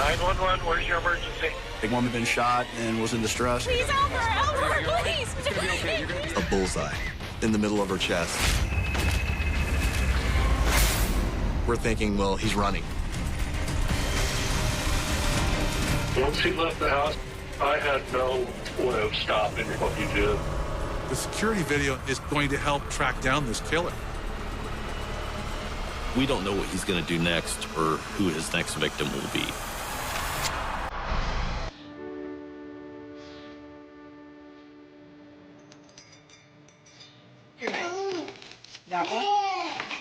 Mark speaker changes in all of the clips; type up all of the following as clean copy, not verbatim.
Speaker 1: 911, where's your emergency?
Speaker 2: The woman been shot and was in distress.
Speaker 3: Please, Albert, please.
Speaker 4: A bullseye in the middle of her chest. We're thinking, well, he's running.
Speaker 1: Once he left the house, I had no way of stopping what he did.
Speaker 5: The security video is going to help track down this killer.
Speaker 6: We don't know what he's going to do next or who his next victim will be.
Speaker 7: That one?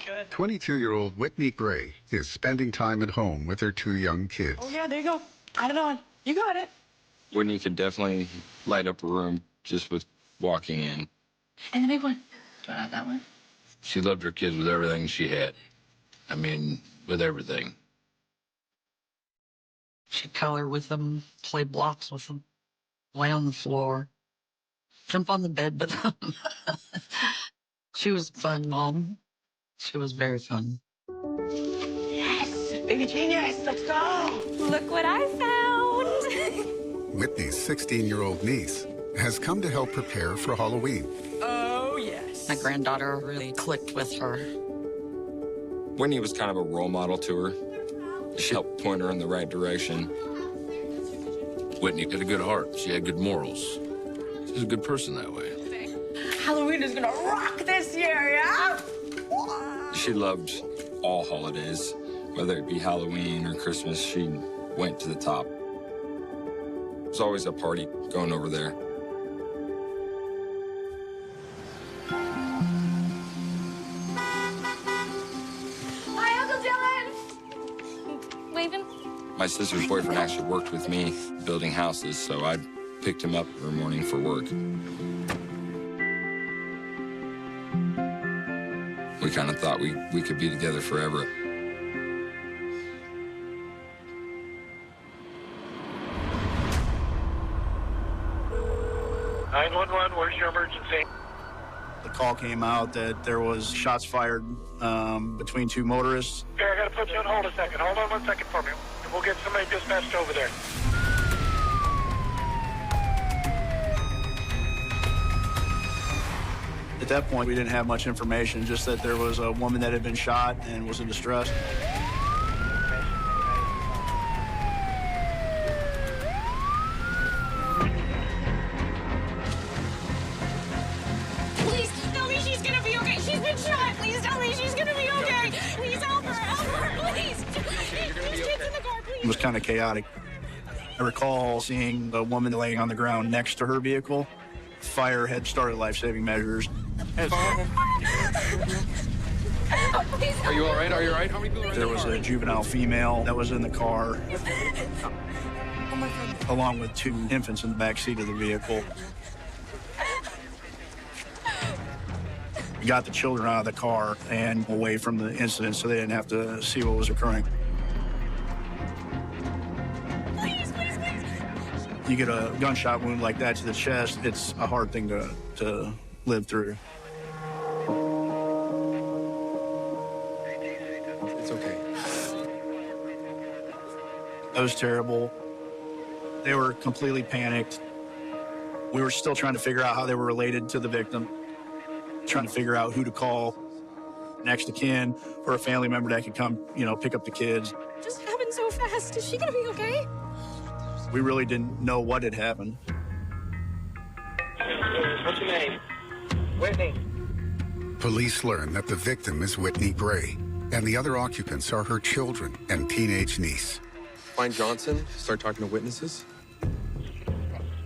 Speaker 7: Good.
Speaker 8: 22-year-old Whitney Gray is spending time at home with her 2 young kids.
Speaker 7: Oh, yeah, there you go. Add it on. You got it.
Speaker 9: Whitney could definitely light up a room just with walking in.
Speaker 7: And the big one. Do I have that one?
Speaker 9: She loved her kids with everything she had. I mean, with everything.
Speaker 10: She'd color with them, play blocks with them, lay on the floor, jump on the bed with them. She was a fun mom. She was very fun.
Speaker 7: Yes! Baby genius, let's go!
Speaker 3: Look what I found.
Speaker 8: Whitney's 16-year-old niece has come to help prepare for Halloween.
Speaker 7: Oh, yes.
Speaker 10: My granddaughter really clicked with her.
Speaker 9: Whitney was kind of a role model to her. She helped point her in the right direction.
Speaker 11: Whitney had a good heart. She had good morals. She was a good person that way.
Speaker 7: Halloween is gonna rock this year, yeah?
Speaker 9: She loved all holidays, whether it be Halloween or Christmas. She went to the top. There was always a party going over there.
Speaker 3: Hi, Uncle Dylan. Waving.
Speaker 9: My sister's boyfriend actually worked with me building houses, so I picked him up every morning for work. We kind of thought we could be together forever.
Speaker 1: Where's your emergency?
Speaker 2: The call came out that there was shots fired between 2 motorists.
Speaker 1: Okay, I gotta put you on hold a second. Hold on 1 second for me. We'll get somebody dispatched over there.
Speaker 2: At that point, we didn't have much information, just that there was a woman that had been shot and was in distress.
Speaker 3: Please tell me she's gonna be okay. She's been shot. Please tell me she's gonna be okay. Please, Albert, please. There's kids in the car, please.
Speaker 2: It was kind of chaotic. I recall seeing a woman laying on the ground next to her vehicle. Fire had started life-saving measures.
Speaker 11: Are you all right? Are you all right? How many people are in
Speaker 2: There
Speaker 11: the
Speaker 2: was
Speaker 11: car?
Speaker 2: a juvenile female that was in the car, along with 2 infants in the back seat of the vehicle. We got the children out of the car and away from the incident so they didn't have to see what was occurring.
Speaker 3: Please, please, please.
Speaker 2: You get a gunshot wound like that to the chest, it's a hard thing to live through.
Speaker 4: It's okay.
Speaker 2: That was terrible. They were completely panicked. We were still trying to figure out how they were related to the victim, trying to figure out who to call, next of kin, or a family member that could come, pick up the kids.
Speaker 3: It just happened so fast. Is she gonna be okay?
Speaker 2: We really didn't know what had happened.
Speaker 1: What's your name? Whitney.
Speaker 8: Police learn that the victim is Whitney Gray, and the other occupants are her children and teenage niece.
Speaker 4: Find Johnson, start talking to witnesses.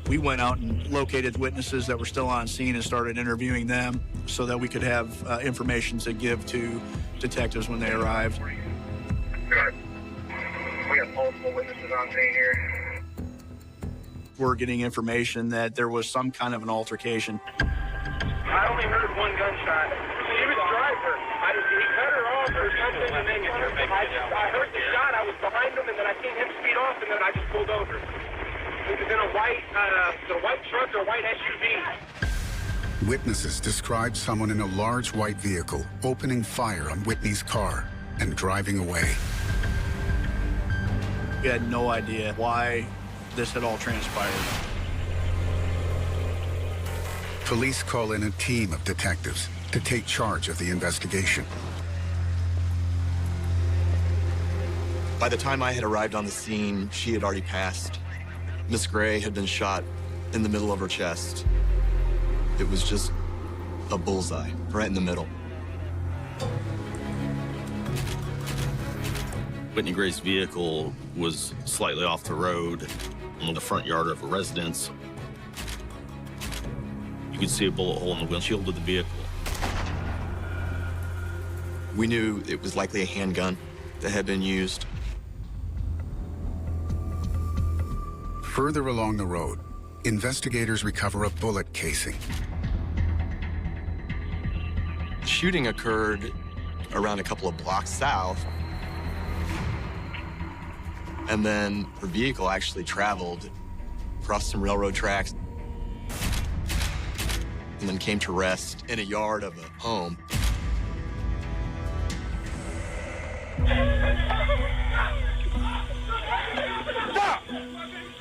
Speaker 2: We went out and located witnesses that were still on scene and started interviewing them so that we could have information to give to detectives when they arrived.
Speaker 1: Good. We have multiple witnesses on scene here.
Speaker 2: We're getting information that there was some kind of an altercation.
Speaker 1: I only heard 1 gunshot. She was driver. He cut her off or something, and then I heard the shot. I was behind him, and then I seen him speed off, and then I just pulled over. He was in a white truck or white SUV.
Speaker 8: Witnesses describe someone in a large white vehicle opening fire on Whitney's car and driving away.
Speaker 2: We had no idea why this had all transpired.
Speaker 8: Police call in a team of detectives to take charge of the investigation.
Speaker 4: By the time I had arrived on the scene, she had already passed. Miss Gray had been shot in the middle of her chest. It was just a bullseye right in the middle.
Speaker 6: Whitney Gray's vehicle was slightly off the road in the front yard of a residence. You could see a bullet hole in the windshield of the vehicle.
Speaker 4: We knew it was likely a handgun that had been used.
Speaker 8: Further along the road, investigators recover a bullet casing.
Speaker 4: The shooting occurred around a couple of blocks south. And then her vehicle actually traveled across some railroad tracks and then came to rest in a yard of a home.
Speaker 1: Stop!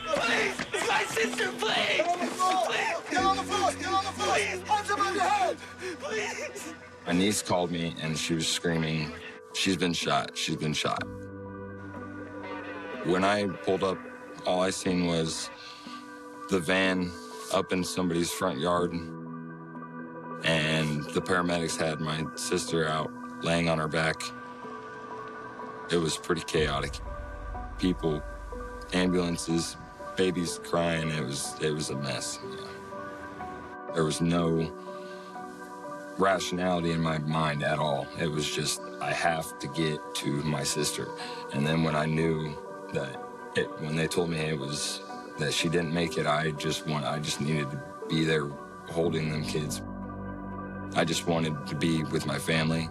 Speaker 1: Please! It's my sister, please! Please! Get on the floor! Get on the floor! Please! Punch him on your head! Please!
Speaker 9: My niece called me and she was screaming, "She's been shot, she's been shot." When I pulled up, all I seen was the van up in somebody's front yard, and the paramedics had my sister out laying on her back. It was pretty chaotic. People, ambulances, babies crying. It was a mess. There was no rationality in my mind at all. It was just, I have to get to my sister. And then when I knew when they told me that she didn't make it, I just needed to be there holding them kids. I just wanted to be with my family.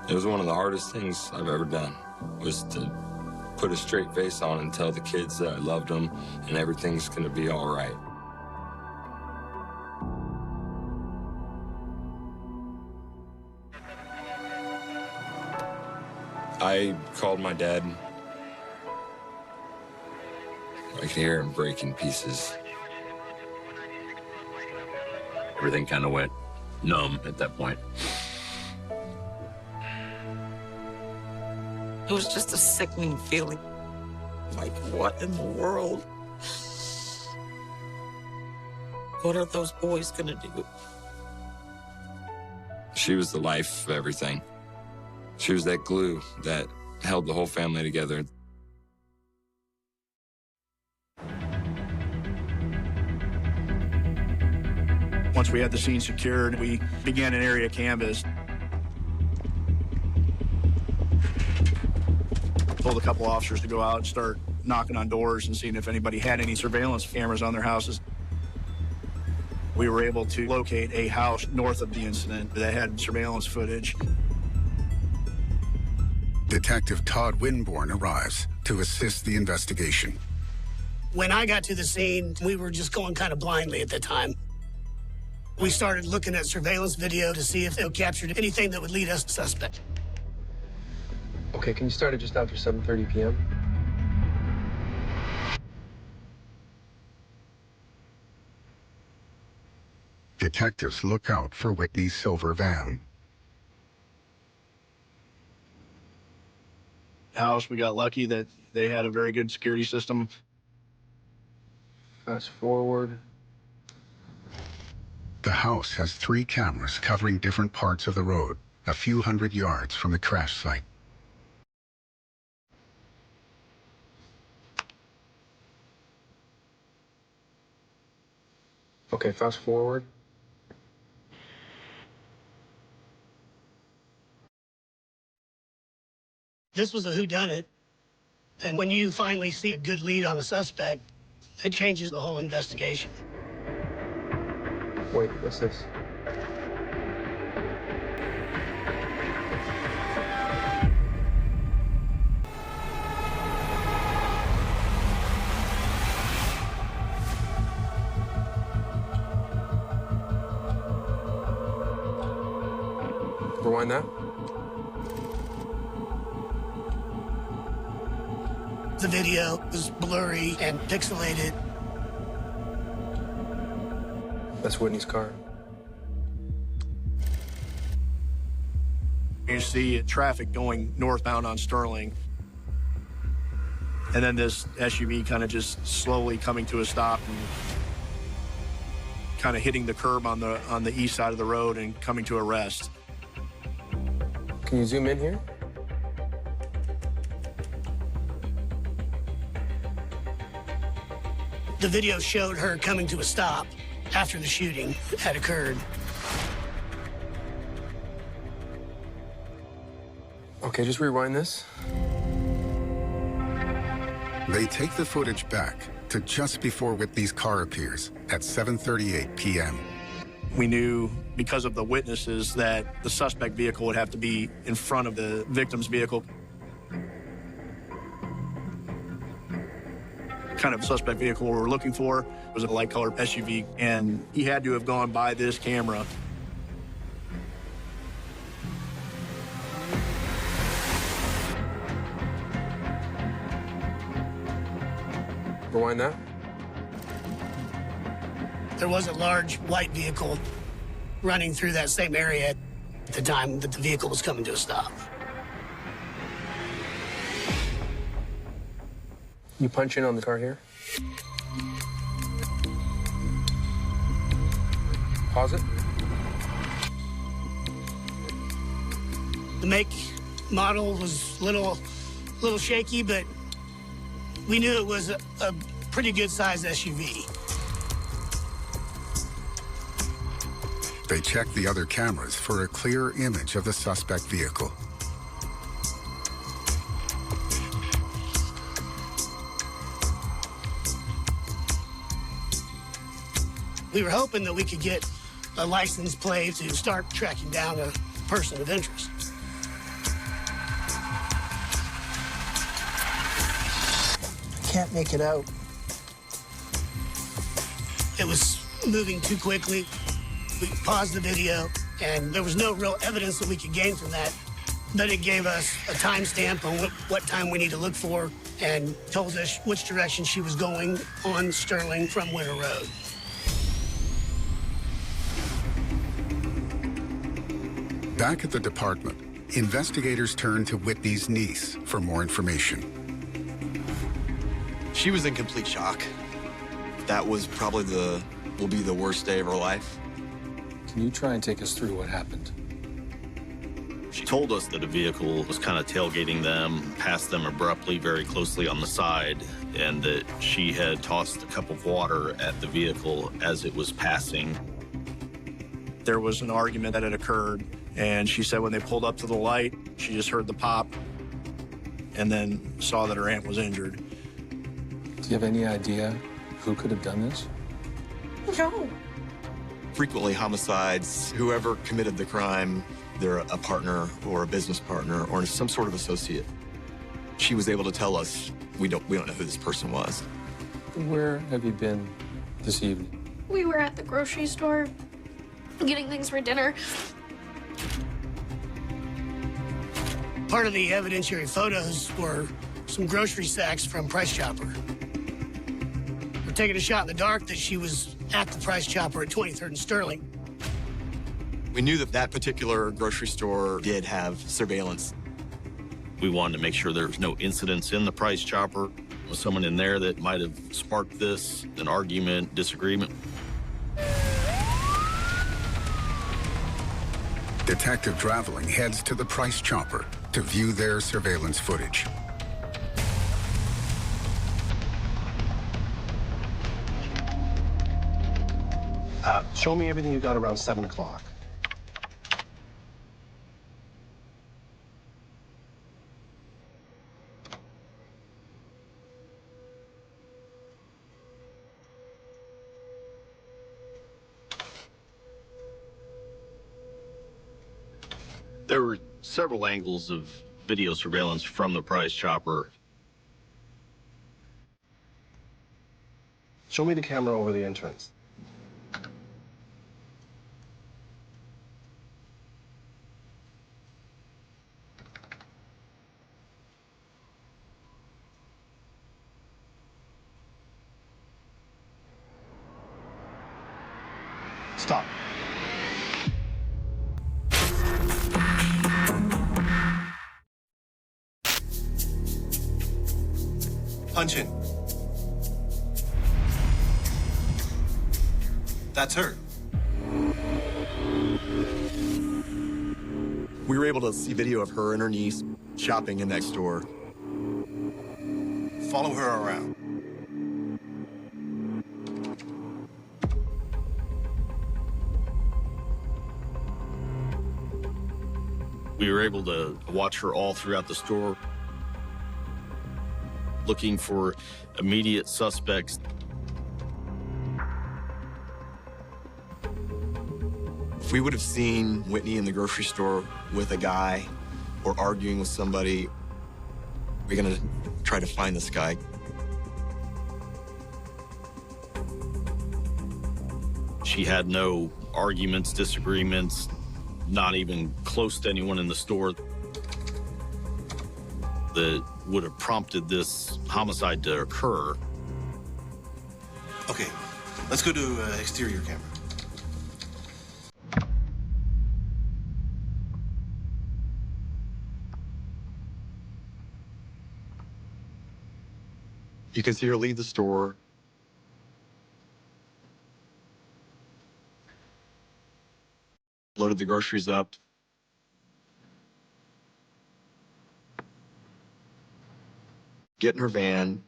Speaker 9: It was one of the hardest things I've ever done, was to put a straight face on and tell the kids that I loved them and everything's gonna be all right. I called my dad. I could hear him break in pieces.
Speaker 11: Everything kind of went numb at that point.
Speaker 10: It was just a sickening feeling. Like, what in the world? What are those boys gonna do?
Speaker 9: She was the life of everything. She was that glue that held the whole family together.
Speaker 2: Once we had the scene secured, we began an area canvass. Told a couple officers to go out and start knocking on doors and seeing if anybody had any surveillance cameras on their houses. We were able to locate a house north of the incident that had surveillance footage.
Speaker 8: Detective Todd Winborn arrives to assist the investigation.
Speaker 12: When I got to the scene, we were just going kind of blindly at the time. We started looking at surveillance video to see if it captured anything that would lead us to suspect.
Speaker 13: Okay, can you start at just after 7:30 p.m.?
Speaker 8: Detectives look out for Whitney's silver van.
Speaker 2: House, we got lucky that they had a very good security system.
Speaker 13: Fast forward.
Speaker 8: The house has 3 cameras covering different parts of the road, a few hundred yards from the crash site.
Speaker 13: Okay, fast forward.
Speaker 12: This was a whodunit, and when you finally see a good lead on a suspect, it changes the whole investigation.
Speaker 13: Wait, what's this? Rewind that.
Speaker 12: The video was blurry and pixelated.
Speaker 13: That's Whitney's car.
Speaker 2: You see traffic going northbound on Sterling. And then this SUV kind of just slowly coming to a stop and kind of hitting the curb on the east side of the road and coming to a rest.
Speaker 13: Can you zoom in here?
Speaker 12: The video showed her coming to a stop after the shooting had occurred.
Speaker 13: Okay, just rewind this.
Speaker 8: They take the footage back to just before Whitney's car appears at 7:38 p.m.
Speaker 2: We knew because of the witnesses that the suspect vehicle would have to be in front of the victim's vehicle. Kind of suspect vehicle we were looking for was a light colored SUV, and he had to have gone by this camera.
Speaker 13: Rewind that.
Speaker 12: There was a large white vehicle running through that same area at the time that the vehicle was coming to a stop.
Speaker 13: You punch in on the car here. Pause it.
Speaker 12: The make model was a little shaky, but we knew it was a pretty good sized SUV.
Speaker 8: They check the other cameras for a clear image of the suspect vehicle.
Speaker 12: We were hoping that we could get a license plate to start tracking down a person of interest.
Speaker 14: Can't make it out.
Speaker 12: It was moving too quickly. We paused the video, and there was no real evidence that we could gain from that. But it gave us a timestamp on what time we need to look for and told us which direction she was going on Sterling from Winter Road.
Speaker 8: Back at the department, investigators turn to Whitney's niece for more information.
Speaker 4: She was in complete shock. That was probably will be the worst day of her life.
Speaker 13: Can you try and take us through what happened?
Speaker 6: She told us that a vehicle was kind of tailgating them, passed them abruptly, very closely on the side, and that she had tossed a cup of water at the vehicle as it was passing.
Speaker 2: There was an argument that had occurred, and she said when they pulled up to the light, she just heard the pop and then saw that her aunt was injured.
Speaker 13: Do you have any idea who could have done this?
Speaker 3: No.
Speaker 4: Frequently homicides, whoever committed the crime, they're a partner or a business partner or some sort of associate. She was able to tell us we don't know who this person was.
Speaker 13: Where have you been this evening?
Speaker 3: We were at the grocery store getting things for dinner.
Speaker 12: Part of the evidentiary photos were some grocery sacks from Price Chopper. We're taking a shot in the dark that she was at the Price Chopper at 23rd and Sterling.
Speaker 4: We knew that particular grocery store did have surveillance.
Speaker 6: We wanted to make sure there was no incidents in the Price Chopper. Was someone in there that might have sparked this, an argument, disagreement?
Speaker 8: Detective Draveling heads to the Price Chopper to view their surveillance footage.
Speaker 14: Show me everything you got around 7 o'clock.
Speaker 6: There were several angles of video surveillance from the Price Chopper.
Speaker 14: Show me the camera over the entrance. Stop. Punch in. That's her.
Speaker 4: We were able to see video of her and her niece shopping in that store.
Speaker 14: Follow her around.
Speaker 6: We were able to watch her all throughout the store, looking for immediate suspects.
Speaker 4: If we would have seen Whitney in the grocery store with a guy or arguing with somebody, we're gonna try to find this guy.
Speaker 6: She had no arguments, disagreements, not even close to anyone in the store that would have prompted this homicide to occur.
Speaker 14: Okay, let's go to exterior camera.
Speaker 4: You can see her leave the store. Loaded the groceries up. Get in her van.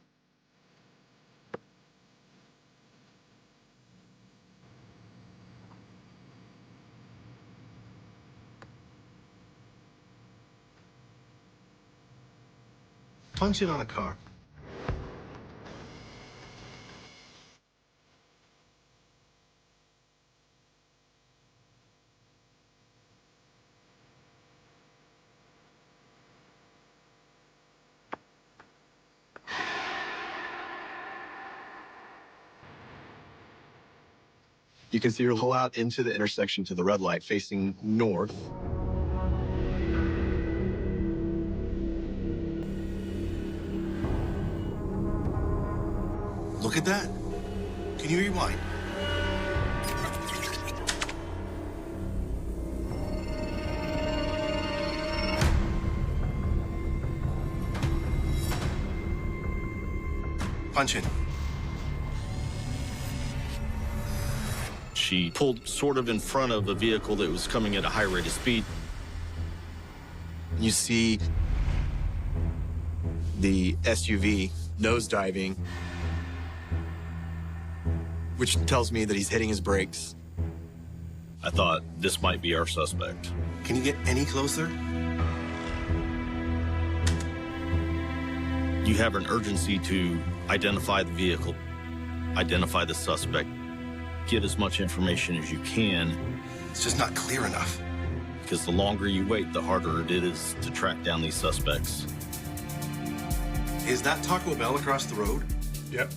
Speaker 14: Punch in on a car.
Speaker 4: You can see her pull out into the intersection to the red light facing north.
Speaker 14: Look at that. Can you rewind? Punch in.
Speaker 6: She pulled sort of in front of a vehicle that was coming at a high rate of speed.
Speaker 4: You see the SUV nosediving, which tells me that he's hitting his brakes.
Speaker 6: I thought this might be our suspect.
Speaker 14: Can you get any closer?
Speaker 6: You have an urgency to identify the vehicle, identify the suspect, get as much information as you can.
Speaker 14: It's just not clear enough.
Speaker 6: Because the longer you wait, the harder it is to track down these suspects.
Speaker 14: Is that Taco Bell across the road?
Speaker 2: Yep.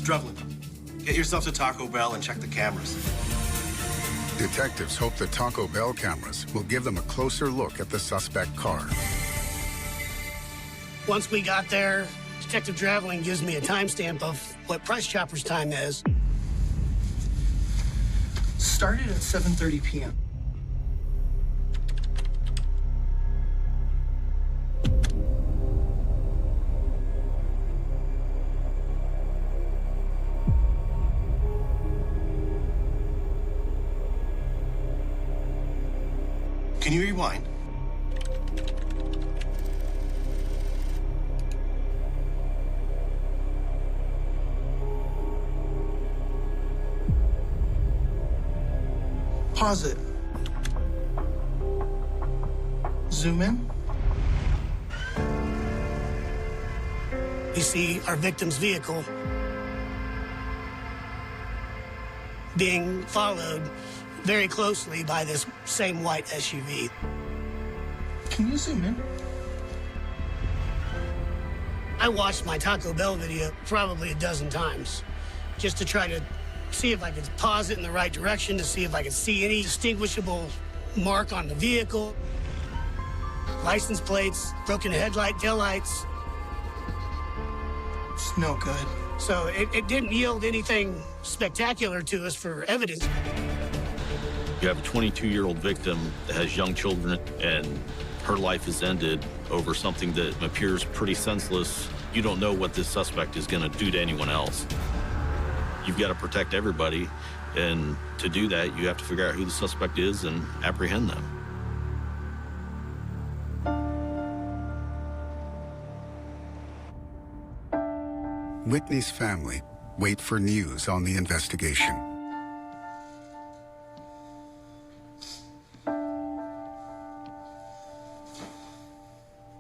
Speaker 14: Drevlin, get yourself to Taco Bell and check the cameras.
Speaker 8: Detectives hope the Taco Bell cameras will give them a closer look at the suspect car.
Speaker 12: Once we got there, Detective Drevlin gives me a timestamp of what Price Chopper's time is.
Speaker 15: Started at 7:30 p.m.
Speaker 14: Can you rewind? Pause it. Zoom in.
Speaker 12: We see our victim's vehicle being followed very closely by this same white SUV.
Speaker 15: Can you zoom in?
Speaker 12: I watched my Taco Bell video probably a dozen times just to try to see if I could pause it in the right direction, to see if I could see any distinguishable mark on the vehicle. License plates, broken headlight, taillights.
Speaker 15: Just No good.
Speaker 12: So it didn't yield anything spectacular to us for evidence.
Speaker 6: You have a 22-year-old victim that has young children, and her life is ended over something that appears pretty senseless. You don't know what this suspect is going to do to anyone else. You've got to protect everybody, and to do that, you have to figure out who the suspect is and apprehend them.
Speaker 8: Whitney's family wait for news on the investigation.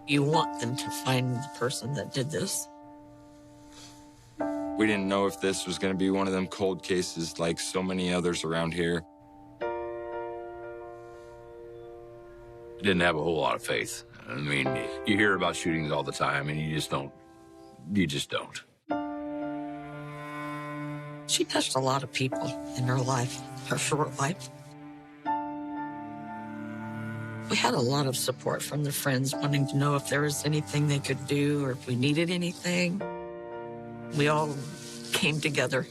Speaker 10: You want them to find the person that did this.
Speaker 9: We didn't know if this was going to be one of them cold cases like so many others around here.
Speaker 11: I didn't have a whole lot of faith. I mean, you hear about shootings all the time, and you just don't.
Speaker 10: She touched a lot of people in her life, her short life. We had a lot of support from the friends wanting to know if there was anything they could do or if we needed anything. We all came together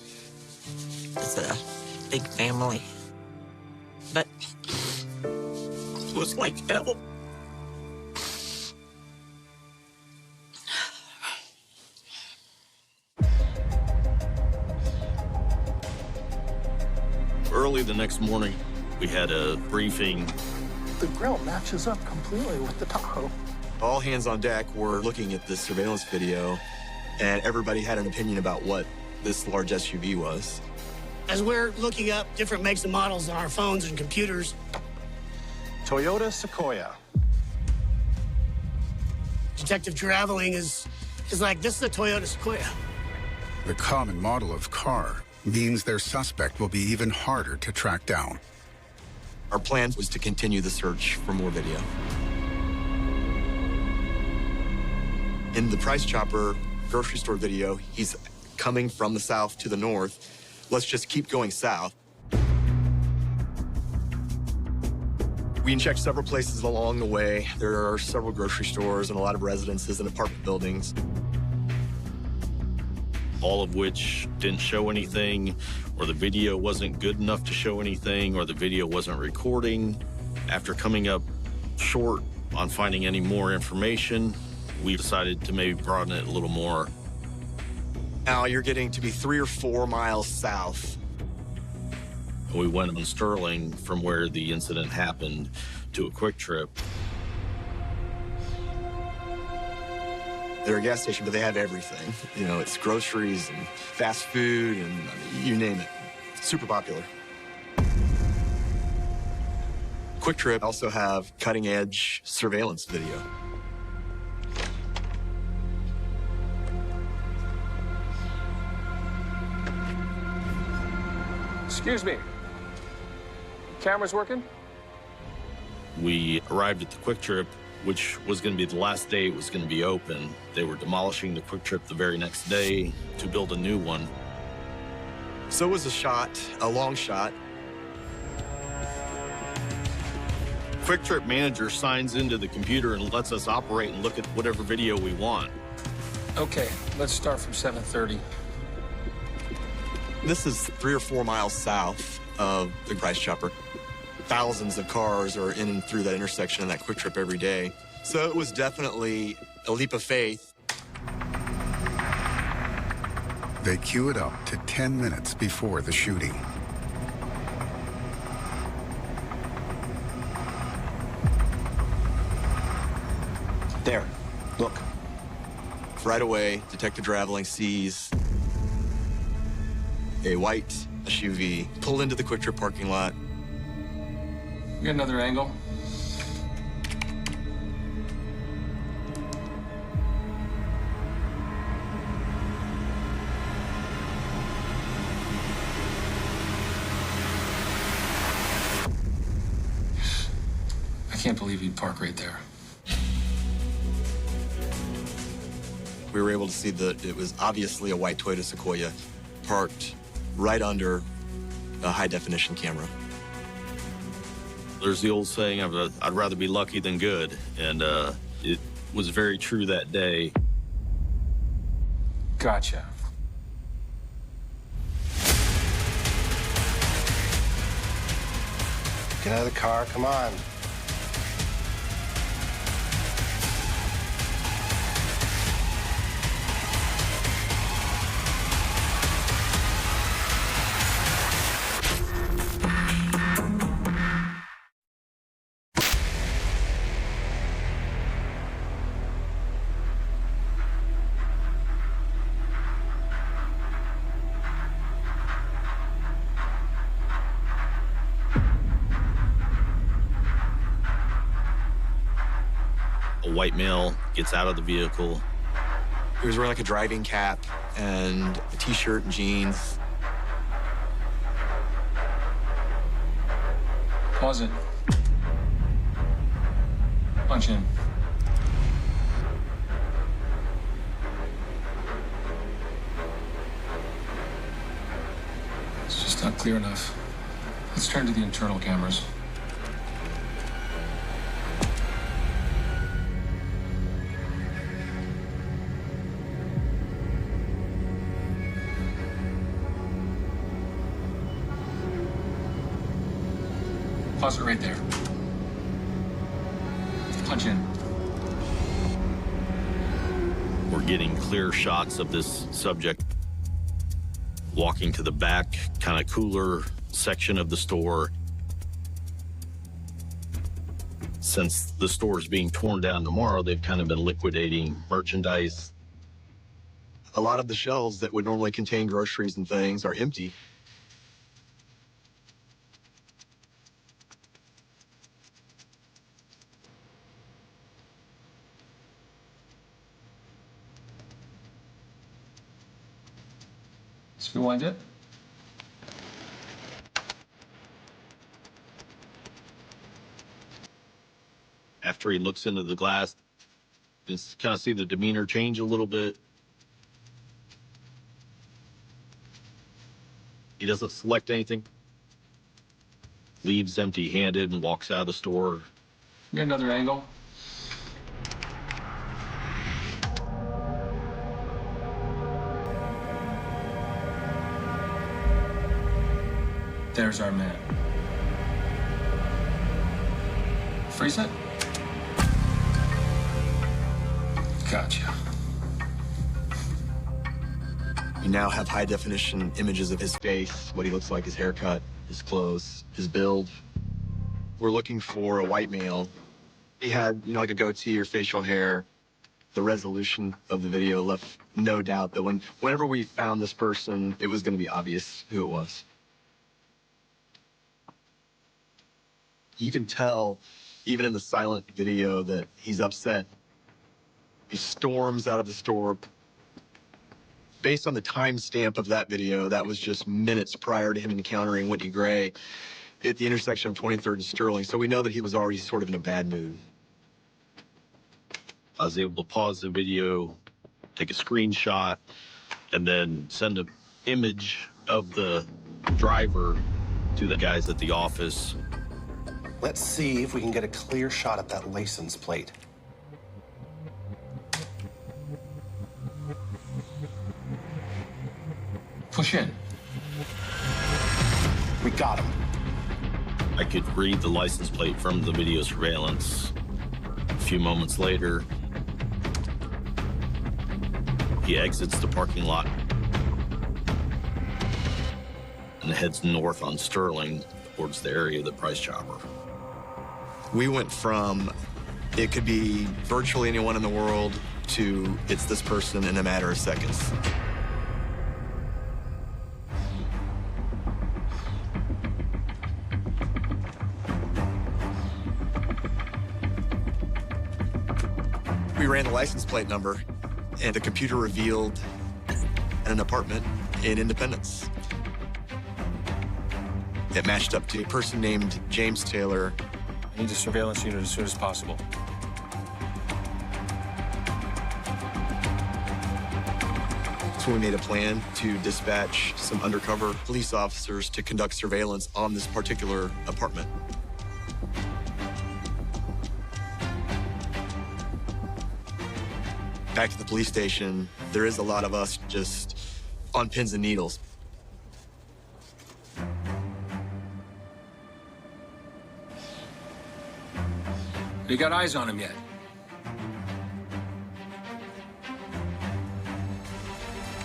Speaker 10: as a big family. But it was like hell.
Speaker 6: Early the next morning, we had a briefing.
Speaker 15: The grill matches up completely with the Tahoe.
Speaker 4: All hands on deck were looking at this surveillance video, and everybody had an opinion about what this large SUV was.
Speaker 12: As we're looking up different makes and models on our phones and computers,
Speaker 14: Toyota Sequoia.
Speaker 12: Detective traveling is like, this is a Toyota Sequoia.
Speaker 8: The common model of car means their suspect will be even harder to track down.
Speaker 4: Our plan was to continue the search for more video. In the Price Chopper grocery store video, he's coming from the south to the north. Let's just keep going south. We checked several places along the way. There are several grocery stores and a lot of residences and apartment buildings.
Speaker 6: All of which didn't show anything, or the video wasn't good enough to show anything, or the video wasn't recording. After coming up short on finding any more information, we decided to maybe broaden it a little more.
Speaker 4: Now you're getting to be 3 or 4 miles south.
Speaker 6: We went on Sterling from where the incident happened to a Quick Trip.
Speaker 4: They're a gas station, but they have everything. You know, it's groceries and fast food and you name it. It's super popular. Quick Trip also have cutting-edge surveillance video.
Speaker 14: Excuse me. Camera's working?
Speaker 6: We arrived at the Quick Trip, which was going to be the last day it was going to be open. They were demolishing the Quick Trip the very next day to build a new one.
Speaker 4: So was a long shot.
Speaker 6: Quick Trip manager signs into the computer and lets us operate and look at whatever video we want.
Speaker 15: Okay, let's start from 7:30.
Speaker 4: This is 3 or 4 miles south of the Price Chopper. Thousands of cars are in and through that intersection in that Quick Trip every day. So it was definitely a leap of faith.
Speaker 8: They queue it up to 10 minutes before the shooting.
Speaker 14: There, look.
Speaker 4: Right away, Detective Traveling sees a white SUV pull into the Quick Trip parking lot.
Speaker 15: Get another angle. I can't believe you'd park right there.
Speaker 4: We were able to see that it was obviously a white Toyota Sequoia parked right under a high-definition camera.
Speaker 6: There's the old saying, I'd rather be lucky than good, and it was very true that day.
Speaker 13: Gotcha.
Speaker 14: Get out of the car, come on.
Speaker 6: A white male gets out of the vehicle.
Speaker 4: He was wearing like a driving cap and a t-shirt and jeans.
Speaker 13: Pause it. Punch in. It's just not clear enough. Let's turn to the internal cameras. Pause it right there. Punch in.
Speaker 6: We're getting clear shots of this subject walking to the back, kind of cooler section of the store. Since the store is being torn down tomorrow, they've kind of been liquidating merchandise.
Speaker 4: A lot of the shelves that would normally contain groceries and things are empty.
Speaker 13: Let's rewind it.
Speaker 6: After he looks into the glass, you can kind of see the demeanor change a little bit. He doesn't select anything. Leaves empty-handed and walks out of the store.
Speaker 13: Get another angle. There's our man. Freeze it. Gotcha.
Speaker 4: We now have high-definition images of his face, what he looks like, his haircut, his clothes, his build. We're looking for a white male. He had, like a goatee or facial hair. The resolution of the video left no doubt that whenever we found this person, it was going to be obvious who it was. You can tell, even in the silent video, that he's upset. He storms out of the store. Based on the timestamp of that video, that was just minutes prior to him encountering Whitney Gray at the intersection of 23rd and Sterling. So we know that he was already sort of in a bad mood.
Speaker 6: I was able to pause the video, take a screenshot, and then send an image of the driver to the guys at the office.
Speaker 14: Let's see if we can get a clear shot at that license plate.
Speaker 13: Push in.
Speaker 14: We got him.
Speaker 6: I could read the license plate from the video surveillance. A few moments later, he exits the parking lot and heads north on Sterling towards the area of the Price Chopper.
Speaker 4: We went from it could be virtually anyone in the world to it's this person in a matter of seconds. We ran the license plate number, and the computer revealed an apartment in Independence. It matched up to a person named James Taylor.
Speaker 13: I need a surveillance unit as soon as possible.
Speaker 4: So we made a plan to dispatch some undercover police officers to conduct surveillance on this particular apartment. Back to the police station, there is a lot of us just on pins and needles.
Speaker 16: You got eyes on him yet?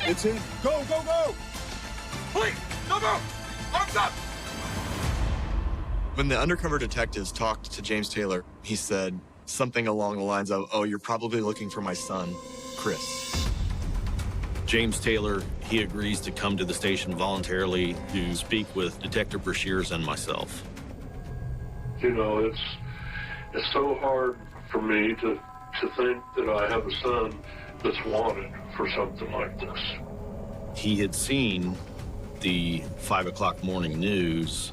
Speaker 5: It's in. Go, go, go! Please, no, no! Arms up!
Speaker 4: When the undercover detectives talked to James Taylor, he said something along the lines of, "Oh, you're probably looking for my son, Chris."
Speaker 6: James Taylor, he agrees to come to the station voluntarily to speak with Detective Brashears and myself.
Speaker 17: You know, it's so hard for me to think that I have a son that's wanted for something like this.
Speaker 6: He had seen the 5 o'clock morning news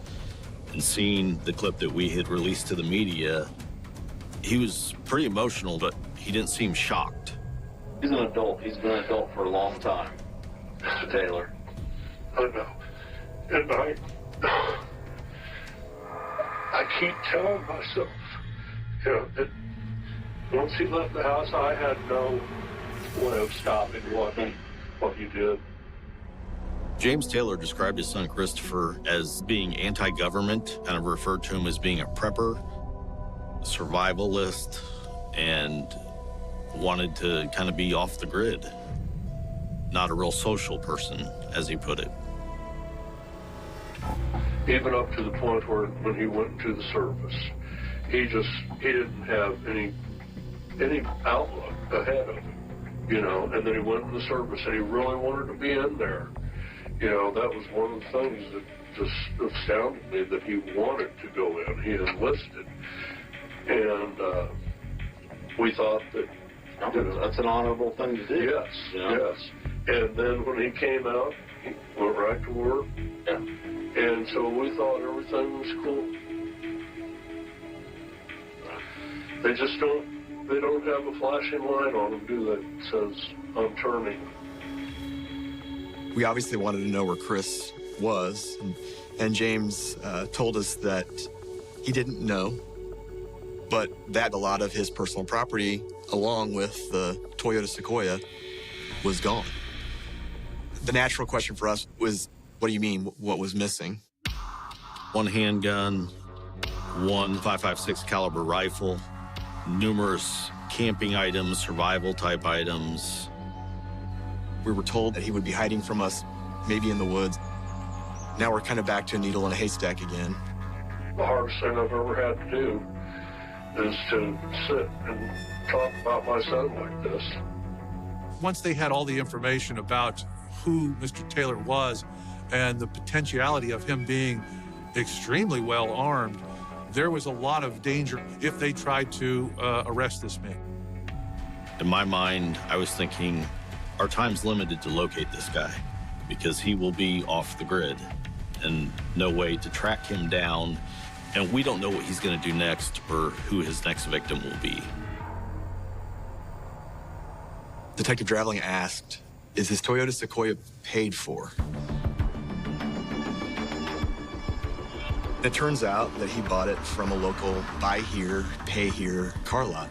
Speaker 6: and seen the clip that we had released to the media. He was pretty emotional, but he didn't seem shocked.
Speaker 18: He's an adult. He's been an adult for a long time, Mr. Taylor.
Speaker 17: I know. And I keep telling myself, you know, that once he left the house, I had no way of stopping what he did.
Speaker 6: James Taylor described his son Christopher as being anti-government, kind of referred to him as being a prepper, a survivalist, and wanted to kind of be off the grid. Not a real social person, as he put it.
Speaker 17: Even up to the point where when he went into the service, he didn't have any outlook ahead of him, you know, and then he went in the service and he really wanted to be in there. You know, that was one of the things that just astounded me, that he wanted to go in. He enlisted. And we thought that, you know,
Speaker 18: that's an honorable thing to do.
Speaker 17: Yes,
Speaker 18: you know?
Speaker 17: yes. And then when he came out, he went right to work.
Speaker 18: Yeah.
Speaker 17: And so we thought everything was cool. They just don't have a flashing light on them, do they? It says, "I'm turning."
Speaker 4: We obviously wanted to know where Chris was, and James told us that he didn't know, but that a lot of his personal property, along with the Toyota Sequoia, was gone. The natural question for us was, what do you mean, what was missing?
Speaker 6: One handgun, one .556 caliber rifle, numerous camping items, survival type items.
Speaker 4: We were told that he would be hiding from us, maybe in the woods. Now we're kind of back to a needle in a haystack again.
Speaker 17: The hardest thing I've ever had to do is to sit and talk about my son like this.
Speaker 5: Once they had all the information about who Mr. Taylor was and the potentiality of him being extremely well armed, there was a lot of danger if they tried to arrest this man.
Speaker 6: In my mind, I was thinking, our time's limited to locate this guy because he will be off the grid and no way to track him down. And we don't know what he's going to do next or who his next victim will be.
Speaker 4: Detective Draveling asked, is his Toyota Sequoia paid for? It turns out that he bought it from a local buy here, pay here car lot.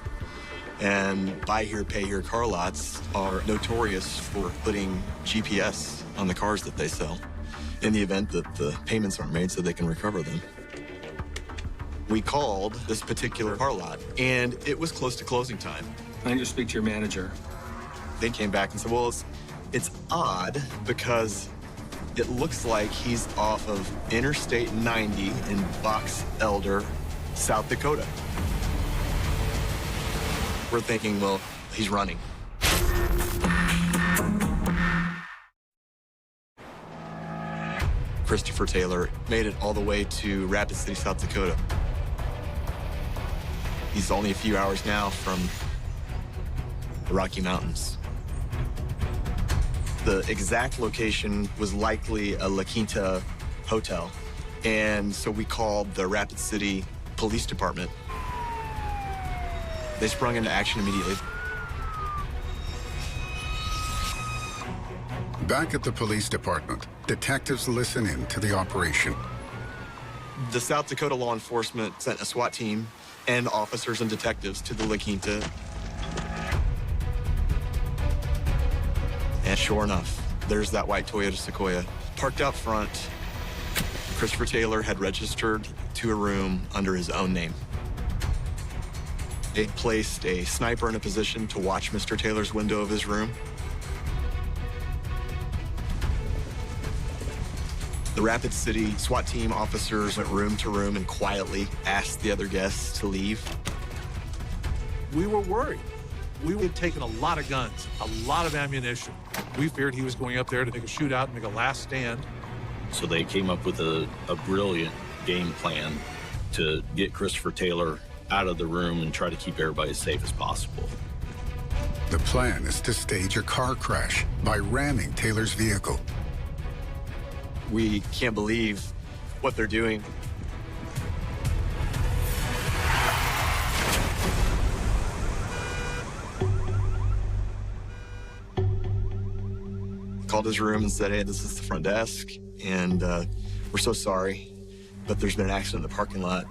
Speaker 4: And buy here, pay here car lots are notorious for putting GPS on the cars that they sell in the event that the payments aren't made so they can recover them. We called this particular car lot, and it was close to closing time.
Speaker 16: I need to speak to your manager.
Speaker 4: They came back and said, well, it's odd because it looks like he's off of Interstate 90 in Box Elder, South Dakota. We're thinking, well, he's running. Christopher Taylor made it all the way to Rapid City, South Dakota. He's only a few hours now from the Rocky Mountains. The exact location was likely a La Quinta hotel, and so we called the Rapid City Police Department. They sprung into action immediately.
Speaker 8: Back at the police department, detectives listen in to the operation.
Speaker 4: The South Dakota law enforcement sent a SWAT team and officers and detectives to the La Quinta. Sure enough, there's that white Toyota Sequoia parked out front. Christopher Taylor had registered to a room under his own name. They'd placed a sniper in a position to watch Mr. Taylor's window of his room. The Rapid City SWAT team officers went room to room and quietly asked the other guests to leave.
Speaker 5: We were worried. We had taken a lot of guns, a lot of ammunition. We feared he was going up there to make a shootout and make a last stand.
Speaker 6: So they came up with a brilliant game plan to get Christopher Taylor out of the room and try to keep everybody as safe as possible.
Speaker 8: The plan is to stage a car crash by ramming Taylor's vehicle.
Speaker 4: We can't believe what they're doing. Called his room and said, hey, this is the front desk, and we're so sorry, but there's been an accident in the parking lot.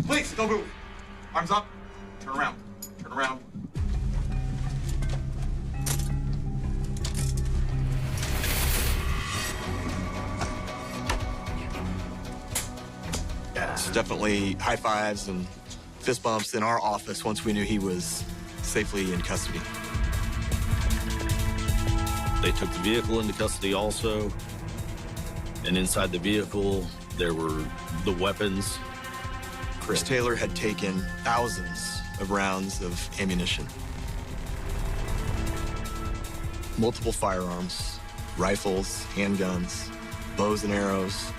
Speaker 19: Please, don't move. Arms up. Turn around. Turn around.
Speaker 4: Yeah, so definitely high fives and fist bumps in our office once we knew he was safely in custody.
Speaker 6: They took the vehicle into custody also, and inside the vehicle, there were the weapons.
Speaker 4: Chris Taylor had taken thousands of rounds of ammunition. Multiple firearms, rifles, handguns, bows and arrows.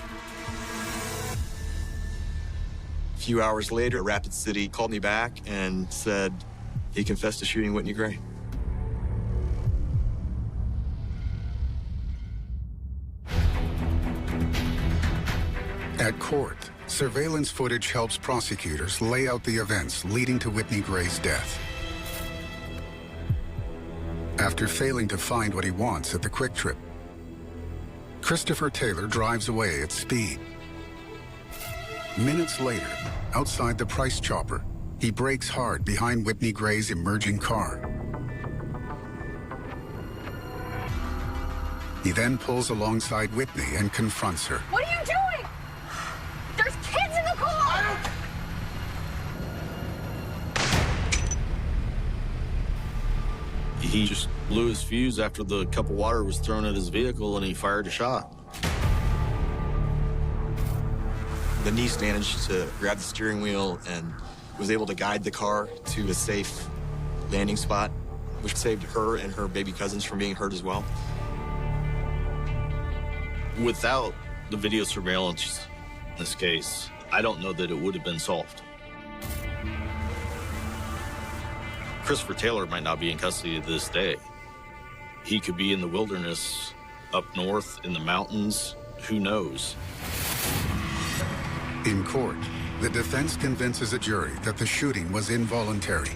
Speaker 4: A few hours later, Rapid City called me back and said he confessed to shooting Whitney Gray.
Speaker 8: At court, surveillance footage helps prosecutors lay out the events leading to Whitney Gray's death. After failing to find what he wants at the Quick Trip, Christopher Taylor drives away at speed. Minutes later, outside the Price Chopper, he brakes hard behind Whitney Gray's emerging car. He then pulls alongside Whitney and confronts her.
Speaker 3: What are you doing? There's kids in the car!
Speaker 6: He just blew his fuse after the cup of water was thrown at his vehicle and he fired a shot.
Speaker 4: The niece managed to grab the steering wheel and was able to guide the car to a safe landing spot, which saved her and her baby cousins from being hurt as well.
Speaker 6: Without the video surveillance in this case, I don't know that it would have been solved. Christopher Taylor might not be in custody to this day. He could be in the wilderness up north in the mountains. Who knows?
Speaker 8: In court, the defense convinces a jury that the shooting was involuntary.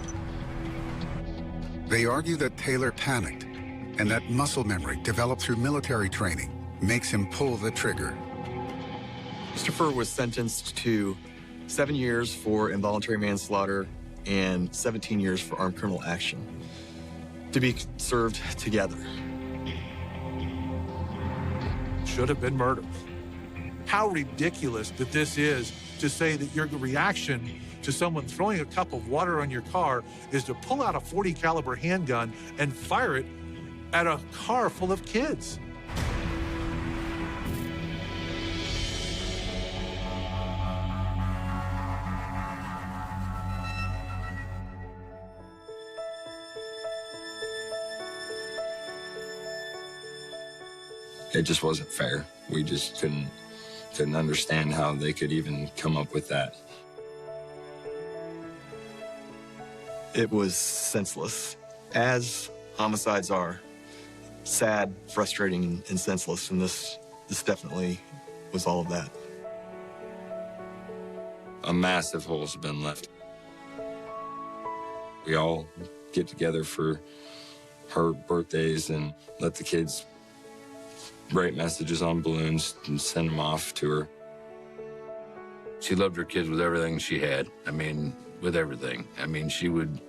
Speaker 8: They argue that Taylor panicked and that muscle memory developed through military training makes him pull the trigger.
Speaker 4: Christopher was sentenced to 7 years for involuntary manslaughter and 17 years for armed criminal action, to be served together.
Speaker 5: Should have been murder. How ridiculous that this is to say that your reaction to someone throwing a cup of water on your car is to pull out a .40 caliber handgun and fire it at a car full of kids.
Speaker 9: It just wasn't fair. We just couldn't understand how they could even come up with that.
Speaker 4: It was senseless, as homicides are. Sad, frustrating, and senseless, and this definitely was all of that.
Speaker 9: A massive hole's been left. We all get together for her birthdays and let the kids write messages on balloons and send them off to her.
Speaker 11: She loved her kids with everything she had. I mean, with everything. I mean, she would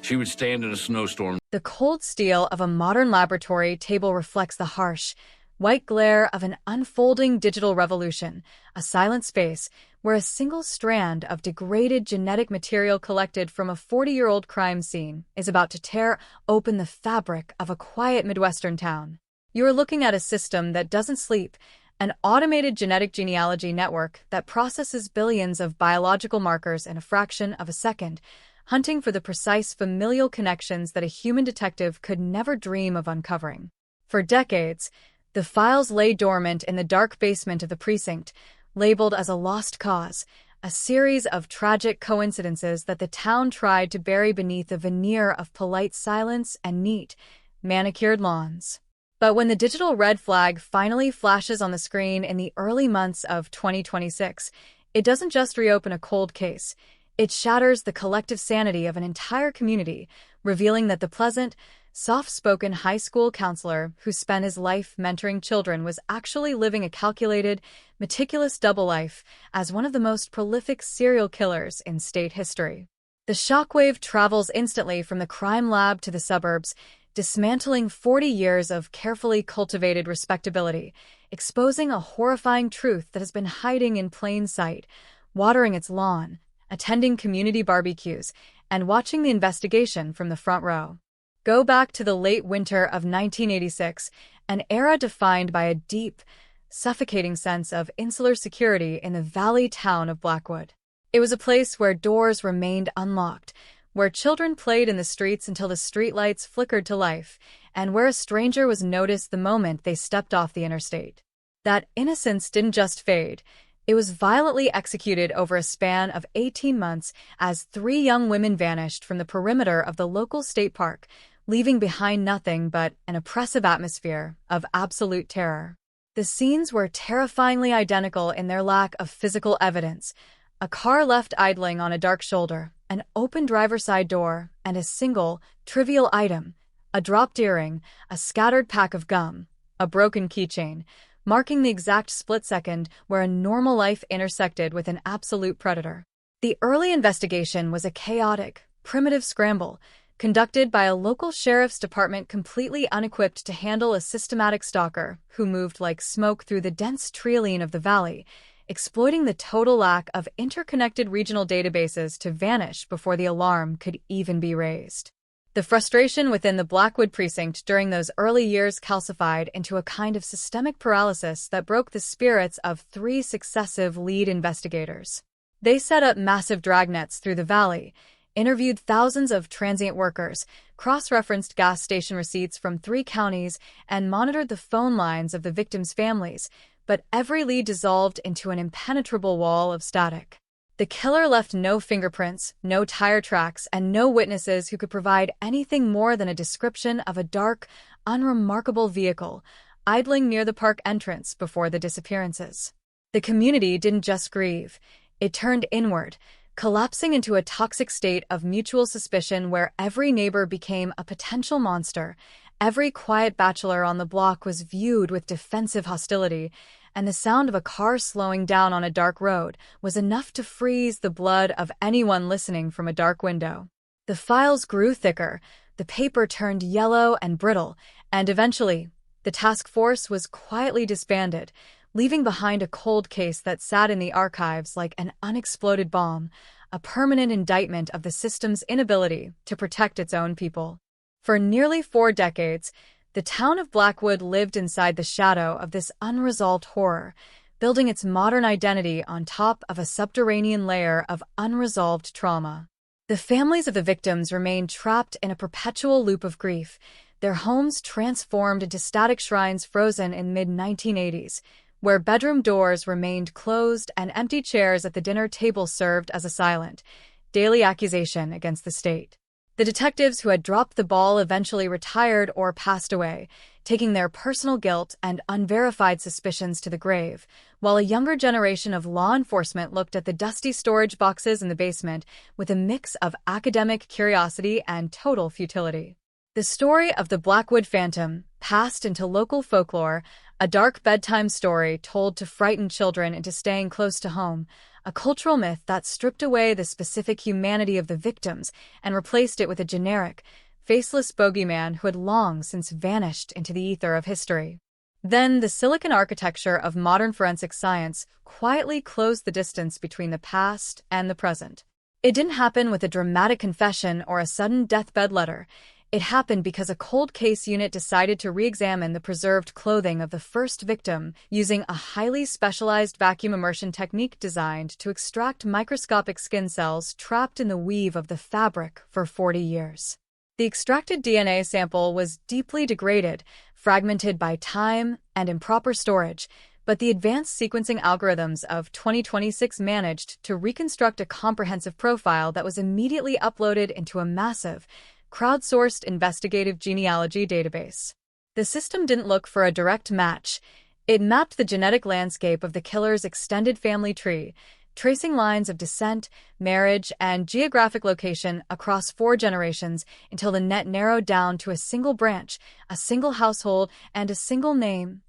Speaker 11: stand in a snowstorm.
Speaker 20: The cold steel of a modern laboratory table reflects the harsh, white glare of an unfolding digital revolution, a silent space where a single strand of degraded genetic material collected from a 40-year-old crime scene is about to tear open the fabric of a quiet Midwestern town. You are looking at a system that doesn't sleep, an automated genetic genealogy network that processes billions of biological markers in a fraction of a second, hunting for the precise familial connections that a human detective could never dream of uncovering. For decades, the files lay dormant in the dark basement of the precinct, labeled as a lost cause, a series of tragic coincidences that the town tried to bury beneath a veneer of polite silence and neat, manicured lawns. But when the digital red flag finally flashes on the screen in the early months of 2026, it doesn't just reopen a cold case. It shatters the collective sanity of an entire community, revealing that the pleasant, soft-spoken high school counselor who spent his life mentoring children was actually living a calculated, meticulous double life as one of the most prolific serial killers in state history. The shockwave travels instantly from the crime lab to the suburbs, dismantling 40 years of carefully cultivated respectability, exposing a horrifying truth that has been hiding in plain sight, watering its lawn, attending community barbecues, and watching the investigation from the front row. Go back to the late winter of 1986, an era defined by a deep, suffocating sense of insular security in the valley town of Blackwood. It was a place where doors remained unlocked, where children played in the streets until the streetlights flickered to life, and where a stranger was noticed the moment they stepped off the interstate. That innocence didn't just fade. It was violently executed over a span of 18 months as 3 young women vanished from the perimeter of the local state park, leaving behind nothing but an oppressive atmosphere of absolute terror. The scenes were terrifyingly identical in their lack of physical evidence. A car left idling on a dark shoulder, an open driver's side door, and a single, trivial item, a dropped earring, a scattered pack of gum, a broken keychain, marking the exact split second where a normal life intersected with an absolute predator. The early investigation was a chaotic, primitive scramble, conducted by a local sheriff's department completely unequipped to handle a systematic stalker who moved like smoke through the dense treeline of the valley, exploiting the total lack of interconnected regional databases to vanish before the alarm could even be raised. The frustration within the Blackwood precinct during those early years calcified into a kind of systemic paralysis that broke the spirits of 3 successive lead investigators. They set up massive dragnets through the valley, interviewed thousands of transient workers, cross-referenced gas station receipts from 3 counties, and monitored the phone lines of the victims' families, but every lead dissolved into an impenetrable wall of static. The killer left no fingerprints, no tire tracks, and no witnesses who could provide anything more than a description of a dark, unremarkable vehicle idling near the park entrance before the disappearances. The community didn't just grieve. It turned inward, collapsing into a toxic state of mutual suspicion where every neighbor became a potential monster, every quiet bachelor on the block was viewed with defensive hostility, and the sound of a car slowing down on a dark road was enough to freeze the blood of anyone listening from a dark window. The files grew thicker, the paper turned yellow and brittle, and eventually, the task force was quietly disbanded, leaving behind a cold case that sat in the archives like an unexploded bomb, a permanent indictment of the system's inability to protect its own people. For nearly 4 decades, the town of Blackwood lived inside the shadow of this unresolved horror, building its modern identity on top of a subterranean layer of unresolved trauma. The families of the victims remained trapped in a perpetual loop of grief, their homes transformed into static shrines frozen in mid-1980s, where bedroom doors remained closed and empty chairs at the dinner table served as a silent, daily accusation against the state. The detectives who had dropped the ball eventually retired or passed away, taking their personal guilt and unverified suspicions to the grave, while a younger generation of law enforcement looked at the dusty storage boxes in the basement with a mix of academic curiosity and total futility. The story of the Blackwood Phantom passed into local folklore, a dark bedtime story told to frighten children into staying close to home, a cultural myth that stripped away the specific humanity of the victims and replaced it with a generic, faceless bogeyman who had long since vanished into the ether of history. Then the silicon architecture of modern forensic science quietly closed the distance between the past and the present. It didn't happen with a dramatic confession or a sudden deathbed letter. It happened because a cold case unit decided to re-examine the preserved clothing of the first victim using a highly specialized vacuum immersion technique designed to extract microscopic skin cells trapped in the weave of the fabric for 40 years. The extracted DNA sample was deeply degraded, fragmented by time and improper storage, but the advanced sequencing algorithms of 2026 managed to reconstruct a comprehensive profile that was immediately uploaded into a massive, crowdsourced investigative genealogy database. The system didn't look for a direct match. It mapped the genetic landscape of the killer's extended family tree, tracing lines of descent, marriage, and geographic location across 4 generations until the net narrowed down to a single branch, a single household, and a single name: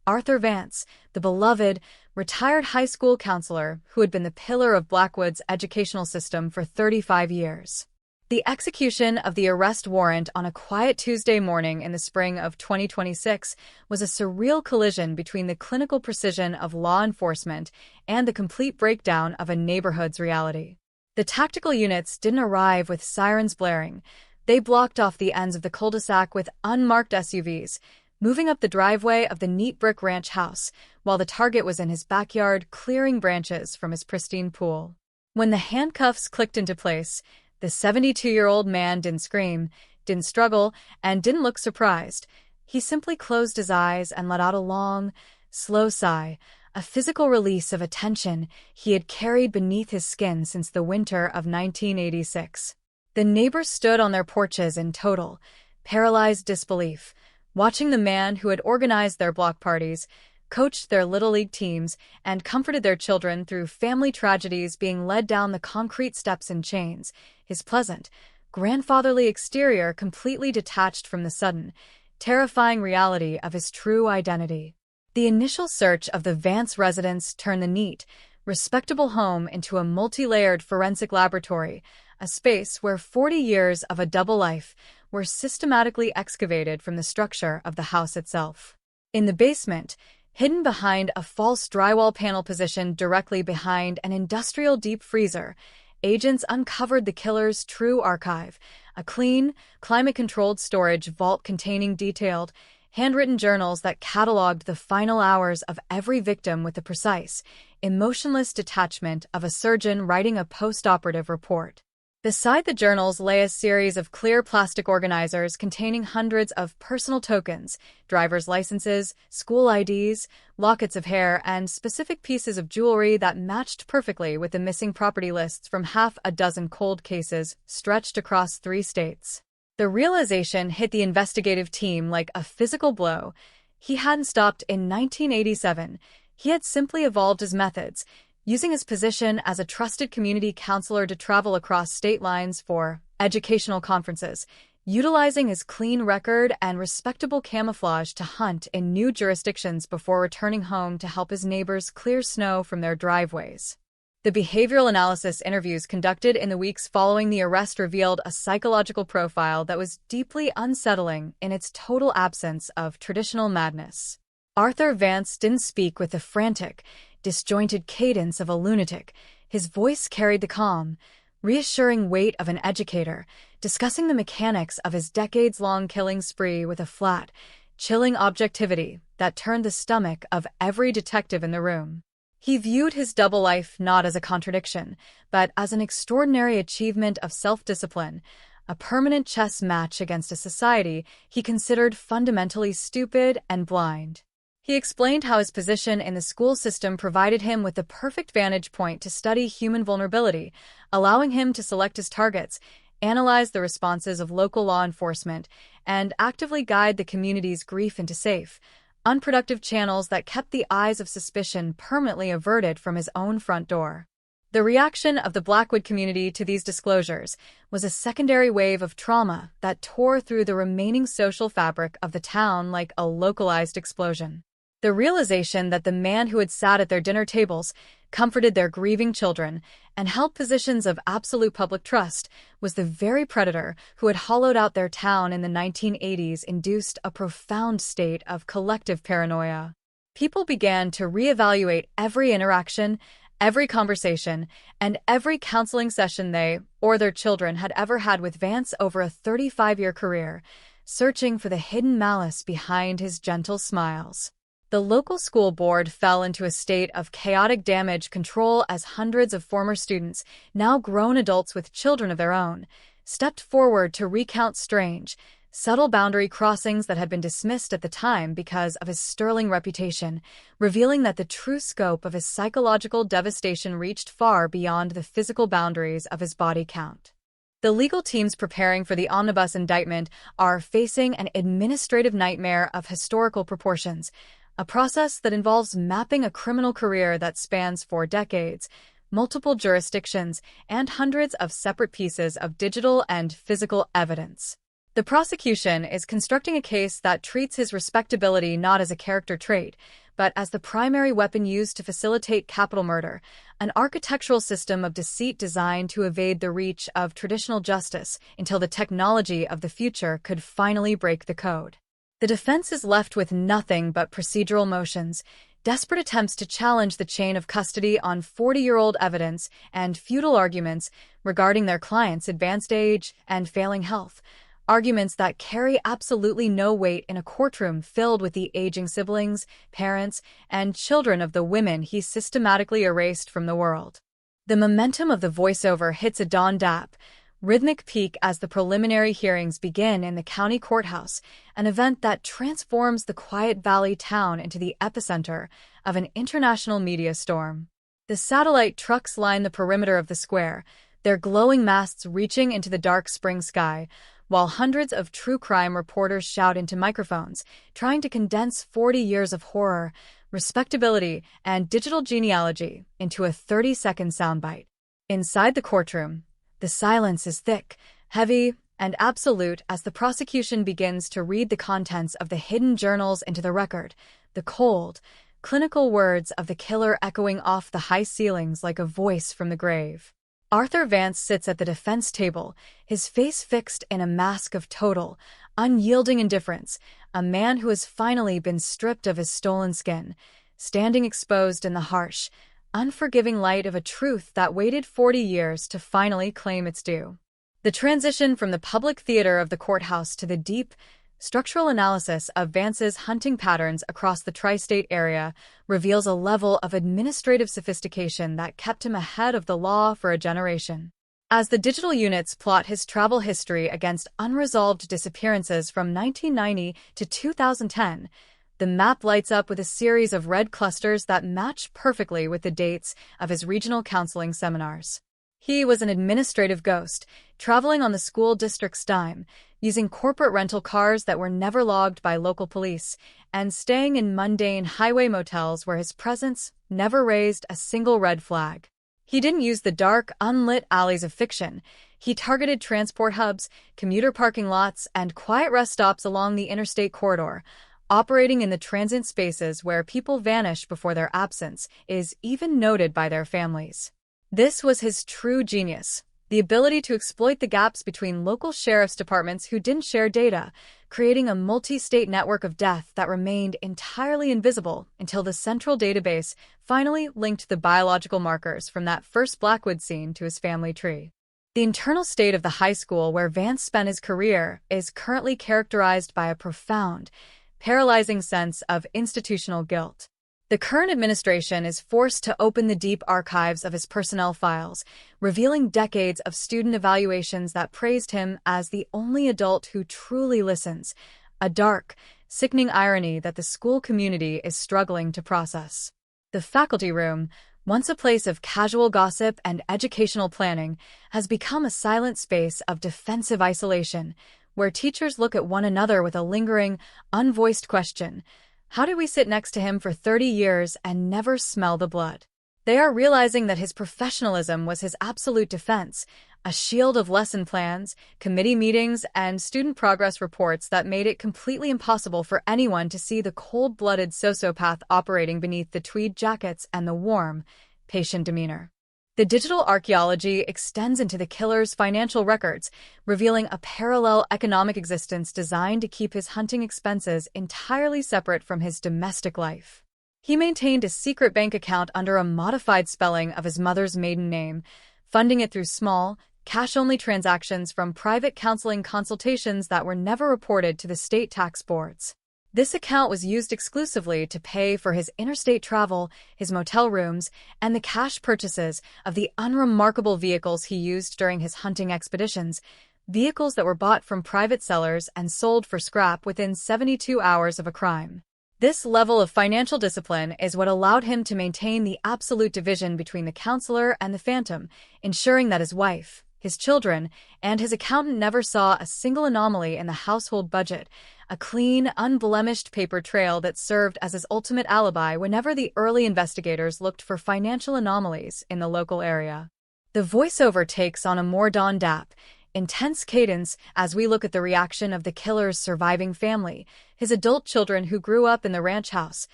Speaker 20: Arthur Vance, the beloved, retired high school counselor who had been the pillar of Blackwood's educational system for 35 years. The execution of the arrest warrant on a quiet Tuesday morning in the spring of 2026 was a surreal collision between the clinical precision of law enforcement and the complete breakdown of a neighborhood's reality. The tactical units didn't arrive with sirens blaring. They blocked off the ends of the cul-de-sac with unmarked SUVs, moving up the driveway of the neat brick ranch house, while the target was in his backyard clearing branches from his pristine pool. When the handcuffs clicked into place, the 72-year-old man didn't scream, didn't struggle, and didn't look surprised. He simply closed his eyes and let out a long, slow sigh, a physical release of a tension he had carried beneath his skin since the winter of 1986. The neighbors stood on their porches in total, paralyzed disbelief, watching the man who had organized their block parties, coached their Little League teams, and comforted their children through family tragedies being led down the concrete steps in chains, his pleasant, grandfatherly exterior completely detached from the sudden, terrifying reality of his true identity. The initial search of the Vance residence turned the neat, respectable home into a multi-layered forensic laboratory, a space where 40 years of a double life were systematically excavated from the structure of the house itself. In the basement, hidden behind a false drywall panel positioned directly behind an industrial deep freezer, agents uncovered the killer's true archive, a clean, climate-controlled storage vault containing detailed, handwritten journals that cataloged the final hours of every victim with the precise, emotionless detachment of a surgeon writing a post-operative report. Beside the journals lay a series of clear plastic organizers containing hundreds of personal tokens, driver's licenses, school IDs, lockets of hair, and specific pieces of jewelry that matched perfectly with the missing property lists from half a dozen cold cases stretched across 3 states. The realization hit the investigative team like a physical blow. He hadn't stopped in 1987. He had simply evolved his methods, using his position as a trusted community counselor to travel across state lines for educational conferences, utilizing his clean record and respectable camouflage to hunt in new jurisdictions before returning home to help his neighbors clear snow from their driveways. The behavioral analysis interviews conducted in the weeks following the arrest revealed a psychological profile that was deeply unsettling in its total absence of traditional madness. Arthur Vance didn't speak with the frantic, disjointed cadence of a lunatic. His voice carried the calm, reassuring weight of an educator, discussing the mechanics of his decades-long killing spree with a flat, chilling objectivity that turned the stomach of every detective in the room. He viewed his double life not as a contradiction, but as an extraordinary achievement of self-discipline, a permanent chess match against a society he considered fundamentally stupid and blind. He explained how his position in the school system provided him with the perfect vantage point to study human vulnerability, allowing him to select his targets, analyze the responses of local law enforcement, and actively guide the community's grief into safe, unproductive channels that kept the eyes of suspicion permanently averted from his own front door. The reaction of the Blackwood community to these disclosures was a secondary wave of trauma that tore through the remaining social fabric of the town like a localized explosion. The realization that the man who had sat at their dinner tables, comforted their grieving children, and held positions of absolute public trust was the very predator who had hollowed out their town in the 1980s induced a profound state of collective paranoia. People began to reevaluate every interaction, every conversation, and every counseling session they or their children had ever had with Vance over a 35-year career, searching for the hidden malice behind his gentle smiles. The local school board fell into a state of chaotic damage control as hundreds of former students, now grown adults with children of their own, stepped forward to recount strange, subtle boundary crossings that had been dismissed at the time because of his sterling reputation, revealing that the true scope of his psychological devastation reached far beyond the physical boundaries of his body count. The legal teams preparing for the omnibus indictment are facing an administrative nightmare of historical proportions, a process that involves mapping a criminal career that spans 4 decades, multiple jurisdictions, and hundreds of separate pieces of digital and physical evidence. The prosecution is constructing a case that treats his respectability not as a character trait, but as the primary weapon used to facilitate capital murder, an architectural system of deceit designed to evade the reach of traditional justice until the technology of the future could finally break the code. The defense is left with nothing but procedural motions, desperate attempts to challenge the chain of custody on 40-year-old evidence and futile arguments regarding their client's advanced age and failing health, arguments that carry absolutely no weight in a courtroom filled with the aging siblings, parents, and children of the women he systematically erased from the world. The momentum of the voiceover hits a dawn-dap, rhythmic peak as the preliminary hearings begin in the county courthouse, an event that transforms the quiet valley town into the epicenter of an international media storm. The satellite trucks line the perimeter of the square, their glowing masts reaching into the dark spring sky, while hundreds of true crime reporters shout into microphones, trying to condense 40 years of horror, respectability, and digital genealogy into a 30-second soundbite. Inside the courtroom, the silence is thick, heavy, and absolute as the prosecution begins to read the contents of the hidden journals into the record, the cold, clinical words of the killer echoing off the high ceilings like a voice from the grave. Arthur Vance sits at the defense table, his face fixed in a mask of total, unyielding indifference, a man who has finally been stripped of his stolen skin, standing exposed in the harsh, unforgiving light of a truth that waited 40 years to finally claim its due. The transition from the public theater of the courthouse to the deep, structural analysis of Vance's hunting patterns across the tri-state area reveals a level of administrative sophistication that kept him ahead of the law for a generation. As the digital units plot his travel history against unresolved disappearances from 1990 to 2010, the map lights up with a series of red clusters that match perfectly with the dates of his regional counseling seminars. He was an administrative ghost, traveling on the school district's dime, using corporate rental cars that were never logged by local police, and staying in mundane highway motels where his presence never raised a single red flag. He didn't use the dark, unlit alleys of fiction. He targeted transport hubs, commuter parking lots, and quiet rest stops along the interstate corridor, operating in the transient spaces where people vanish before their absence is even noted by their families. This was his true genius, the ability to exploit the gaps between local sheriff's departments who didn't share data, creating a multi-state network of death that remained entirely invisible until the central database finally linked the biological markers from that first Blackwood scene to his family tree. The internal state of the high school where Vance spent his career is currently characterized by a profound, paralyzing sense of institutional guilt. The current administration is forced to open the deep archives of his personnel files, revealing decades of student evaluations that praised him as the only adult who truly listens, a dark, sickening irony that the school community is struggling to process. The faculty room, once a place of casual gossip and educational planning, has become a silent space of defensive isolation, where teachers look at one another with a lingering, unvoiced question: how did we sit next to him for 30 years and never smell the blood? They are realizing that his professionalism was his absolute defense, a shield of lesson plans, committee meetings, and student progress reports that made it completely impossible for anyone to see the cold-blooded sociopath operating beneath the tweed jackets and the warm, patient demeanor. The digital archaeology extends into the killer's financial records, revealing a parallel economic existence designed to keep his hunting expenses entirely separate from his domestic life. He maintained a secret bank account under a modified spelling of his mother's maiden name, funding it through small, cash-only transactions from private counseling consultations that were never reported to the state tax boards. This account was used exclusively to pay for his interstate travel, his motel rooms, and the cash purchases of the unremarkable vehicles he used during his hunting expeditions, vehicles that were bought from private sellers and sold for scrap within 72 hours of a crime. This level of financial discipline is what allowed him to maintain the absolute division between the counselor and the phantom, ensuring that his wife, his children, and his accountant never saw a single anomaly in the household budget, a clean, unblemished paper trail that served as his ultimate alibi whenever the early investigators looked for financial anomalies in the local area. The voiceover takes on a more Dawn-dap, intense cadence as we look at the reaction of the killer's surviving family, his adult children who grew up in the ranch house,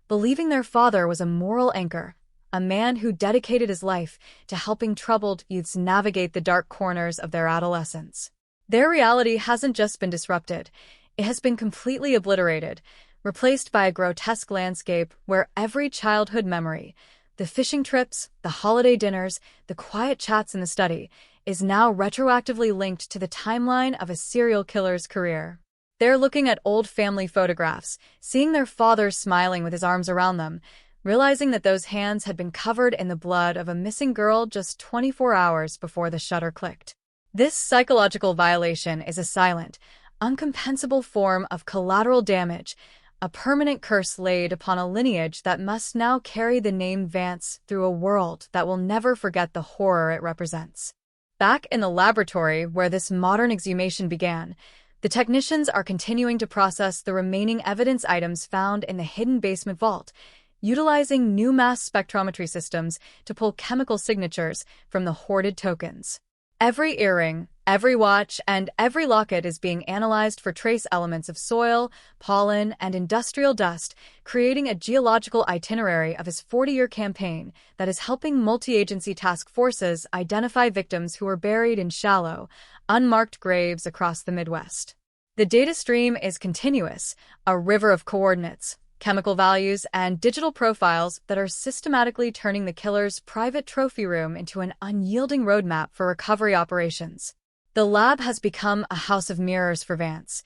Speaker 20: believing their father was a moral anchor, a man who dedicated his life to helping troubled youths navigate the dark corners of their adolescence. Their reality hasn't just been disrupted, it has been completely obliterated, replaced by a grotesque landscape where every childhood memory, the fishing trips, the holiday dinners, the quiet chats in the study, is now retroactively linked to the timeline of a serial killer's career. They're looking at old family photographs, seeing their father smiling with his arms around them, realizing that those hands had been covered in the blood of a missing girl just 24 hours before the shutter clicked. This psychological violation is a silent, uncompensable form of collateral damage, a permanent curse laid upon a lineage that must now carry the name Vance through a world that will never forget the horror it represents. Back in the laboratory where this modern exhumation began, the technicians are continuing to process the remaining evidence items found in the hidden basement vault, utilizing new mass spectrometry systems to pull chemical signatures from the hoarded tokens. Every earring, every watch, and every locket is being analyzed for trace elements of soil, pollen, and industrial dust, creating a geological itinerary of his 40-year campaign that is helping multi-agency task forces identify victims who were buried in shallow, unmarked graves across the Midwest. The data stream is continuous, a river of coordinates, chemical values, and digital profiles that are systematically turning the killer's private trophy room into an unyielding roadmap for recovery operations. The lab has become a house of mirrors for Vance.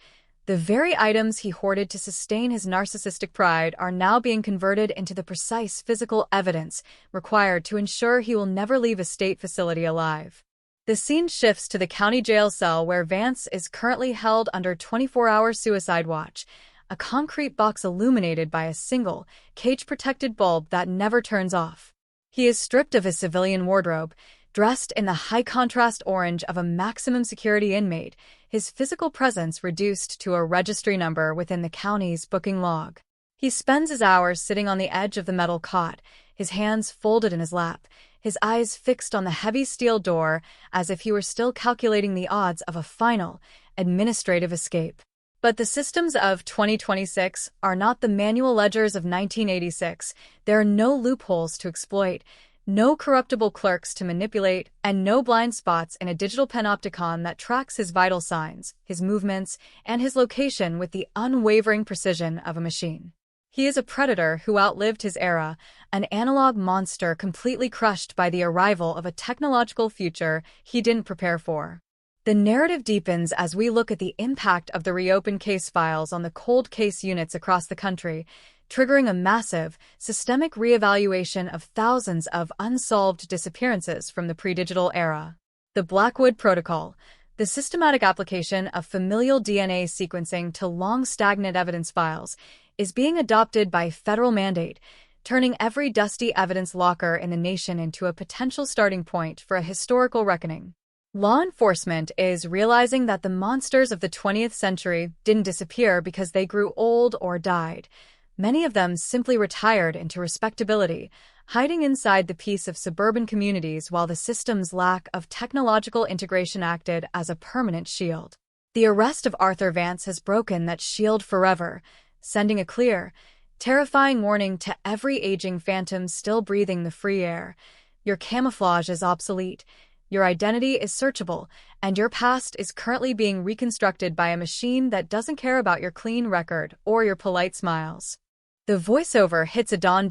Speaker 20: The very items he hoarded to sustain his narcissistic pride are now being converted into the precise physical evidence required to ensure he will never leave a state facility alive. The scene shifts to the county jail cell where Vance is currently held under 24-hour suicide watch, a concrete box illuminated by a single, cage-protected bulb that never turns off. He is stripped of his civilian wardrobe, dressed in the high-contrast orange of a maximum security inmate, his physical presence reduced to a registry number within the county's booking log. He spends his hours sitting on the edge of the metal cot, his hands folded in his lap, his eyes fixed on the heavy steel door as if he were still calculating the odds of a final, administrative escape. But the systems of 2026 are not the manual ledgers of 1986. There are no loopholes to exploit, no corruptible clerks to manipulate, and no blind spots in a digital panopticon that tracks his vital signs, his movements, and his location with the unwavering precision of a machine. He is a predator who outlived his era, an analog monster completely crushed by the arrival of a technological future he didn't prepare for. The narrative deepens as we look at the impact of the reopened case files on the cold case units across the country, triggering a massive, systemic reevaluation of thousands of unsolved disappearances from the pre-digital era. The Blackwood Protocol, the systematic application of familial DNA sequencing to long-stagnant evidence files, is being adopted by federal mandate, turning every dusty evidence locker in the nation into a potential starting point for a historical reckoning. Law enforcement is realizing that the monsters of the 20th century didn't disappear because they grew old or died. Many of them simply retired into respectability, hiding inside the peace of suburban communities while the system's lack of technological integration acted as a permanent shield. The arrest of Arthur Vance has broken that shield forever, sending a clear, terrifying warning to every aging phantom still breathing the free air. Your camouflage is obsolete, your identity is searchable, and your past is currently being reconstructed by a machine that doesn't care about your clean record or your polite smiles. The voiceover hits a dawn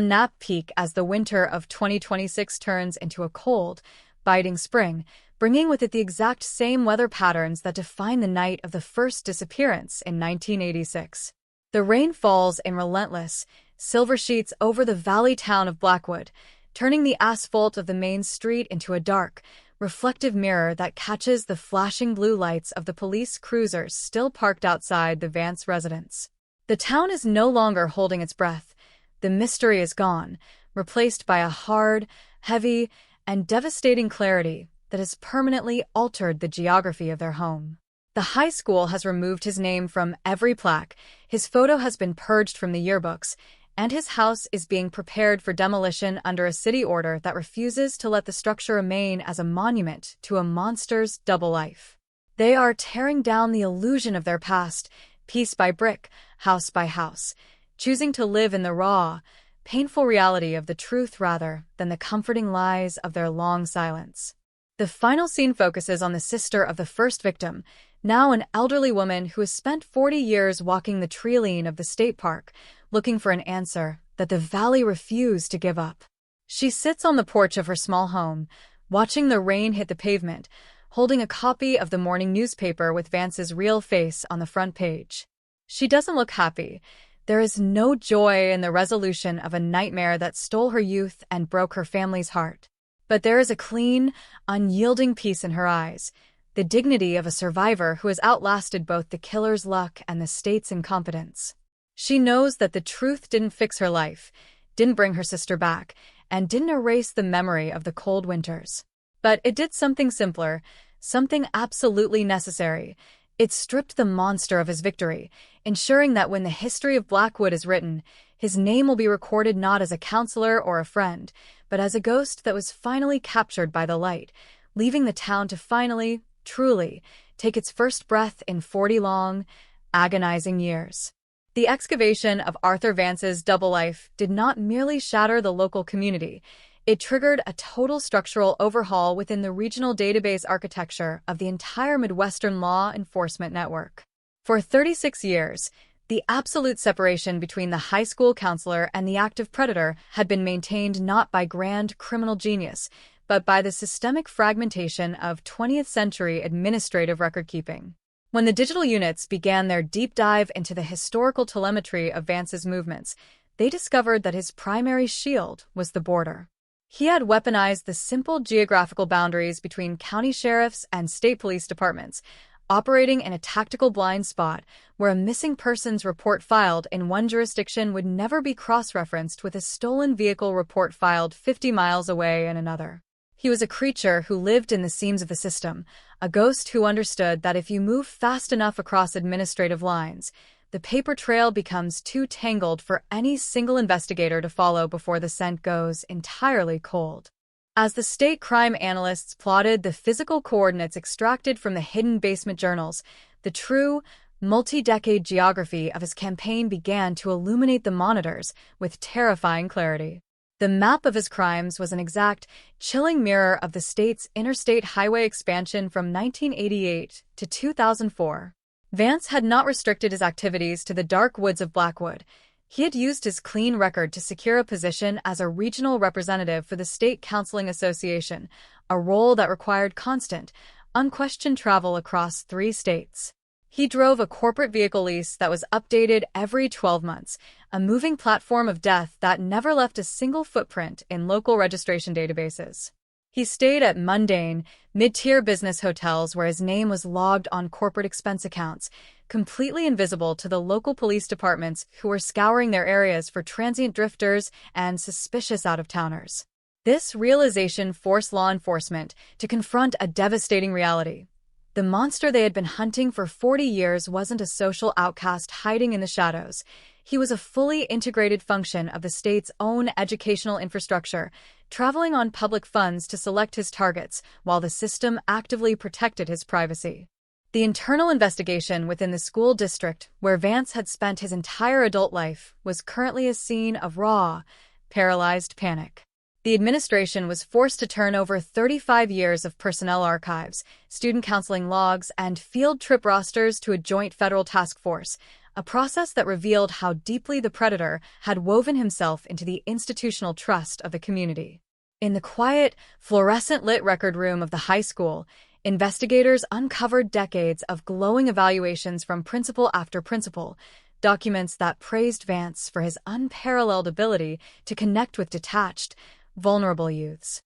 Speaker 20: nap peak as the winter of 2026 turns into a cold, biting spring, bringing with it the exact same weather patterns that define the night of the first disappearance in 1986. The rain falls in relentless, silver sheets over the valley town of Blackwood, turning the asphalt of the main street into a dark, reflective mirror that catches the flashing blue lights of the police cruisers still parked outside the Vance residence. The town is no longer holding its breath. The mystery is gone, replaced by a hard, heavy, and devastating clarity that has permanently altered the geography of their home. The high school has removed his name from every plaque, his photo has been purged from the yearbooks, and his house is being prepared for demolition under a city order that refuses to let the structure remain as a monument to a monster's double life. They are tearing down the illusion of their past, piece by brick, house by house, choosing to live in the raw, painful reality of the truth rather than the comforting lies of their long silence. The final scene focuses on the sister of the first victim, now an elderly woman who has spent 40 years walking the tree lane of the state park, looking for an answer that the valley refused to give up. She sits on the porch of her small home, watching the rain hit the pavement, holding a copy of the morning newspaper with Vance's real face on the front page. She doesn't look happy. There is no joy in the resolution of a nightmare that stole her youth and broke her family's heart. But there is a clean, unyielding peace in her eyes, the dignity of a survivor who has outlasted both the killer's luck and the state's incompetence. She knows that the truth didn't fix her life, didn't bring her sister back, and didn't erase the memory of the cold winters. But it did something simpler, something absolutely necessary. It stripped the monster of his victory, ensuring that when the history of Blackwood is written, his name will be recorded not as a counselor or a friend, but as a ghost that was finally captured by the light, leaving the town to finally, truly, take its first breath in 40 long, agonizing years. The excavation of Arthur Vance's double life did not merely shatter the local community, it triggered a total structural overhaul within the regional database architecture of the entire Midwestern law enforcement network. For 36 years, the absolute separation between the high school counselor and the active predator had been maintained not by grand criminal genius, but by the systemic fragmentation of 20th-century administrative record-keeping. When the digital units began their deep dive into the historical telemetry of Vance's movements, they discovered that his primary shield was the border. He had weaponized the simple geographical boundaries between county sheriffs and state police departments, operating in a tactical blind spot where a missing persons report filed in one jurisdiction would never be cross-referenced with a stolen vehicle report filed 50 miles away in another. He was a creature who lived in the seams of the system, a ghost who understood that if you move fast enough across administrative lines, the paper trail becomes too tangled for any single investigator to follow before the scent goes entirely cold. As the state crime analysts plotted the physical coordinates extracted from the hidden basement journals, the true, multi-decade geography of his campaign began to illuminate the monitors with terrifying clarity. The map of his crimes was an exact, chilling mirror of the state's interstate highway expansion from 1988 to 2004. Vance had not restricted his activities to the dark woods of Blackwood. He had used his clean record to secure a position as a regional representative for the State Counseling Association, a role that required constant, unquestioned travel across 3 states. He drove a corporate vehicle lease that was updated every 12 months, a moving platform of death that never left a single footprint in local registration databases. He stayed at mundane, mid-tier business hotels where his name was logged on corporate expense accounts, completely invisible to the local police departments who were scouring their areas for transient drifters and suspicious out-of-towners. This realization forced law enforcement to confront a devastating reality. The monster they had been hunting for 40 years wasn't a social outcast hiding in the shadows. He was a fully integrated function of the state's own educational infrastructure, traveling on public funds to select his targets while the system actively protected his privacy. The internal investigation within the school district, where Vance had spent his entire adult life, was currently a scene of raw, paralyzed panic. The administration was forced to turn over 35 years of personnel archives, student counseling logs, and field trip rosters to a joint federal task force, a process that revealed how deeply the predator had woven himself into the institutional trust of the community. In the quiet, fluorescent-lit record room of the high school, investigators uncovered decades of glowing evaluations from principal after principal, documents that praised Vance for his unparalleled ability to connect with detached, vulnerable youths.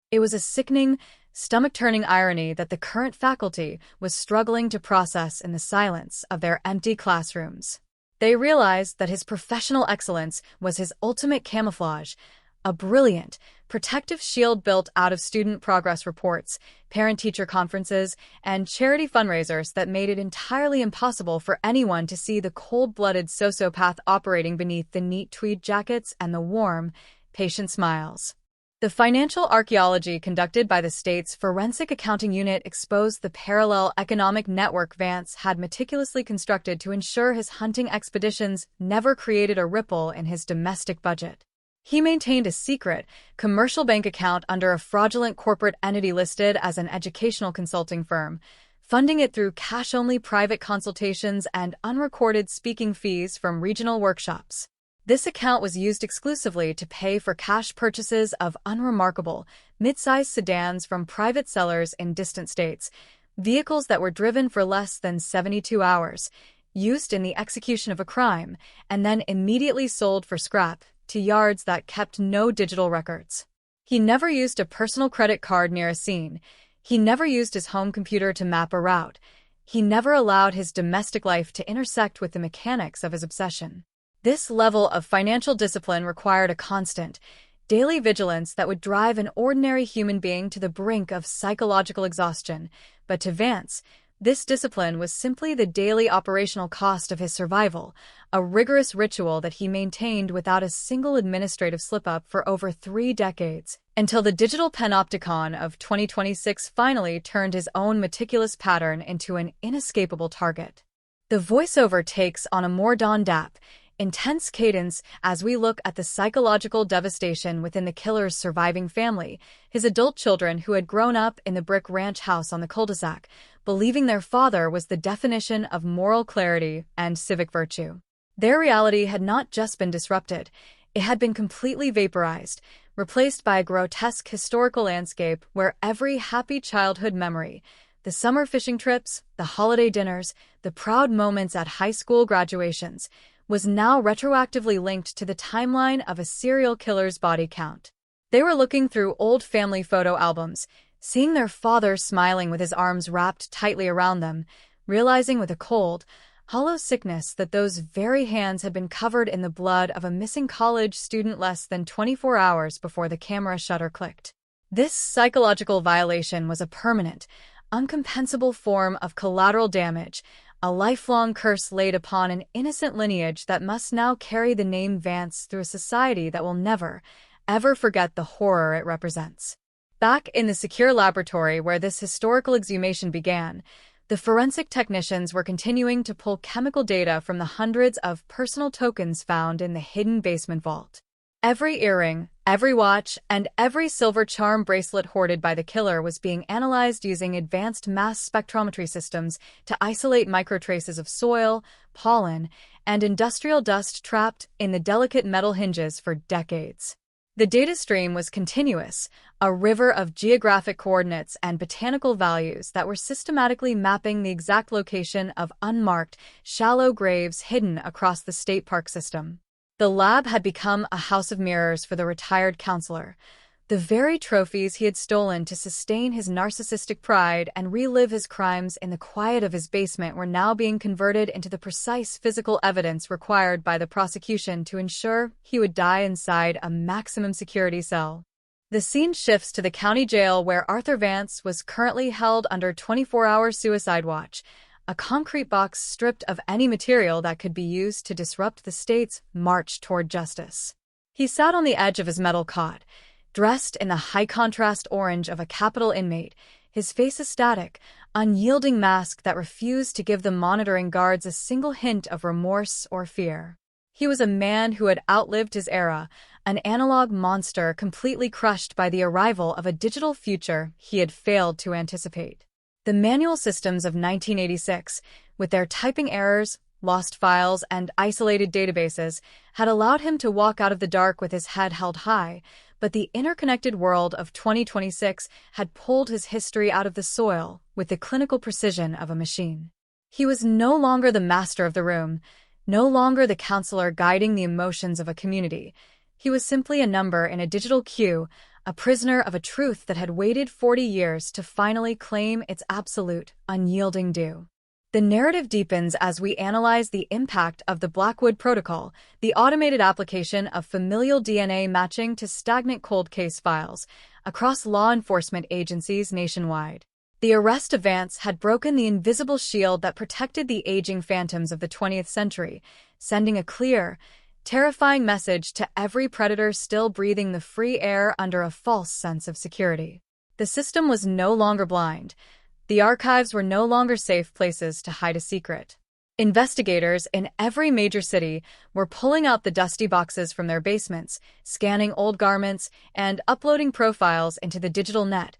Speaker 20: It was a sickening, stomach-turning irony that the current faculty was struggling to process in the silence of their empty classrooms. They realized that his professional excellence was his ultimate camouflage, a brilliant, protective shield built out of student progress reports, parent-teacher conferences, and charity fundraisers that made it entirely impossible for anyone to see the cold-blooded sociopath operating beneath the neat tweed jackets and the warm, patient smiles. The financial archaeology conducted by the state's Forensic Accounting Unit exposed the parallel economic network Vance had meticulously constructed to ensure his hunting expeditions never created a ripple in his domestic budget. He maintained a secret, commercial bank account under a fraudulent corporate entity listed as an educational consulting firm, funding it through cash-only private consultations and unrecorded speaking fees from regional workshops. This account was used exclusively to pay for cash purchases of unremarkable, mid-sized sedans from private sellers in distant states, vehicles that were driven for less than 72 hours, used in the execution of a crime, and then immediately sold for scrap to yards that kept no digital records. He never used a personal credit card near a scene. He never used his home computer to map a route. He never allowed his domestic life to intersect with the mechanics of his obsession. This level of financial discipline required a constant, daily vigilance that would drive an ordinary human being to the brink of psychological exhaustion. But to Vance, this discipline was simply the daily operational cost of his survival, a rigorous ritual that he maintained without a single administrative slip-up for over 3 decades, until the digital panopticon of 2026 finally turned his own meticulous pattern into an inescapable target. The voiceover takes on a more dap, intense cadence as we look at the psychological devastation within the killer's surviving family, his adult children who had grown up in the brick ranch house on the cul-de-sac, believing their father was the definition of moral clarity and civic virtue. Their reality had not just been disrupted, it had been completely vaporized, replaced by a grotesque historical landscape where every happy childhood memory, the summer fishing trips, the holiday dinners, the proud moments at high school graduations, was now retroactively linked to the timeline of a serial killer's body count. They were looking through old family photo albums, seeing their father smiling with his arms wrapped tightly around them, realizing with a cold, hollow sickness that those very hands had been covered in the blood of a missing college student less than 24 hours before the camera shutter clicked. This psychological violation was a permanent, uncompensable form of collateral damage, a lifelong curse laid upon an innocent lineage that must now carry the name Vance through a society that will never, ever forget the horror it represents. Back in the secure laboratory where this historical exhumation began, the forensic technicians were continuing to pull chemical data from the hundreds of personal tokens found in the hidden basement vault. Every earring, every watch, and every silver charm bracelet hoarded by the killer was being analyzed using advanced mass spectrometry systems to isolate microtraces of soil, pollen, and industrial dust trapped in the delicate metal hinges for decades. The data stream was continuous, a river of geographic coordinates and botanical values that were systematically mapping the exact location of unmarked, shallow graves hidden across the state park system. The lab had become a house of mirrors for the retired counselor. The very trophies he had stolen to sustain his narcissistic pride and relive his crimes in the quiet of his basement were now being converted into the precise physical evidence required by the prosecution to ensure he would die inside a maximum security cell. The scene shifts to the county jail where Arthur Vance was currently held under 24-hour suicide watch, a concrete box stripped of any material that could be used to disrupt the state's march toward justice. He sat on the edge of his metal cot, dressed in the high-contrast orange of a Capitol inmate, his face a static, unyielding mask that refused to give the monitoring guards a single hint of remorse or fear. He was a man who had outlived his era, an analog monster completely crushed by the arrival of a digital future he had failed to anticipate. The manual systems of 1986, with their typing errors, lost files, and isolated databases, had allowed him to walk out of the dark with his head held high, but the interconnected world of 2026 had pulled his history out of the soil with the clinical precision of a machine. He was no longer the master of the room, no longer the counselor guiding the emotions of a community. He was simply a number in a digital queue, a prisoner of a truth that had waited 40 years to finally claim its absolute, unyielding due. The narrative deepens as we analyze the impact of the Blackwood Protocol, the automated application of familial DNA matching to stagnant cold case files, across law enforcement agencies nationwide. The arrest of Vance had broken the invisible shield that protected the aging phantoms of the 20th century, sending a clear, terrifying message to every predator still breathing the free air under a false sense of security. The system was no longer blind. The archives were no longer safe places to hide a secret. Investigators in every major city were pulling out the dusty boxes from their basements, scanning old garments, and uploading profiles into the digital net,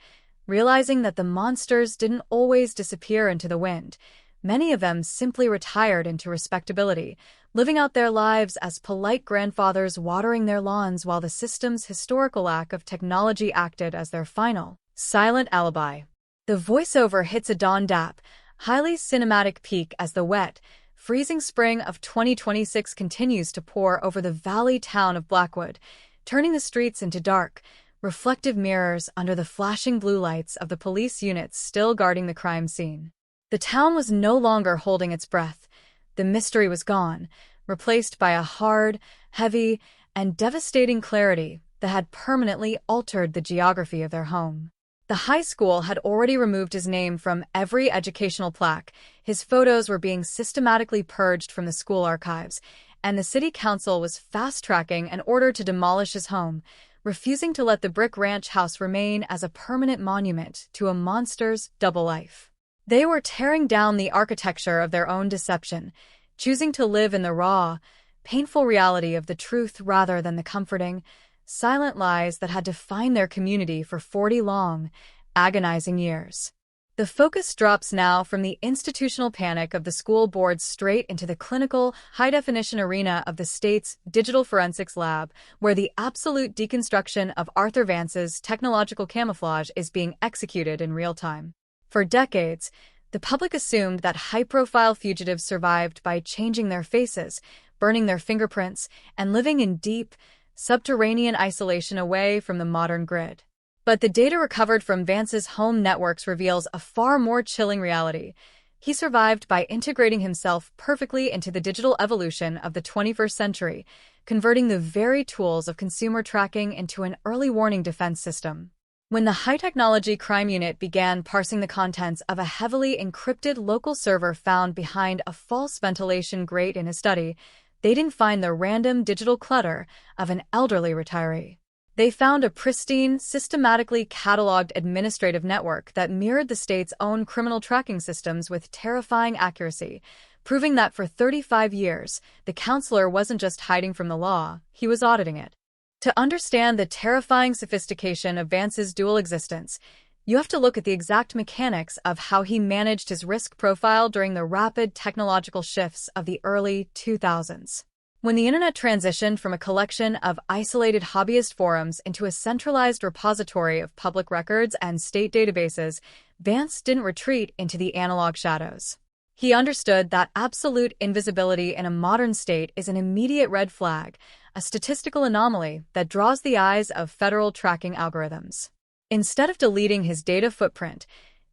Speaker 20: realizing that the monsters didn't always disappear into the wind. Many of them simply retired into respectability, living out their lives as polite grandfathers watering their lawns while the system's historical lack of technology acted as their final, silent alibi. The voiceover hits a Dawn Dap, highly cinematic peak as the wet, freezing spring of 2026 continues to pour over the valley town of Blackwood, turning the streets into dark, reflective mirrors under the flashing blue lights of the police units still guarding the crime scene. The town was no longer holding its breath. The mystery was gone, replaced by a hard, heavy, and devastating clarity that had permanently altered the geography of their home. The high school had already removed his name from every educational plaque, his photos were being systematically purged from the school archives, and the city council was fast-tracking an order to demolish his home, refusing to let the brick ranch house remain as a permanent monument to a monster's double life. They were tearing down the architecture of their own deception, choosing to live in the raw, painful reality of the truth rather than the comforting, silent lies that had defined their community for 40 long, agonizing years. The focus drops now from the institutional panic of the school board straight into the clinical, high-definition arena of the state's digital forensics lab, where the absolute deconstruction of Arthur Vance's technological camouflage is being executed in real time. For decades, the public assumed that high-profile fugitives survived by changing their faces, burning their fingerprints, and living in deep, subterranean isolation away from the modern grid. But the data recovered from Vance's home networks reveals a far more chilling reality. He survived by integrating himself perfectly into the digital evolution of the 21st century, converting the very tools of consumer tracking into an early warning defense system. When the high-technology crime unit began parsing the contents of a heavily encrypted local server found behind a false ventilation grate in his study, they didn't find the random digital clutter of an elderly retiree. They found a pristine, systematically cataloged administrative network that mirrored the state's own criminal tracking systems with terrifying accuracy, proving that for 35 years, the counselor wasn't just hiding from the law, he was auditing it. To understand the terrifying sophistication of Vance's dual existence, you have to look at the exact mechanics of how he managed his risk profile during the rapid technological shifts of the early 2000s. When the internet transitioned from a collection of isolated hobbyist forums into a centralized repository of public records and state databases, Vance didn't retreat into the analog shadows. He understood that absolute invisibility in a modern state is an immediate red flag, a statistical anomaly that draws the eyes of federal tracking algorithms. Instead of deleting his data footprint,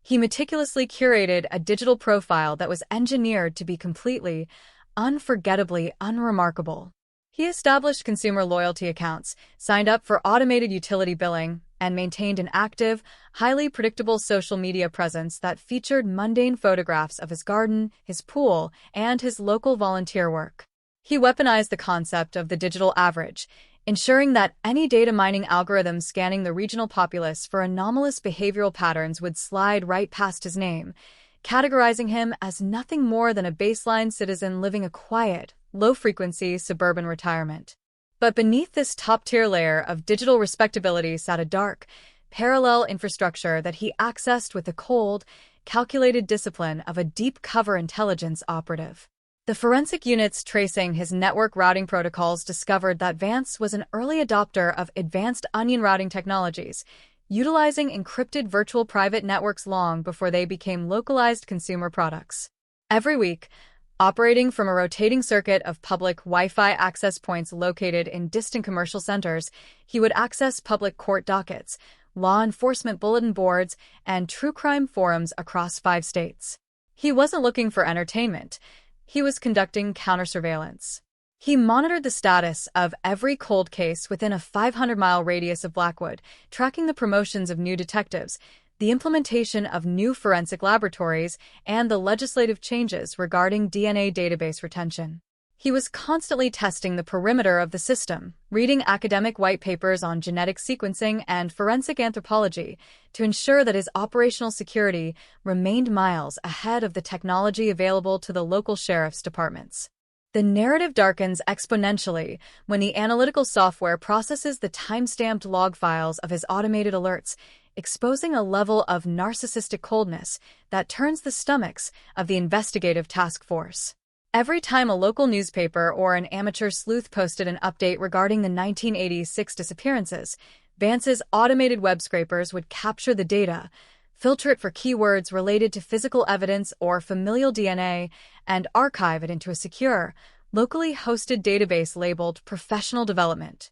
Speaker 20: he meticulously curated a digital profile that was engineered to be completely, unforgettably unremarkable. He established consumer loyalty accounts, signed up for automated utility billing, and maintained an active, highly predictable social media presence that featured mundane photographs of his garden, his pool, and his local volunteer work. He weaponized the concept of the digital average, ensuring that any data mining algorithm scanning the regional populace for anomalous behavioral patterns would slide right past his name, categorizing him as nothing more than a baseline citizen living a quiet, low-frequency suburban retirement. But beneath this top-tier layer of digital respectability sat a dark, parallel infrastructure that he accessed with the cold, calculated discipline of a deep-cover intelligence operative. The forensic units tracing his network routing protocols discovered that Vance was an early adopter of advanced onion routing technologies, utilizing encrypted virtual private networks long before they became localized consumer products. Every week, operating from a rotating circuit of public Wi-Fi access points located in distant commercial centers, he would access public court dockets, law enforcement bulletin boards, and true crime forums across 5 states. He wasn't looking for entertainment. He was conducting counter-surveillance. He monitored the status of every cold case within a 500-mile radius of Blackwood, tracking the promotions of new detectives, the implementation of new forensic laboratories, and the legislative changes regarding DNA database retention. He was constantly testing the perimeter of the system, reading academic white papers on genetic sequencing and forensic anthropology to ensure that his operational security remained miles ahead of the technology available to the local sheriff's departments. The narrative darkens exponentially when the analytical software processes the time-stamped log files of his automated alerts, exposing a level of narcissistic coldness that turns the stomachs of the investigative task force. Every time a local newspaper or an amateur sleuth posted an update regarding the 1986 disappearances, Vance's automated web scrapers would capture the data, filter it for keywords related to physical evidence or familial DNA, and archive it into a secure, locally hosted database labeled Professional Development.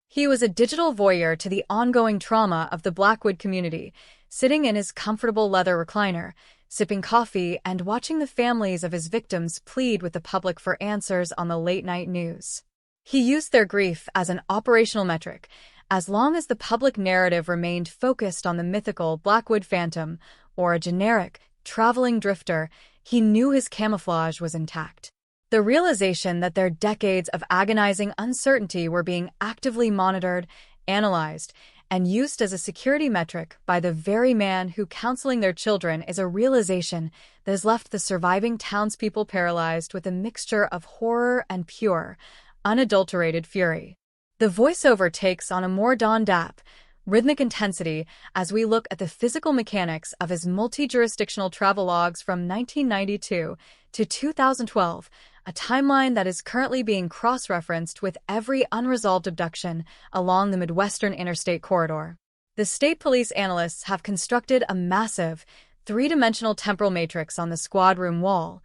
Speaker 20: He was a digital voyeur to the ongoing trauma of the Blackwood community, sitting in his comfortable leather recliner, sipping coffee and watching the families of his victims plead with the public for answers on the late-night news. He used their grief as an operational metric. As long as the public narrative remained focused on the mythical Blackwood Phantom or a generic, traveling drifter, he knew his camouflage was intact. The realization that their decades of agonizing uncertainty were being actively monitored, analyzed, and used as a security metric by the very man who counseling their children is a realization that has left the surviving townspeople paralyzed with a mixture of horror and pure, unadulterated fury. The voiceover takes on a more dap, rhythmic intensity as we look at the physical mechanics of his multi-jurisdictional travelogues from 1992 to 2012, a timeline that is currently being cross-referenced with every unresolved abduction along the Midwestern Interstate Corridor. The state police analysts have constructed a massive, 3-dimensional temporal matrix on the squad room wall,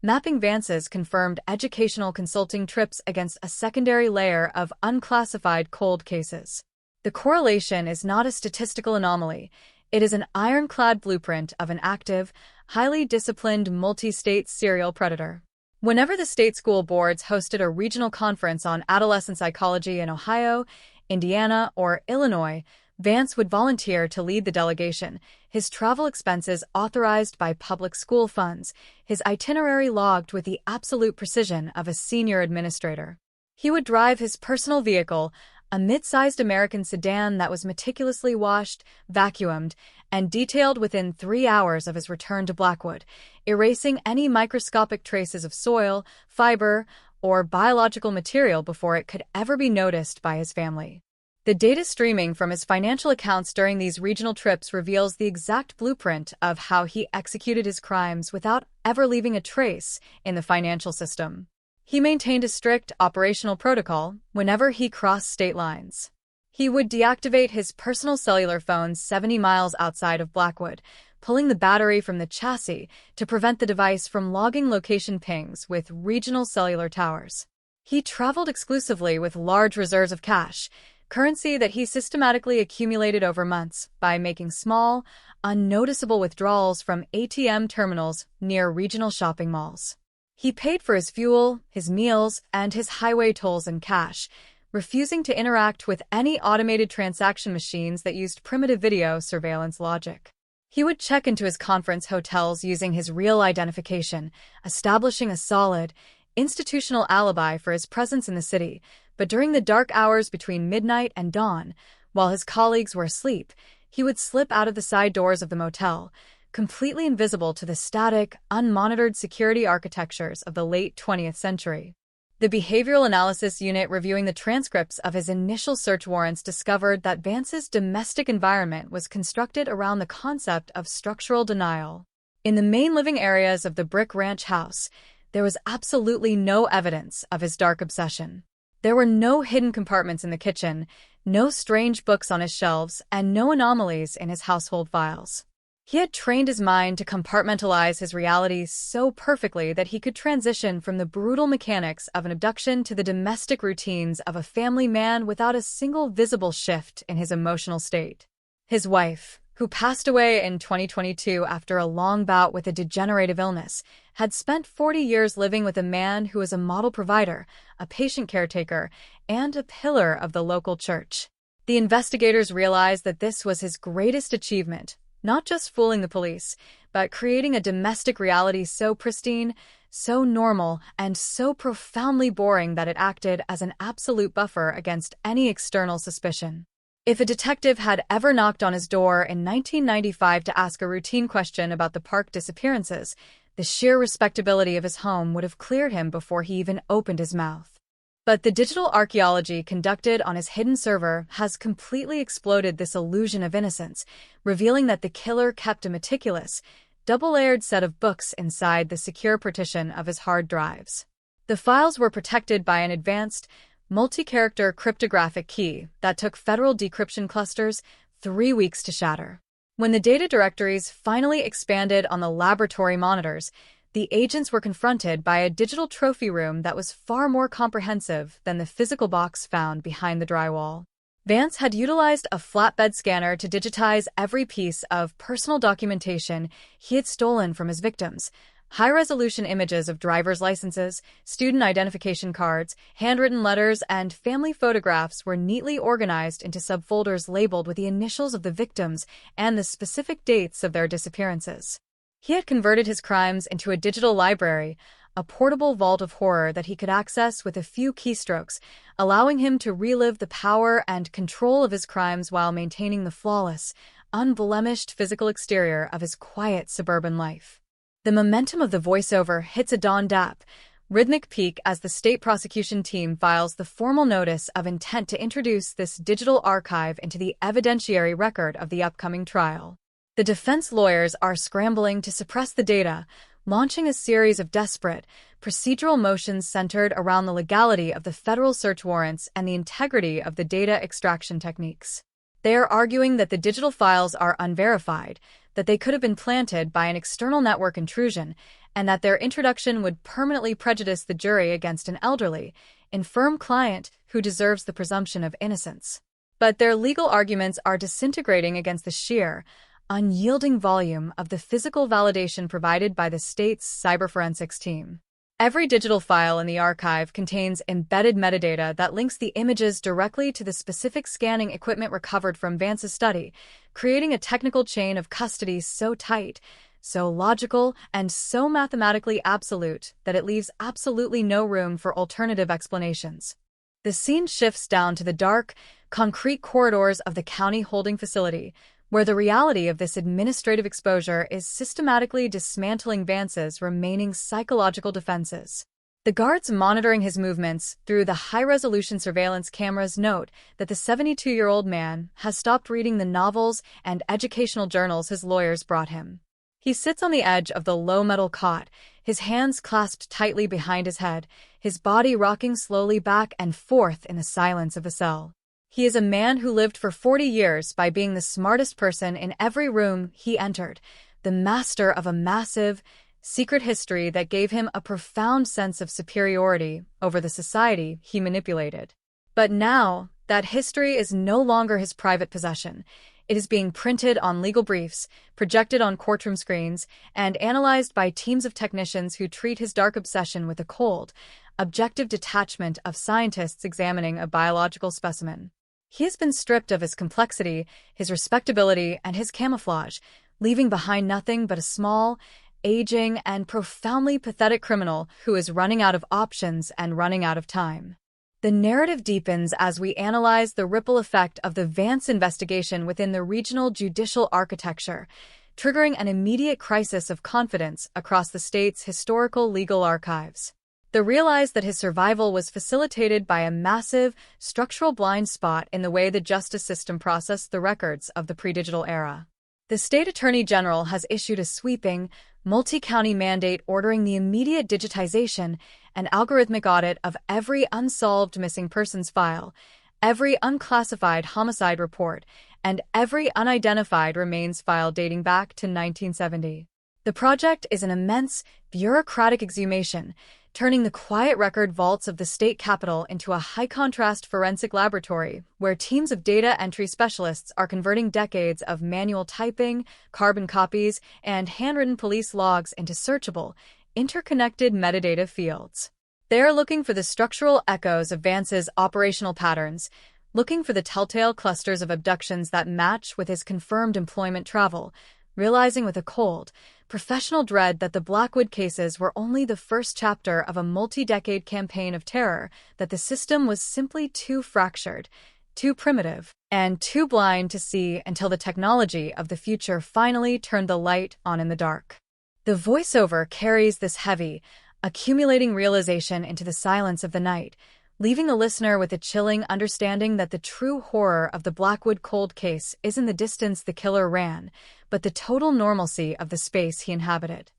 Speaker 20: mapping Vance's confirmed educational consulting trips against a secondary layer of unclassified cold cases. The correlation is not a statistical anomaly. It is an ironclad blueprint of an active, highly disciplined multi-state serial predator. Whenever the state school boards hosted a regional conference on adolescent psychology in Ohio, Indiana, or Illinois, Vance would volunteer to lead the delegation, his travel expenses authorized by public school funds, his itinerary logged with the absolute precision of a senior administrator. He would drive his personal vehicle, a mid-sized American sedan that was meticulously washed, vacuumed, and detailed within 3 hours of his return to Blackwood, erasing any microscopic traces of soil, fiber, or biological material before it could ever be noticed by his family. The data streaming from his financial accounts during these regional trips reveals the exact blueprint of how he executed his crimes without ever leaving a trace in the financial system. He maintained a strict operational protocol whenever he crossed state lines. He would deactivate his personal cellular phone 70 miles outside of Blackwood, pulling the battery from the chassis to prevent the device from logging location pings with regional cellular towers. He traveled exclusively with large reserves of cash, currency that he systematically accumulated over months by making small, unnoticeable withdrawals from ATM terminals near regional shopping malls. He paid for his fuel, his meals, and his highway tolls in cash, refusing to interact with any automated transaction machines that used primitive video surveillance logic. He would check into his conference hotels using his real identification, establishing a solid, institutional alibi for his presence in the city, but during the dark hours between midnight and dawn, while his colleagues were asleep, he would slip out of the side doors of the motel, completely invisible to the static, unmonitored security architectures of the late 20th century. The Behavioral Analysis Unit reviewing the transcripts of his initial search warrants discovered that Vance's domestic environment was constructed around the concept of structural denial. In the main living areas of the Brick Ranch house, there was absolutely no evidence of his dark obsession. There were no hidden compartments in the kitchen, no strange books on his shelves, and no anomalies in his household files. He had trained his mind to compartmentalize his reality so perfectly that he could transition from the brutal mechanics of an abduction to the domestic routines of a family man without a single visible shift in his emotional state. His wife, who passed away in 2022 after a long bout with a degenerative illness, had spent 40 years living with a man who was a model provider, a patient caretaker, and a pillar of the local church. The investigators realized that this was his greatest achievement, not just fooling the police, but creating a domestic reality so pristine, so normal, and so profoundly boring that it acted as an absolute buffer against any external suspicion. If a detective had ever knocked on his door in 1995 to ask a routine question about the Park disappearances, the sheer respectability of his home would have cleared him before he even opened his mouth. But the digital archaeology conducted on his hidden server has completely exploded this illusion of innocence, revealing that the killer kept a meticulous, double-layered set of books inside the secure partition of his hard drives. The files were protected by an advanced, multi-character cryptographic key that took federal decryption clusters 3 weeks to shatter. When the data directories finally expanded on the laboratory monitors, the agents were confronted by a digital trophy room that was far more comprehensive than the physical box found behind the drywall. Vance had utilized a flatbed scanner to digitize every piece of personal documentation he had stolen from his victims. High-resolution images of driver's licenses, student identification cards, handwritten letters, and family photographs were neatly organized into subfolders labeled with the initials of the victims and the specific dates of their disappearances. He had converted his crimes into a digital library, a portable vault of horror that he could access with a few keystrokes, allowing him to relive the power and control of his crimes while maintaining the flawless, unblemished physical exterior of his quiet suburban life. The momentum of the voiceover hits a dawn-dap, rhythmic peak as the state prosecution team files the formal notice of intent to introduce this digital archive into the evidentiary record of the upcoming trial. The defense lawyers are scrambling to suppress the data, launching a series of desperate, procedural motions centered around the legality of the federal search warrants and the integrity of the data extraction techniques. They are arguing that the digital files are unverified, that they could have been planted by an external network intrusion, and that their introduction would permanently prejudice the jury against an elderly, infirm client who deserves the presumption of innocence. But their legal arguments are disintegrating against the sheer, unyielding volume of the physical validation provided by the state's cyberforensics team. Every digital file in the archive contains embedded metadata that links the images directly to the specific scanning equipment recovered from Vance's study, creating a technical chain of custody so tight, so logical, and so mathematically absolute that it leaves absolutely no room for alternative explanations. The scene shifts down to the dark, concrete corridors of the county holding facility, where the reality of this administrative exposure is systematically dismantling Vance's remaining psychological defenses. The guards monitoring his movements through the high-resolution surveillance cameras note that the 72-year-old man has stopped reading the novels and educational journals his lawyers brought him. He sits on the edge of the low-metal cot, his hands clasped tightly behind his head, his body rocking slowly back and forth in the silence of the cell. He is a man who lived for 40 years by being the smartest person in every room he entered, the master of a massive, secret history that gave him a profound sense of superiority over the society he manipulated. But now, that history is no longer his private possession. It is being printed on legal briefs, projected on courtroom screens, and analyzed by teams of technicians who treat his dark obsession with a cold, objective detachment of scientists examining a biological specimen. He has been stripped of his complexity, his respectability, and his camouflage, leaving behind nothing but a small, aging, and profoundly pathetic criminal who is running out of options and running out of time. The narrative deepens as we analyze the ripple effect of the Vance investigation within the regional judicial architecture, triggering an immediate crisis of confidence across the state's historical legal archives. They realized that his survival was facilitated by a massive, structural blind spot in the way the justice system processed the records of the pre-digital era. The state attorney general has issued a sweeping, multi-county mandate ordering the immediate digitization and algorithmic audit of every unsolved missing persons file, every unclassified homicide report, and every unidentified remains file dating back to 1970. The project is an immense, bureaucratic exhumation, turning the quiet record vaults of the state capitol into a high-contrast forensic laboratory where teams of data entry specialists are converting decades of manual typing, carbon copies, and handwritten police logs into searchable, interconnected metadata fields. They are looking for the structural echoes of Vance's operational patterns, looking for the telltale clusters of abductions that match with his confirmed employment travel, realizing with a cold, professional dread that the Blackwood cases were only the first chapter of a multi-decade campaign of terror, that the system was simply too fractured, too primitive, and too blind to see until the technology of the future finally turned the light on in the dark. The voiceover carries this heavy, accumulating realization into the silence of the night, leaving the listener with a chilling understanding that the true horror of the Blackwood cold case isn't the distance the killer ran, but the total normalcy of the space he inhabited.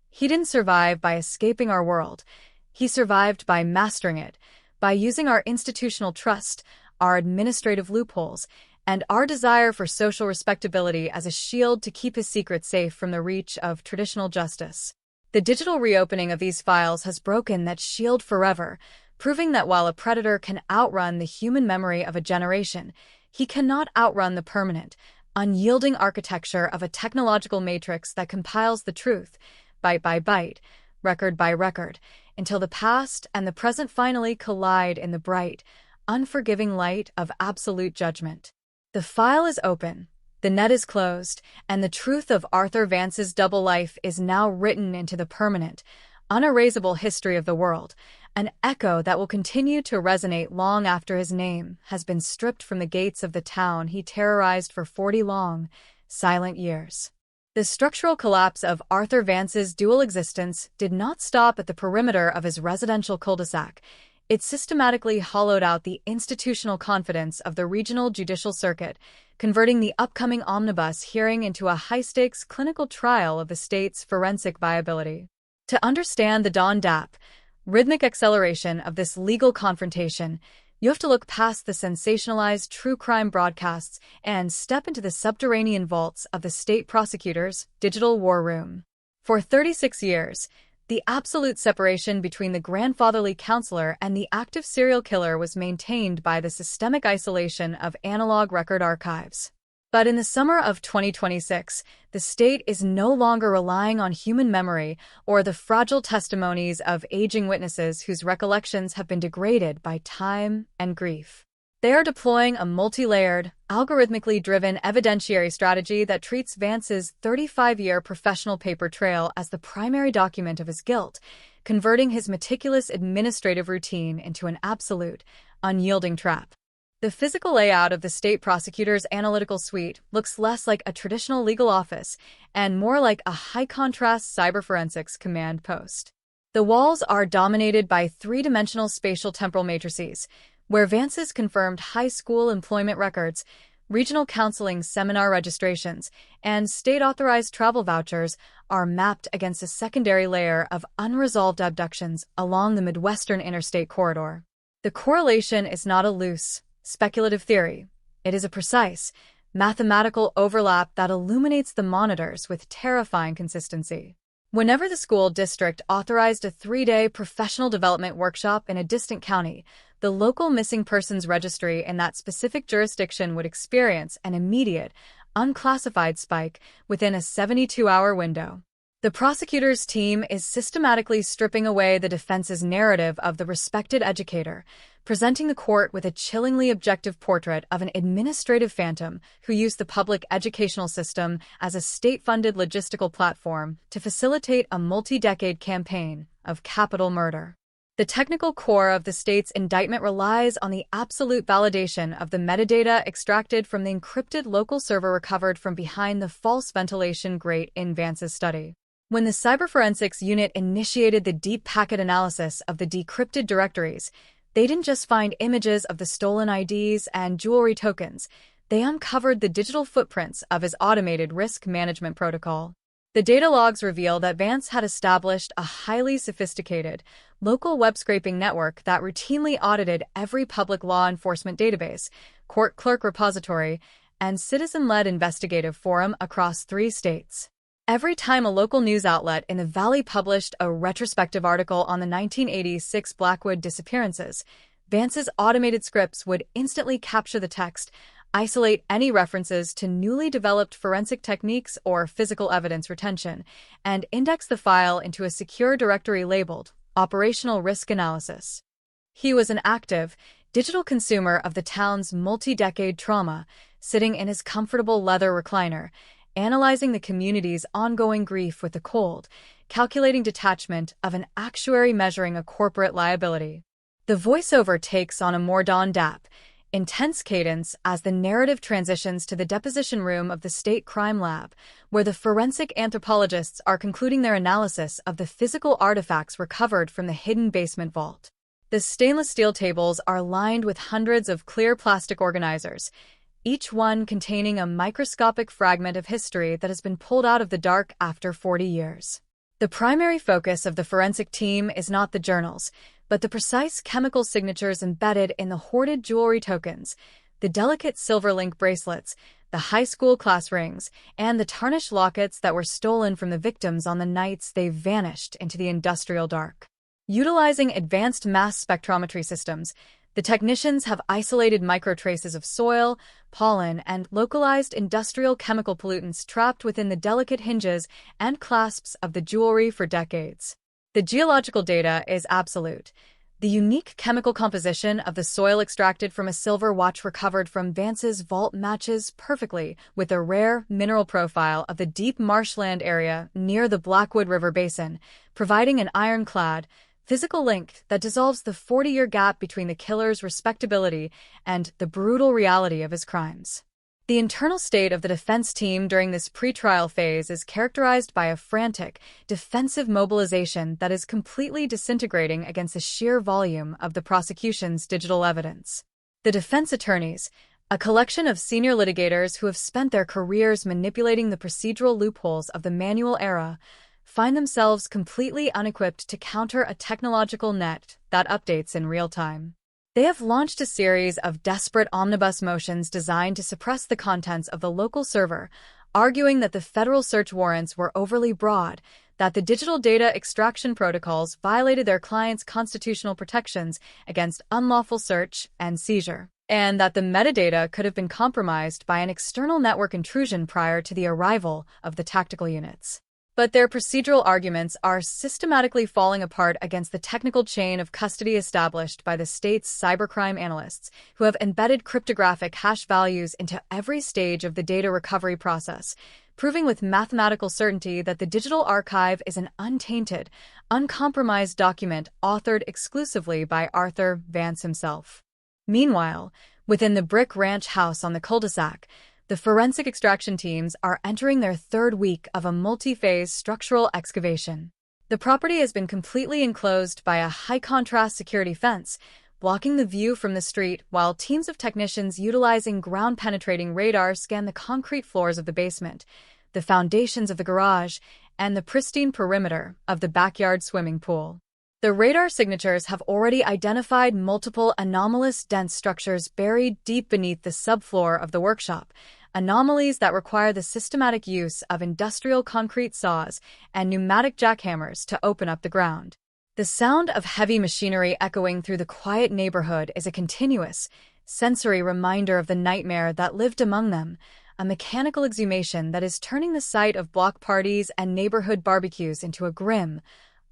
Speaker 20: He didn't survive by escaping our world. He survived by mastering it, by using our institutional trust, our administrative loopholes, and our desire for social respectability as a shield to keep his secret safe from the reach of traditional justice. The digital reopening of these files has broken that shield forever, proving that while a predator can outrun the human memory of a generation, he cannot outrun the permanent, unyielding architecture of a technological matrix that compiles the truth, byte by byte, record by record, until the past and the present finally collide in the bright, unforgiving light of absolute judgment. The file is open, the net is closed, and the truth of Arthur Vance's double life is now written into the permanent, unerasable history of the world, an echo that will continue to resonate long after his name has been stripped from the gates of the town he terrorized for 40 long, silent years. The structural collapse of Arthur Vance's dual existence did not stop at the perimeter of his residential cul-de-sac. It systematically hollowed out the institutional confidence of the regional judicial circuit, converting the upcoming omnibus hearing into a high-stakes clinical trial of the state's forensic viability. To understand the Don Dap, rhythmic acceleration of this legal confrontation, you have to look past the sensationalized true crime broadcasts and step into the subterranean vaults of the state prosecutor's digital war room. For 36 years, the absolute separation between the grandfatherly counselor and the active serial killer was maintained by the systemic isolation of analog record archives. But in the summer of 2026, the state is no longer relying on human memory or the fragile testimonies of aging witnesses whose recollections have been degraded by time and grief. They are deploying a multi-layered, algorithmically driven evidentiary strategy that treats Vance's 35-year professional paper trail as the primary document of his guilt, converting his meticulous administrative routine into an absolute, unyielding trap. The physical layout of the state prosecutor's analytical suite looks less like a traditional legal office and more like a high-contrast cyberforensics command post. The walls are dominated by three-dimensional spatial temporal matrices, where Vance's confirmed high school employment records, regional counseling seminar registrations, and state-authorized travel vouchers are mapped against a secondary layer of unresolved abductions along the Midwestern interstate corridor. The correlation is not a loose, speculative theory. It is a precise, mathematical overlap that illuminates the monitors with terrifying consistency. Whenever the school district authorized a 3-day professional development workshop in a distant county, the local missing persons registry in that specific jurisdiction would experience an immediate, unclassified spike within a 72-hour window. The prosecutor's team is systematically stripping away the defense's narrative of the respected educator, presenting the court with a chillingly objective portrait of an administrative phantom who used the public educational system as a state-funded logistical platform to facilitate a multi-decade campaign of capital murder. The technical core of the state's indictment relies on the absolute validation of the metadata extracted from the encrypted local server recovered from behind the false ventilation grate in Vance's study. When the cyberforensics unit initiated the deep packet analysis of the decrypted directories, they didn't just find images of the stolen IDs and jewelry tokens, they uncovered the digital footprints of his automated risk management protocol. The data logs reveal that Vance had established a highly sophisticated, local web scraping network that routinely audited every public law enforcement database, court clerk repository, and citizen-led investigative forum across 3 states. Every time a local news outlet in the Valley published a retrospective article on the 1986 Blackwood disappearances, Vance's automated scripts would instantly capture the text, isolate any references to newly developed forensic techniques or physical evidence retention, and index the file into a secure directory labeled Operational Risk Analysis. He was an active, digital consumer of the town's multi-decade trauma, sitting in his comfortable leather recliner, analyzing the community's ongoing grief with the cold, calculating detachment of an actuary measuring a corporate liability. The voiceover takes on a more Dawn-Dap, intense cadence as the narrative transitions to the deposition room of the State Crime Lab, where the forensic anthropologists are concluding their analysis of the physical artifacts recovered from the hidden basement vault. The stainless steel tables are lined with hundreds of clear plastic organizers, each one containing a microscopic fragment of history that has been pulled out of the dark after 40 years. The primary focus of the forensic team is not the journals, but the precise chemical signatures embedded in the hoarded jewelry tokens, the delicate silver link bracelets, the high school class rings, and the tarnished lockets that were stolen from the victims on the nights they vanished into the industrial dark. Utilizing advanced mass spectrometry systems, the technicians have isolated microtraces of soil, pollen, and localized industrial chemical pollutants trapped within the delicate hinges and clasps of the jewelry for decades. The geological data is absolute. The unique chemical composition of the soil extracted from a silver watch recovered from Vance's vault matches perfectly with the rare mineral profile of the deep marshland area near the Blackwood River Basin, providing an ironclad, physical link that dissolves the 40-year gap between the killer's respectability and the brutal reality of his crimes. The internal state of the defense team during this pretrial phase is characterized by a frantic, defensive mobilization that is completely disintegrating against the sheer volume of the prosecution's digital evidence. The defense attorneys, a collection of senior litigators who have spent their careers manipulating the procedural loopholes of the manual era, find themselves completely unequipped to counter a technological net that updates in real time. They have launched a series of desperate omnibus motions designed to suppress the contents of the local server, arguing that the federal search warrants were overly broad, that the digital data extraction protocols violated their clients' constitutional protections against unlawful search and seizure, and that the metadata could have been compromised by an external network intrusion prior to the arrival of the tactical units. But their procedural arguments are systematically falling apart against the technical chain of custody established by the state's cybercrime analysts, who have embedded cryptographic hash values into every stage of the data recovery process, proving with mathematical certainty that the digital archive is an untainted, uncompromised document authored exclusively by Arthur Vance himself. Meanwhile, within the brick ranch house on the cul-de-sac, the forensic extraction teams are entering their 3rd week of a multi-phase structural excavation. The property has been completely enclosed by a high-contrast security fence, blocking the view from the street while teams of technicians utilizing ground-penetrating radar scan the concrete floors of the basement, the foundations of the garage, and the pristine perimeter of the backyard swimming pool. The radar signatures have already identified multiple anomalous dense structures buried deep beneath the subfloor of the workshop, anomalies that require the systematic use of industrial concrete saws and pneumatic jackhammers to open up the ground. The sound of heavy machinery echoing through the quiet neighborhood is a continuous, sensory reminder of the nightmare that lived among them, a mechanical exhumation that is turning the site of block parties and neighborhood barbecues into a grim,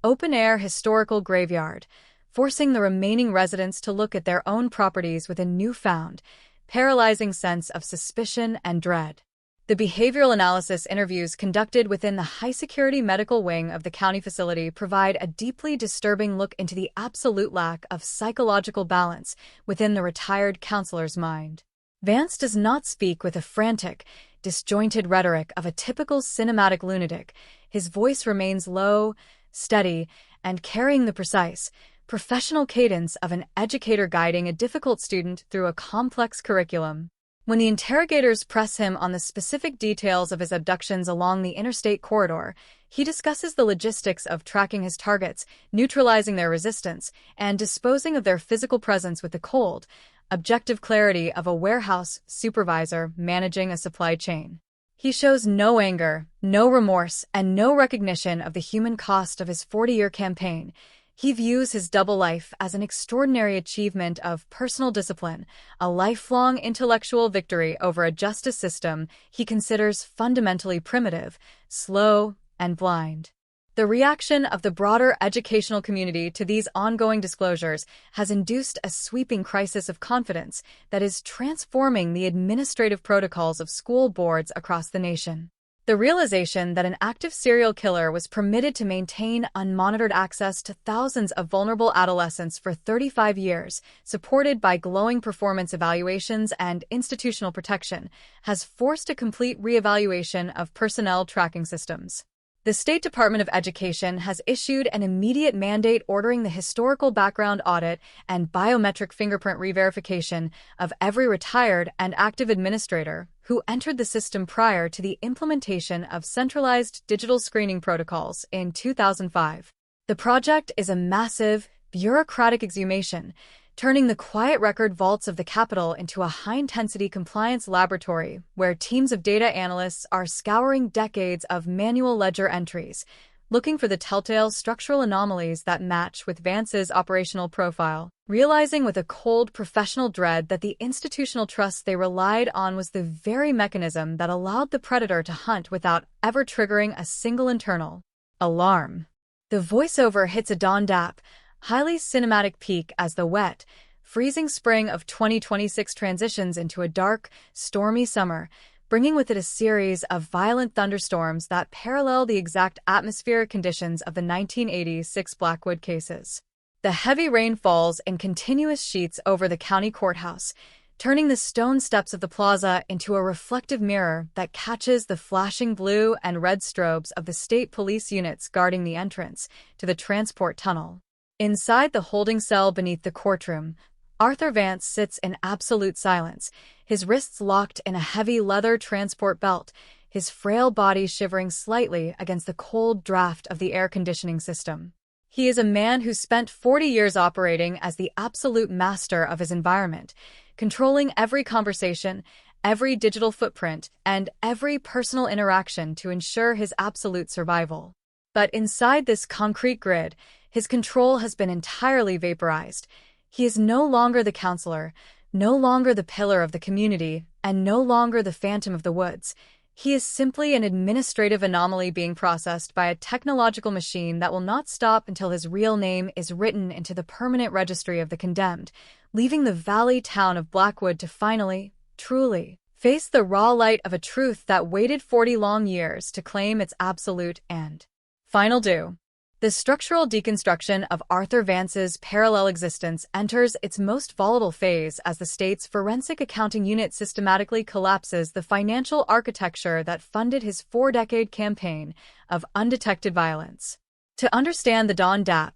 Speaker 20: open-air historical graveyard, forcing the remaining residents to look at their own properties with a newfound, paralyzing sense of suspicion and dread. The behavioral analysis interviews conducted within the high-security medical wing of the county facility provide a deeply disturbing look into the absolute lack of psychological balance within the retired counselor's mind. Vance does not speak with a frantic, disjointed rhetoric of a typical cinematic lunatic. His voice remains low, steady, and carrying the precise, professional cadence of an educator guiding a difficult student through a complex curriculum. When the interrogators press him on the specific details of his abductions along the interstate corridor, he discusses the logistics of tracking his targets, neutralizing their resistance, and disposing of their physical presence with the cold, objective clarity of a warehouse supervisor managing a supply chain. He shows no anger, no remorse, and no recognition of the human cost of his 40-year campaign. He views his double life as an extraordinary achievement of personal discipline, a lifelong intellectual victory over a justice system he considers fundamentally primitive, slow, and blind. The reaction of the broader educational community to these ongoing disclosures has induced a sweeping crisis of confidence that is transforming the administrative protocols of school boards across the nation. The realization that an active serial killer was permitted to maintain unmonitored access to thousands of vulnerable adolescents for 35 years, supported by glowing performance evaluations and institutional protection, has forced a complete reevaluation of personnel tracking systems. The State Department of Education has issued an immediate mandate ordering the historical background audit and biometric fingerprint re-verification of every retired and active administrator who entered the system prior to the implementation of centralized digital screening protocols in 2005. The project is a massive, bureaucratic exhumation, turning the quiet record vaults of the Capitol into a high-intensity compliance laboratory where teams of data analysts are scouring decades of manual ledger entries, looking for the telltale structural anomalies that match with Vance's operational profile, realizing with a cold professional dread that the institutional trust they relied on was the very mechanism that allowed the predator to hunt without ever triggering a single internal alarm. The voiceover hits a Don Dapp, highly cinematic peak as the wet, freezing spring of 2026 transitions into a dark, stormy summer, bringing with it a series of violent thunderstorms that parallel the exact atmospheric conditions of the 1986 Blackwood cases. The heavy rain falls in continuous sheets over the county courthouse, turning the stone steps of the plaza into a reflective mirror that catches the flashing blue and red strobes of the state police units guarding the entrance to the transport tunnel. Inside the holding cell beneath the courtroom, Arthur Vance sits in absolute silence, his wrists locked in a heavy leather transport belt, his frail body shivering slightly against the cold draft of the air conditioning system. He is a man who spent 40 years operating as the absolute master of his environment, controlling every conversation, every digital footprint, and every personal interaction to ensure his absolute survival. But inside this concrete grid, his control has been entirely vaporized. He is no longer the counselor, no longer the pillar of the community, and no longer the phantom of the woods. He is simply an administrative anomaly being processed by a technological machine that will not stop until his real name is written into the permanent registry of the condemned, leaving the valley town of Blackwood to finally, truly, face the raw light of a truth that waited 40 long years to claim its absolute and final due. The structural deconstruction of Arthur Vance's parallel existence enters its most volatile phase as the state's forensic accounting unit systematically collapses the financial architecture that funded his 4-decade campaign of undetected violence. To understand the Don Dapp,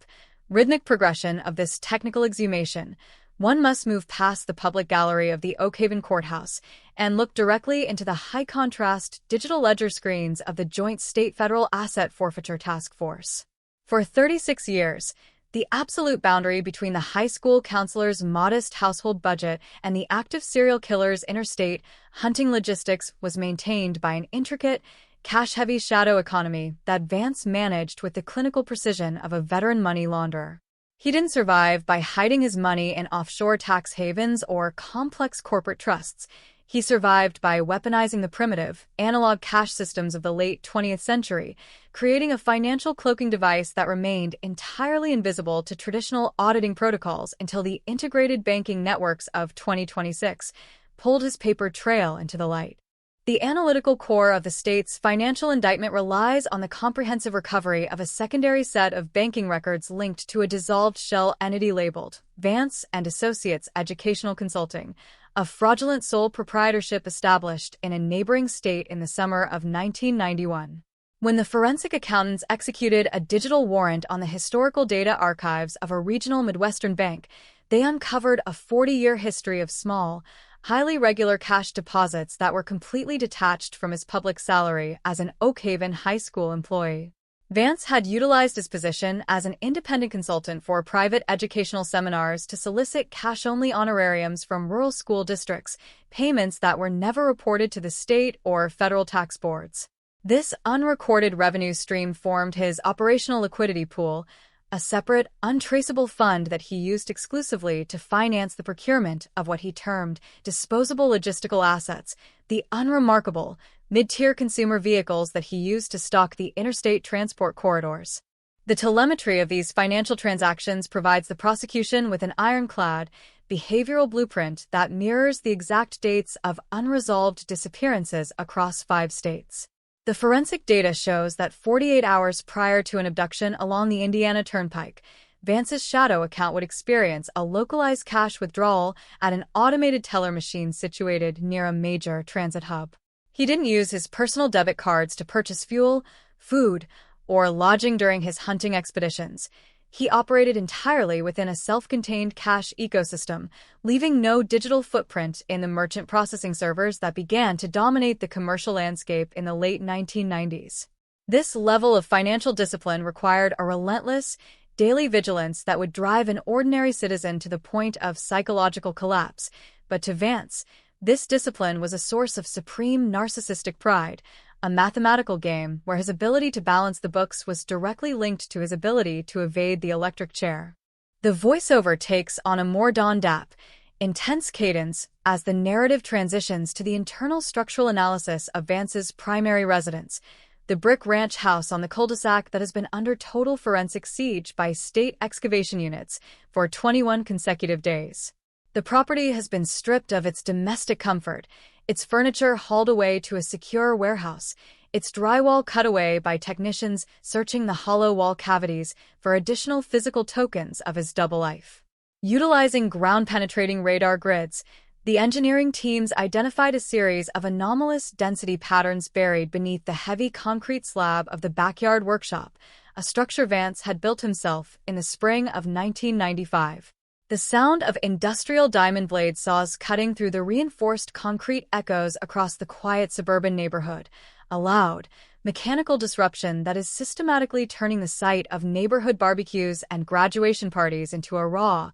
Speaker 20: rhythmic progression of this technical exhumation, one must move past the public gallery of the Oakhaven Courthouse and look directly into the high-contrast digital ledger screens of the Joint State-Federal Asset Forfeiture Task Force. For 36 years, the absolute boundary between the high school counselor's modest household budget and the active serial killer's interstate hunting logistics was maintained by an intricate, cash-heavy shadow economy that Vance managed with the clinical precision of a veteran money launderer. He didn't survive by hiding his money in offshore tax havens or complex corporate trusts. He survived by weaponizing the primitive, analog cash systems of the late 20th century, creating a financial cloaking device that remained entirely invisible to traditional auditing protocols until the integrated banking networks of 2026 pulled his paper trail into the light. The analytical core of the state's financial indictment relies on the comprehensive recovery of a secondary set of banking records linked to a dissolved shell entity labeled Vance and Associates Educational Consulting, a fraudulent sole proprietorship established in a neighboring state in the summer of 1991. When the forensic accountants executed a digital warrant on the historical data archives of a regional Midwestern bank, they uncovered a 40-year history of small, highly regular cash deposits that were completely detached from his public salary as an Oak Haven High School employee. Vance had utilized his position as an independent consultant for private educational seminars to solicit cash-only honorariums from rural school districts, payments that were never reported to the state or federal tax boards. This unrecorded revenue stream formed his operational liquidity pool, a separate, untraceable fund that he used exclusively to finance the procurement of what he termed disposable logistical assets, the unremarkable, mid-tier consumer vehicles that he used to stock the interstate transport corridors. The telemetry of these financial transactions provides the prosecution with an ironclad, behavioral blueprint that mirrors the exact dates of unresolved disappearances across 5 states. The forensic data shows that 48 hours prior to an abduction along the Indiana Turnpike, Vance's shadow account would experience a localized cash withdrawal at an automated teller machine situated near a major transit hub. He didn't use his personal debit cards to purchase fuel, food, or lodging during his hunting expeditions. He operated entirely within a self-contained cash ecosystem, leaving no digital footprint in the merchant processing servers that began to dominate the commercial landscape in the late 1990s. This level of financial discipline required a relentless, daily vigilance that would drive an ordinary citizen to the point of psychological collapse, but to Vance, this discipline was a source of supreme narcissistic pride, a mathematical game where his ability to balance the books was directly linked to his ability to evade the electric chair. The voiceover takes on a more Don-Dap, intense cadence as the narrative transitions to the internal structural analysis of Vance's primary residence, the brick ranch house on the cul-de-sac that has been under total forensic siege by state excavation units for 21 consecutive days. The property has been stripped of its domestic comfort, its furniture hauled away to a secure warehouse, its drywall cut away by technicians searching the hollow wall cavities for additional physical tokens of his double life. Utilizing ground-penetrating radar grids, the engineering teams identified a series of anomalous density patterns buried beneath the heavy concrete slab of the backyard workshop, a structure Vance had built himself in the spring of 1995. The sound of industrial diamond blade saws cutting through the reinforced concrete echoes across the quiet suburban neighborhood, a loud, mechanical disruption that is systematically turning the site of neighborhood barbecues and graduation parties into a raw,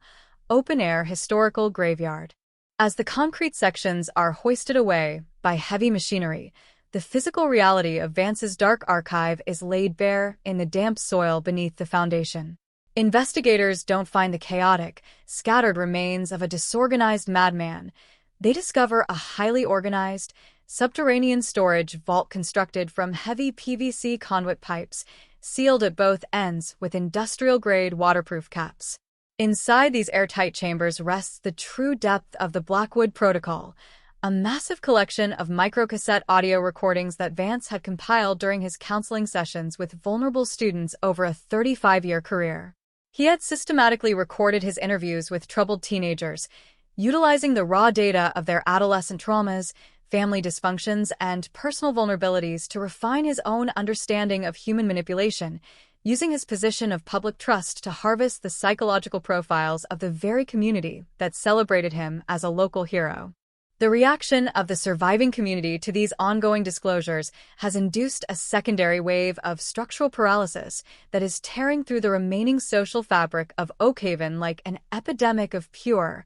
Speaker 20: open-air historical graveyard. As the concrete sections are hoisted away by heavy machinery, the physical reality of Vance's dark archive is laid bare in the damp soil beneath the foundation. Investigators don't find the chaotic, scattered remains of a disorganized madman. They discover a highly organized, subterranean storage vault constructed from heavy PVC conduit pipes, sealed at both ends with industrial-grade waterproof caps. Inside these airtight chambers rests the true depth of the Blackwood Protocol, a massive collection of microcassette audio recordings that Vance had compiled during his counseling sessions with vulnerable students over a 35-year career. He had systematically recorded his interviews with troubled teenagers, utilizing the raw data of their adolescent traumas, family dysfunctions, and personal vulnerabilities to refine his own understanding of human manipulation, using his position of public trust to harvest the psychological profiles of the very community that celebrated him as a local hero. The reaction of the surviving community to these ongoing disclosures has induced a secondary wave of structural paralysis that is tearing through the remaining social fabric of Oak Haven like an epidemic of pure,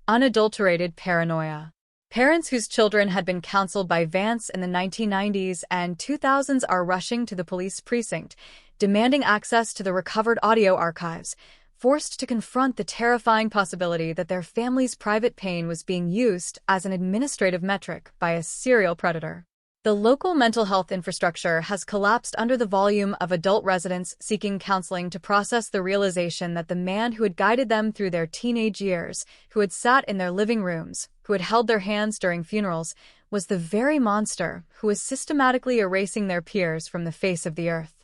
Speaker 20: unadulterated paranoia. Parents whose children had been counseled by Vance in the 1990s and 2000s are rushing to the police precinct, demanding access to the recovered audio archives, forced to confront the terrifying possibility that their family's private pain was being used as an administrative metric by a serial predator. The local mental health infrastructure has collapsed under the volume of adult residents seeking counseling to process the realization that the man who had guided them through their teenage years, who had sat in their living rooms, who had held their hands during funerals, was the very monster who was systematically erasing their peers from the face of the earth.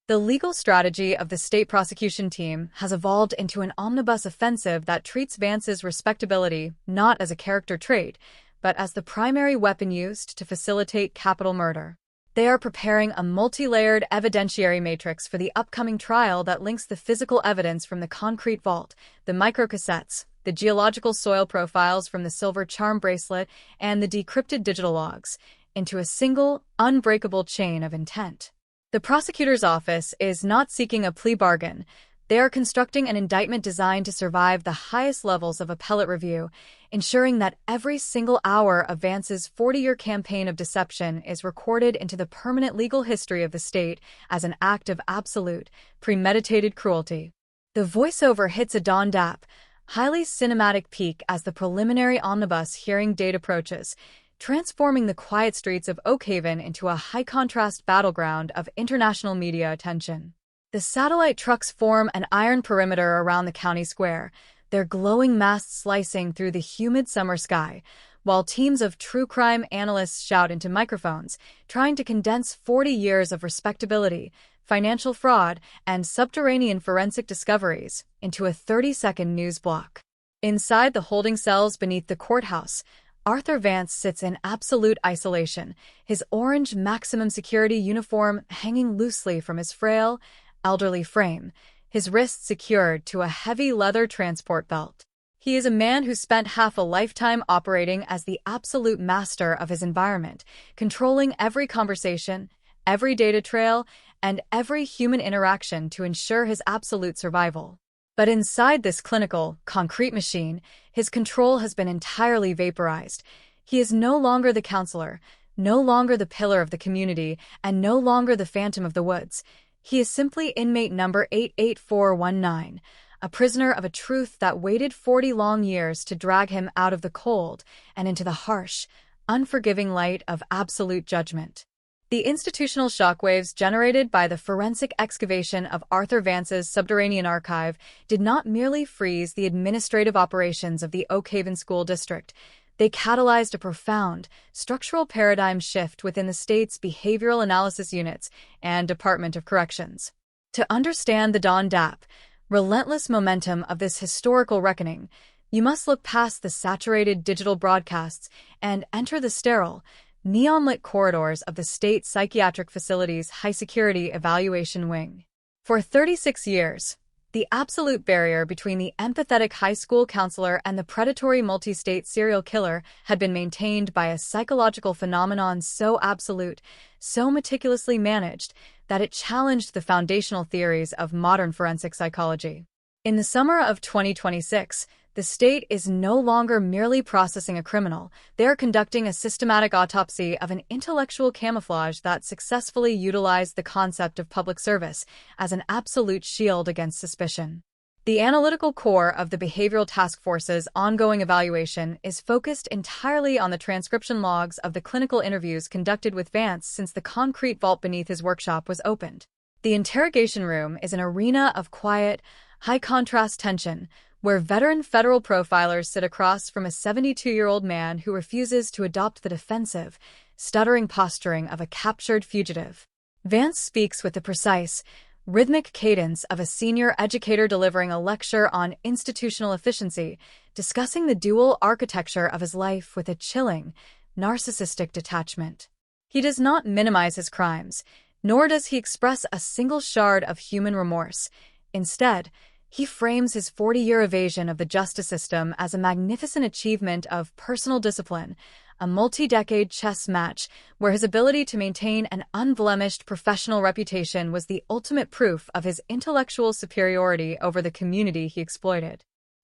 Speaker 20: The legal strategy of the state prosecution team has evolved into an omnibus offensive that treats Vance's respectability not as a character trait, but as the primary weapon used to facilitate capital murder. They are preparing a multi-layered evidentiary matrix for the upcoming trial that links the physical evidence from the concrete vault, the microcassettes, the geological soil profiles from the silver charm bracelet, and the decrypted digital logs, into a single, unbreakable chain of intent. The prosecutor's office is not seeking a plea bargain. They are constructing an indictment designed to survive the highest levels of appellate review, ensuring that every single hour of Vance's 40-year campaign of deception is recorded into the permanent legal history of the state as an act of absolute, premeditated cruelty. The voiceover hits a Don Dapp, highly cinematic peak as the preliminary omnibus hearing date approaches, transforming the quiet streets of Oakhaven into a high-contrast battleground of international media attention. The satellite trucks form an iron perimeter around the county square, their glowing masts slicing through the humid summer sky, while teams of true crime analysts shout into microphones, trying to condense 40 years of respectability, financial fraud, and subterranean forensic discoveries into a 30-second news block. Inside the holding cells beneath the courthouse, Arthur Vance sits in absolute isolation, his orange maximum security uniform hanging loosely from his frail, elderly frame, his wrists secured to a heavy leather transport belt. He is a man who spent half a lifetime operating as the absolute master of his environment, controlling every conversation, every data trail, and every human interaction to ensure his absolute survival. But inside this clinical, concrete machine, his control has been entirely vaporized. He is no longer the counselor, no longer the pillar of the community, and no longer the phantom of the woods. He is simply inmate number 88419, a prisoner of a truth that waited 40 long years to drag him out of the cold and into the harsh, unforgiving light of absolute judgment. The institutional shockwaves generated by the forensic excavation of Arthur Vance's subterranean archive did not merely freeze the administrative operations of the Oakhaven School District. They catalyzed a profound, structural paradigm shift within the state's behavioral analysis units and Department of Corrections. To understand the Don Dapp, relentless momentum of this historical reckoning, you must look past the saturated digital broadcasts and enter the sterile, neon-lit corridors of the state psychiatric facility's high-security evaluation wing. For 36 years, the absolute barrier between the empathetic high school counselor and the predatory multi-state serial killer had been maintained by a psychological phenomenon so absolute, so meticulously managed, that it challenged the foundational theories of modern forensic psychology. In the summer of 2026, the state is no longer merely processing a criminal. They are conducting a systematic autopsy of an intellectual camouflage that successfully utilized the concept of public service as an absolute shield against suspicion. The analytical core of the Behavioral Task Force's ongoing evaluation is focused entirely on the transcription logs of the clinical interviews conducted with Vance since the concrete vault beneath his workshop was opened. The interrogation room is an arena of quiet, high-contrast tension, where veteran federal profilers sit across from a 72-year-old man who refuses to adopt the defensive, stuttering posturing of a captured fugitive. Vance speaks with the precise, rhythmic cadence of a senior educator delivering a lecture on institutional efficiency, discussing the dual architecture of his life with a chilling, narcissistic detachment. He does not minimize his crimes, nor does he express a single shard of human remorse. Instead, he frames his 40-year evasion of the justice system as a magnificent achievement of personal discipline, a multi-decade chess match where his ability to maintain an unblemished professional reputation was the ultimate proof of his intellectual superiority over the community he exploited.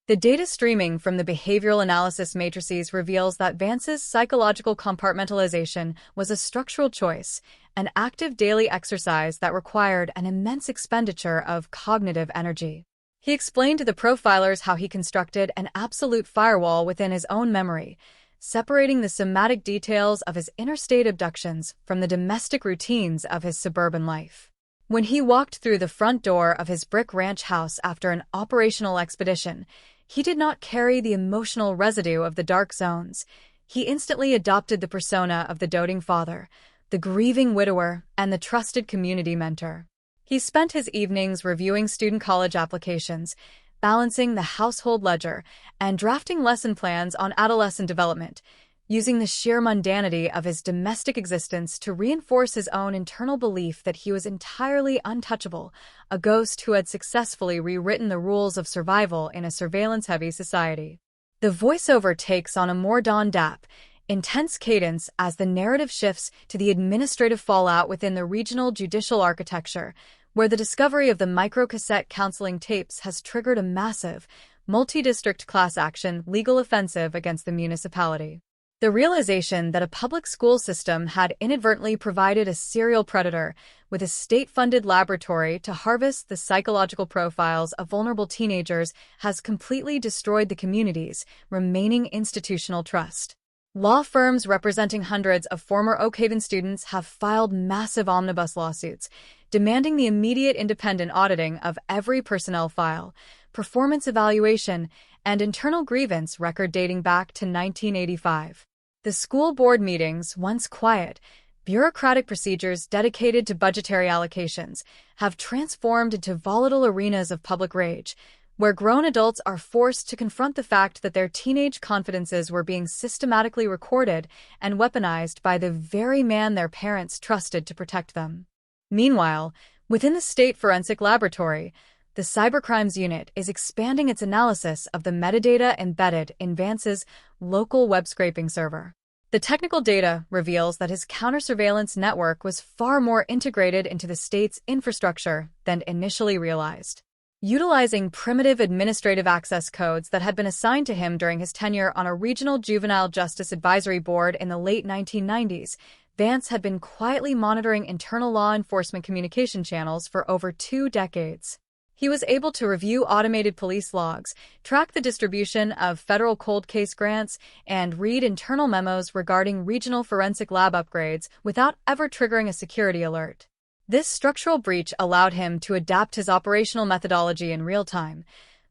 Speaker 20: The data streaming from the behavioral analysis matrices reveals that Vance's psychological compartmentalization was a structural choice, an active daily exercise that required an immense expenditure of cognitive energy. He explained to the profilers how he constructed an absolute firewall within his own memory, separating the somatic details of his interstate abductions from the domestic routines of his suburban life. When he walked through the front door of his brick ranch house after an operational expedition, he did not carry the emotional residue of the dark zones. He instantly adopted the persona of the doting father, the grieving widower, and the trusted community mentor. He spent his evenings reviewing student college applications, balancing the household ledger, and drafting lesson plans on adolescent development, using the sheer mundanity of his domestic existence to reinforce his own internal belief that he was entirely untouchable, a ghost who had successfully rewritten the rules of survival in a surveillance-heavy society. The voiceover takes on a more Dawn-Dap, intense cadence as the narrative shifts to the administrative fallout within the regional judicial architecture, where the discovery of the microcassette counseling tapes has triggered a massive, multi-district class action legal offensive against the municipality. The realization that a public school system had inadvertently provided a serial predator with a state-funded laboratory to harvest the psychological profiles of vulnerable teenagers has completely destroyed the community's remaining institutional trust. Law firms representing hundreds of former Oak Haven students have filed massive omnibus lawsuits, demanding the immediate independent auditing of every personnel file, performance evaluation, and internal grievance record dating back to 1985. The school board meetings, once quiet, bureaucratic procedures dedicated to budgetary allocations, have transformed into volatile arenas of public rage, where grown adults are forced to confront the fact that their teenage confidences were being systematically recorded and weaponized by the very man their parents trusted to protect them. Meanwhile, within the State Forensic Laboratory, the Cybercrimes Unit is expanding its analysis of the metadata embedded in Vance's local web scraping server. The technical data reveals that his counter-surveillance network was far more integrated into the state's infrastructure than initially realized. Utilizing primitive administrative access codes that had been assigned to him during his tenure on a regional juvenile justice advisory board in the late 1990s, Vance had been quietly monitoring internal law enforcement communication channels for over 2 decades. He was able to review automated police logs, track the distribution of federal cold case grants, and read internal memos regarding regional forensic lab upgrades without ever triggering a security alert. This structural breach allowed him to adapt his operational methodology in real time.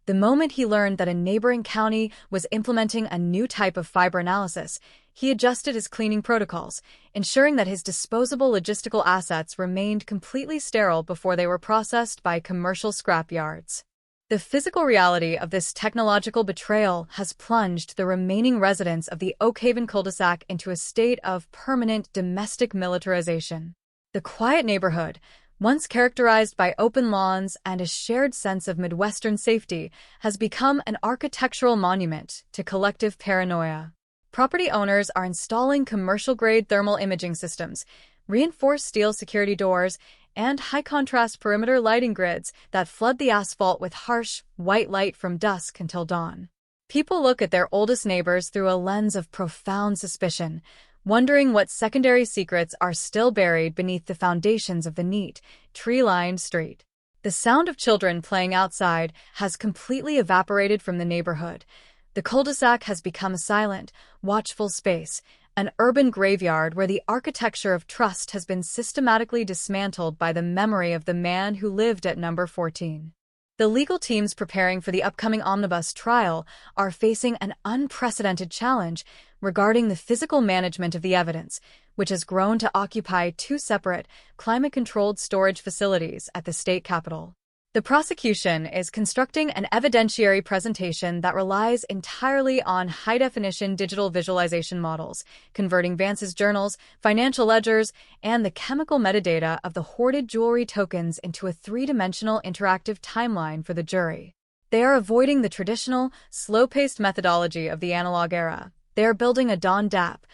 Speaker 20: The moment he learned that a neighboring county was implementing a new type of fiber analysis, he adjusted his cleaning protocols, ensuring that his disposable logistical assets remained completely sterile before they were processed by commercial scrap yards. The physical reality of this technological betrayal has plunged the remaining residents of the Oak Haven cul-de-sac into a state of permanent domestic militarization. The quiet neighborhood, once characterized by open lawns and a shared sense of Midwestern safety, has become an architectural monument to collective paranoia. Property owners are installing commercial-grade thermal imaging systems, reinforced steel security doors, and high-contrast perimeter lighting grids that flood the asphalt with harsh, white light from dusk until dawn. People look at their oldest neighbors through a lens of profound suspicion, wondering what secondary secrets are still buried beneath the foundations of the neat, tree-lined street. The sound of children playing outside has completely evaporated from the neighborhood. The cul-de-sac has become a silent, watchful space, an urban graveyard where the architecture of trust has been systematically dismantled by the memory of the man who lived at number 14. The legal teams preparing for the upcoming omnibus trial are facing an unprecedented challenge regarding the physical management of the evidence, which has grown to occupy 2 separate, climate-controlled storage facilities at the state capitol. The prosecution is constructing an evidentiary presentation that relies entirely on high-definition digital visualization models, converting Vance's journals, financial ledgers, and the chemical metadata of the hoarded jewelry tokens into a 3-dimensional interactive timeline for the jury. They are avoiding the traditional, slow-paced methodology of the analog era. They are building a Dawn-Dap,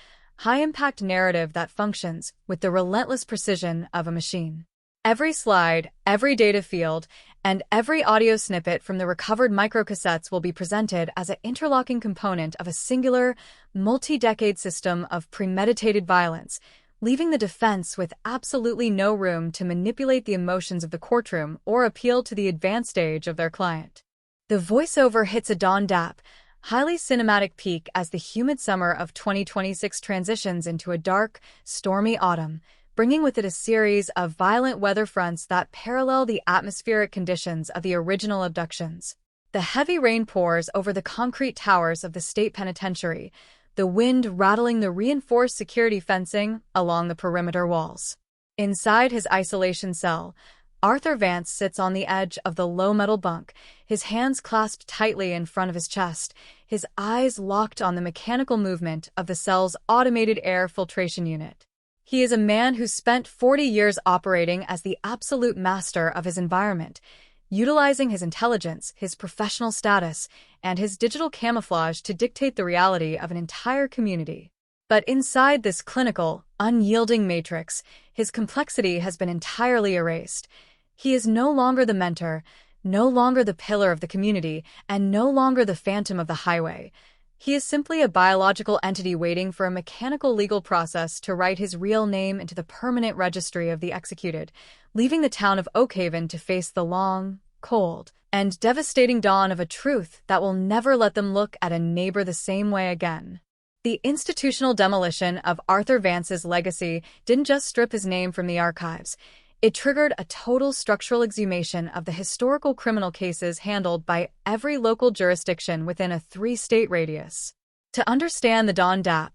Speaker 20: high-impact narrative that functions with the relentless precision of a machine. Every slide, every data field, and every audio snippet from the recovered microcassettes will be presented as an interlocking component of a singular, multi-decade system of premeditated violence, leaving the defense with absolutely no room to manipulate the emotions of the courtroom or appeal to the advanced age of their client. The voiceover hits a Don Dapp, highly cinematic peak as the humid summer of 2026 transitions into a dark, stormy autumn, bringing with it a series of violent weather fronts that parallel the atmospheric conditions of the original abductions. The heavy rain pours over the concrete towers of the state penitentiary, the wind rattling the reinforced security fencing along the perimeter walls. Inside his isolation cell, Arthur Vance sits on the edge of the low-metal bunk, his hands clasped tightly in front of his chest, his eyes locked on the mechanical movement of the cell's automated air filtration unit. He is a man who spent 40 years operating as the absolute master of his environment, utilizing his intelligence, his professional status, and his digital camouflage to dictate the reality of an entire community. But inside this clinical, unyielding matrix, his complexity has been entirely erased. He is no longer the mentor, no longer the pillar of the community, and no longer the phantom of the highway. He is simply a biological entity waiting for a mechanical legal process to write his real name into the permanent registry of the executed, leaving the town of Oakhaven to face the long, cold, and devastating dawn of a truth that will never let them look at a neighbor the same way again. The institutional demolition of Arthur Vance's legacy didn't just strip his name from the archives. It triggered a total structural exhumation of the historical criminal cases handled by every local jurisdiction within a 3-state radius. To understand the Don Dapp,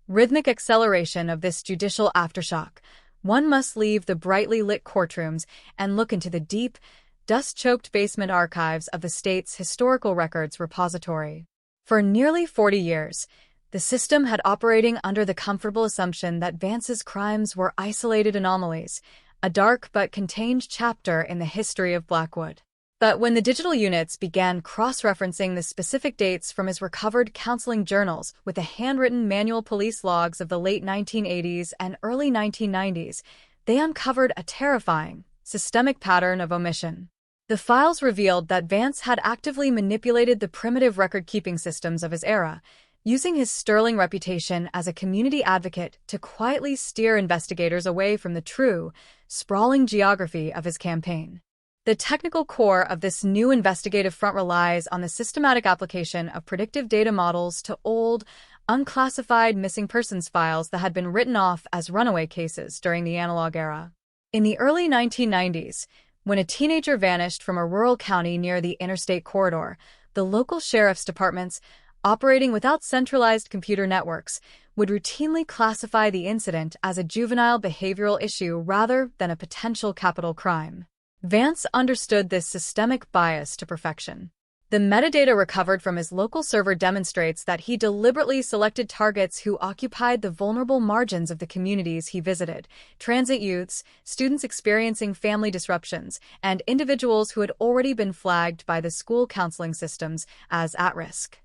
Speaker 20: rhythmic acceleration of this judicial aftershock, one must leave the brightly lit courtrooms and look into the deep, dust-choked basement archives of the state's historical records repository. For nearly 40 years, the system had operating under the comfortable assumption that Vance's crimes were isolated anomalies, a dark but contained chapter in the history of Blackwood. But when the digital units began cross-referencing the specific dates from his recovered counseling journals with the handwritten manual police logs of the late 1980s and early 1990s, they uncovered a terrifying, systemic pattern of omission. The files revealed that Vance had actively manipulated the primitive record-keeping systems of his era, using his sterling reputation as a community advocate to quietly steer investigators away from the true, sprawling geography of his campaign. The technical core of this new investigative front relies on the systematic application of predictive data models to old, unclassified missing persons files that had been written off as runaway cases during the analog era. In the early 1990s, when a teenager vanished from a rural county near the interstate corridor, the local sheriff's departments, operating without centralized computer networks, would routinely classify the incident as a juvenile behavioral issue rather than a potential capital crime. Vance understood this systemic bias to perfection. The metadata recovered from his local server demonstrates that he deliberately selected targets who occupied the vulnerable margins of the communities he visited: transit youths, students experiencing family disruptions, and individuals who had already been flagged by the school counseling systems as at risk.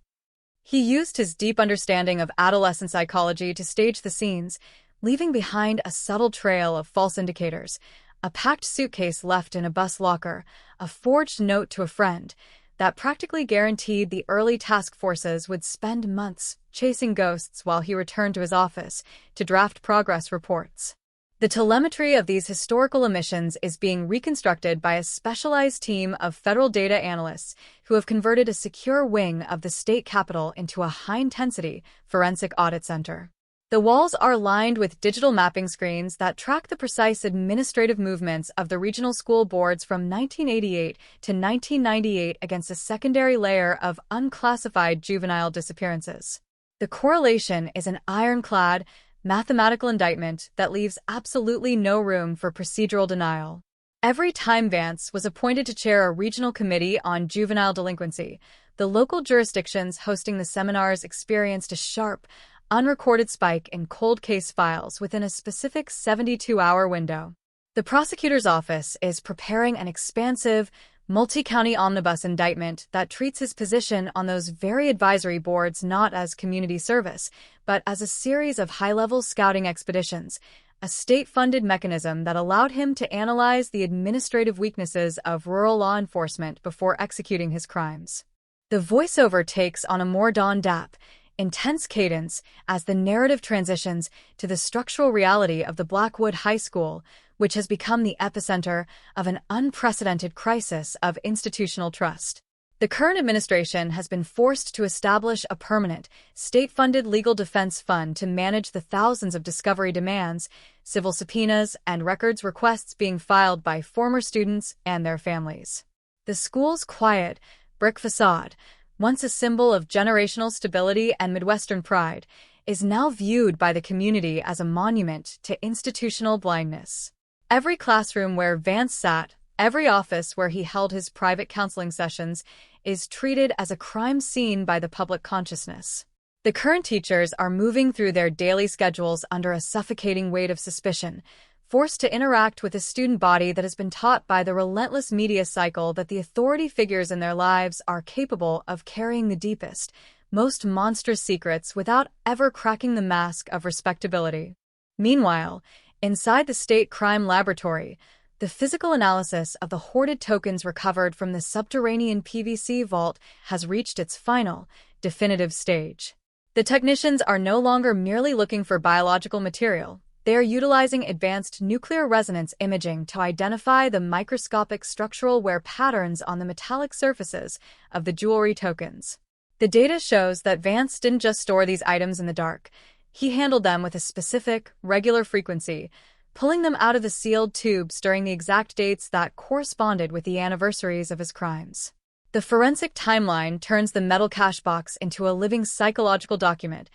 Speaker 20: He used his deep understanding of adolescent psychology to stage the scenes, leaving behind a subtle trail of false indicators: a packed suitcase left in a bus locker, a forged note to a friend, that practically guaranteed the early task forces would spend months chasing ghosts while he returned to his office to draft progress reports. The telemetry of these historical omissions is being reconstructed by a specialized team of federal data analysts who have converted a secure wing of the state capitol into a high-intensity forensic audit center. The walls are lined with digital mapping screens that track the precise administrative movements of the regional school boards from 1988 to 1998 against a secondary layer of unclassified juvenile disappearances. The correlation is an ironclad, mathematical indictment that leaves absolutely no room for procedural denial. Every time Vance was appointed to chair a regional committee on juvenile delinquency, the local jurisdictions hosting the seminars experienced a sharp, unrecorded spike in cold case files within a specific 72-hour window. The prosecutor's office is preparing an expansive, multi-county omnibus indictment that treats his position on those very advisory boards not as community service, but as a series of high-level scouting expeditions, a state-funded mechanism that allowed him to analyze the administrative weaknesses of rural law enforcement before executing his crimes. The voiceover takes on a more Don Dapp, intense cadence as the narrative transitions to the structural reality of the Blackwood High School, which has become the epicenter of an unprecedented crisis of institutional trust. The current administration has been forced to establish a permanent, state-funded legal defense fund to manage the thousands of discovery demands, civil subpoenas, and records requests being filed by former students and their families. The school's quiet, brick facade, once a symbol of generational stability and Midwestern pride, is now viewed by the community as a monument to institutional blindness. Every classroom where Vance sat, every office where he held his private counseling sessions, is treated as a crime scene by the public consciousness. The current teachers are moving through their daily schedules under a suffocating weight of suspicion, forced to interact with a student body that has been taught by the relentless media cycle that the authority figures in their lives are capable of carrying the deepest, most monstrous secrets without ever cracking the mask of respectability. Meanwhile, inside the state crime laboratory, the physical analysis of the hoarded tokens recovered from the subterranean PVC vault has reached its final, definitive stage. The technicians are no longer merely looking for biological material. They are utilizing advanced nuclear resonance imaging to identify the microscopic structural wear patterns on the metallic surfaces of the jewelry tokens. The data shows that Vance didn't just store these items in the dark. He handled them with a specific, regular frequency, pulling them out of the sealed tubes during the exact dates that corresponded with the anniversaries of his crimes. The forensic timeline turns the metal cash box into a living psychological document,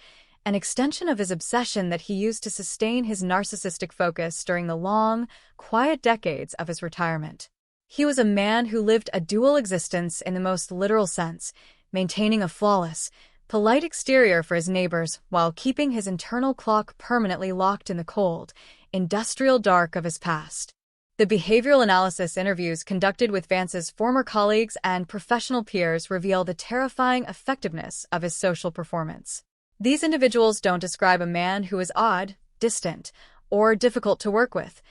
Speaker 20: an extension of his obsession that he used to sustain his narcissistic focus during the long, quiet decades of his retirement. He was a man who lived a dual existence in the most literal sense, maintaining a flawless, polite exterior for his neighbors while keeping his internal clock permanently locked in the cold, industrial dark of his past. The behavioral analysis interviews conducted with Vance's former colleagues and professional peers reveal the terrifying effectiveness of his social performance. These individuals don't describe a man who is odd, distant, or difficult to work with.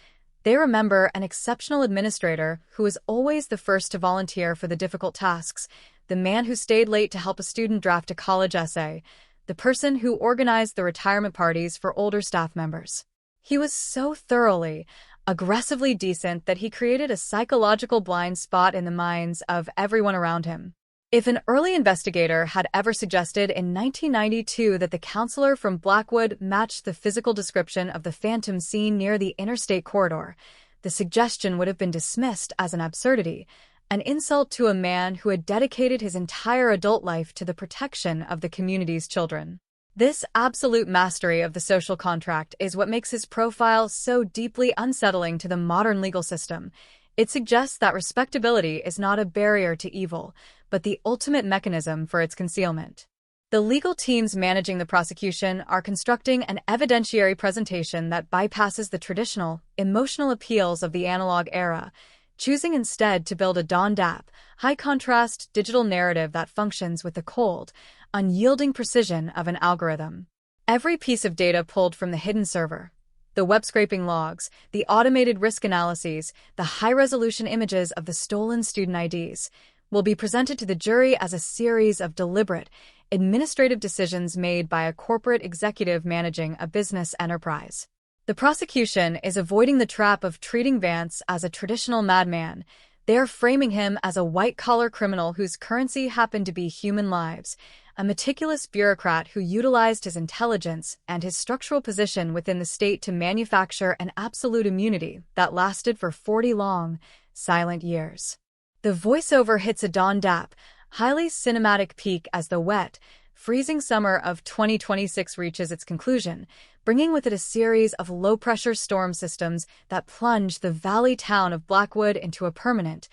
Speaker 20: They remember an exceptional administrator who is always the first to volunteer for the difficult tasks, the man who stayed late to help a student draft a college essay, the person who organized the retirement parties for older staff members. He was so thoroughly, aggressively decent that he created a psychological blind spot in the minds of everyone around him. If an early investigator had ever suggested in 1992 that the counselor from Blackwood matched the physical description of the phantom seen near the interstate corridor, the suggestion would have been dismissed as an absurdity, an insult to a man who had dedicated his entire adult life to the protection of the community's children. This absolute mastery of the social contract is what makes his profile so deeply unsettling to the modern legal system. It suggests that respectability is not a barrier to evil, but the ultimate mechanism for its concealment. The legal teams managing the prosecution are constructing an evidentiary presentation that bypasses the traditional, emotional appeals of the analog era, choosing instead to build a DON-DAP, high-contrast digital narrative that functions with the cold, unyielding precision of an algorithm. Every piece of data pulled from the hidden server, the web-scraping logs, the automated risk analyses, the high-resolution images of the stolen student IDs, will be presented to the jury as a series of deliberate, administrative decisions made by a corporate executive managing a business enterprise. The prosecution is avoiding the trap of treating Vance as a traditional madman. They are framing him as a white-collar criminal whose currency happened to be human lives, a meticulous bureaucrat who utilized his intelligence and his structural position within the state to manufacture an absolute immunity that lasted for 40 long, silent years. The voiceover hits a DON-DAP, highly cinematic peak as the wet, freezing summer of 2026 reaches its conclusion, bringing with it a series of low-pressure storm systems that plunge the valley town of Blackwood into a permanent,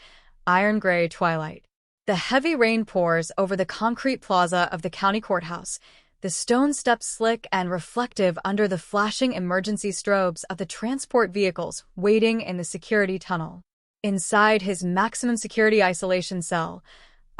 Speaker 20: iron-gray twilight. The heavy rain pours over the concrete plaza of the county courthouse, the stone steps slick and reflective under the flashing emergency strobes of the transport vehicles waiting in the security tunnel. Inside his maximum security isolation cell,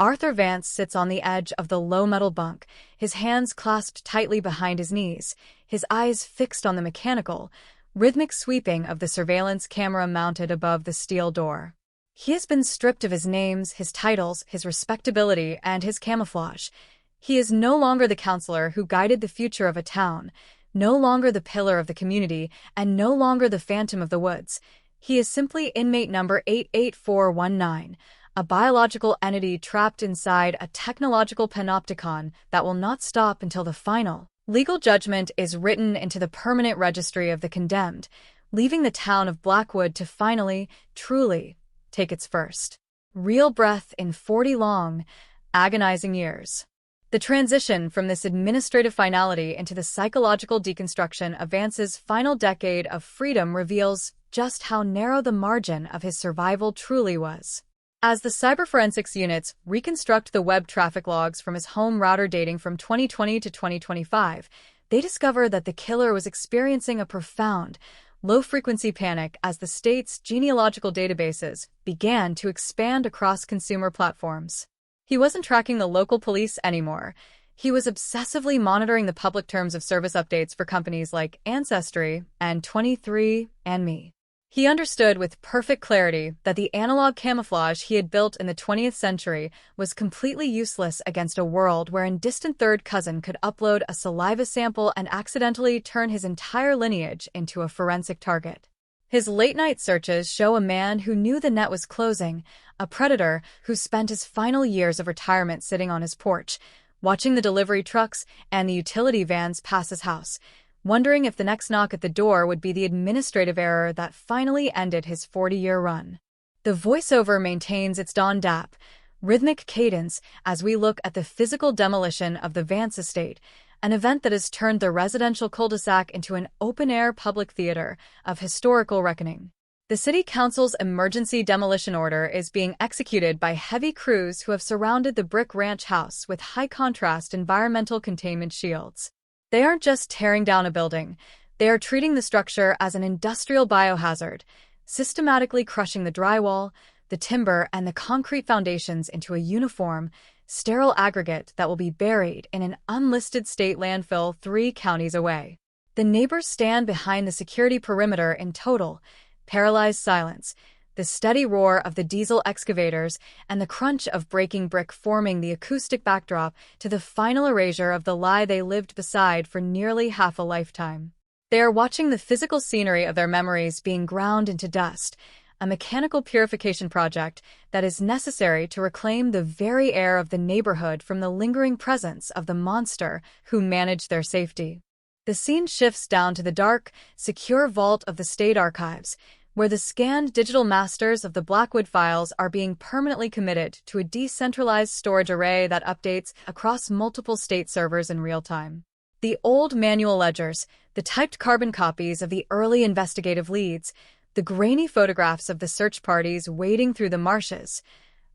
Speaker 20: Arthur Vance sits on the edge of the low-metal bunk, his hands clasped tightly behind his knees, his eyes fixed on the mechanical, rhythmic sweeping of the surveillance camera mounted above the steel door. He has been stripped of his names, his titles, his respectability, and his camouflage. He is no longer the counselor who guided the future of a town, no longer the pillar of the community, and no longer the phantom of the woods. He is simply inmate number 88419, a biological entity trapped inside a technological panopticon that will not stop until the final legal judgment is written into the permanent registry of the condemned, leaving the town of Blackwood to finally, truly, take its first real breath in 40 long, agonizing years. The transition from this administrative finality into the psychological deconstruction of Vance's final decade of freedom reveals just how narrow the margin of his survival truly was. As the cyberforensics units reconstruct the web traffic logs from his home router dating from 2020 to 2025, they discover that the killer was experiencing a profound, low-frequency panic as the state's genealogical databases began to expand across consumer platforms. He wasn't tracking the local police anymore. He was obsessively monitoring the public terms of service updates for companies like Ancestry and 23andMe. He understood with perfect clarity that the analog camouflage he had built in the 20th century was completely useless against a world wherein distant third cousin could upload a saliva sample and accidentally turn his entire lineage into a forensic target. His late-night searches show a man who knew the net was closing, a predator who spent his final years of retirement sitting on his porch, watching the delivery trucks and the utility vans pass his house, wondering if the next knock at the door would be the administrative error that finally ended his 40-year run. The voiceover maintains its Don-Dap, rhythmic cadence as we look at the physical demolition of the Vance estate, an event that has turned the residential cul-de-sac into an open-air public theater of historical reckoning. The City Council's emergency demolition order is being executed by heavy crews who have surrounded the brick ranch house with high-contrast environmental containment shields. They aren't just tearing down a building, they are treating the structure as an industrial biohazard, systematically crushing the drywall, the timber, and the concrete foundations into a uniform, sterile aggregate that will be buried in an unlisted state landfill 3 counties away. The neighbors stand behind the security perimeter in total, paralyzed silence, the steady roar of the diesel excavators and the crunch of breaking brick forming the acoustic backdrop to the final erasure of the lie they lived beside for nearly half a lifetime. They are watching the physical scenery of their memories being ground into dust, a mechanical purification project that is necessary to reclaim the very air of the neighborhood from the lingering presence of the monster who managed their safety. The scene shifts down to the dark, secure vault of the state archives, where the scanned digital masters of the Blackwood files are being permanently committed to a decentralized storage array that updates across multiple state servers in real time. The old manual ledgers, the typed carbon copies of the early investigative leads, the grainy photographs of the search parties wading through the marshes,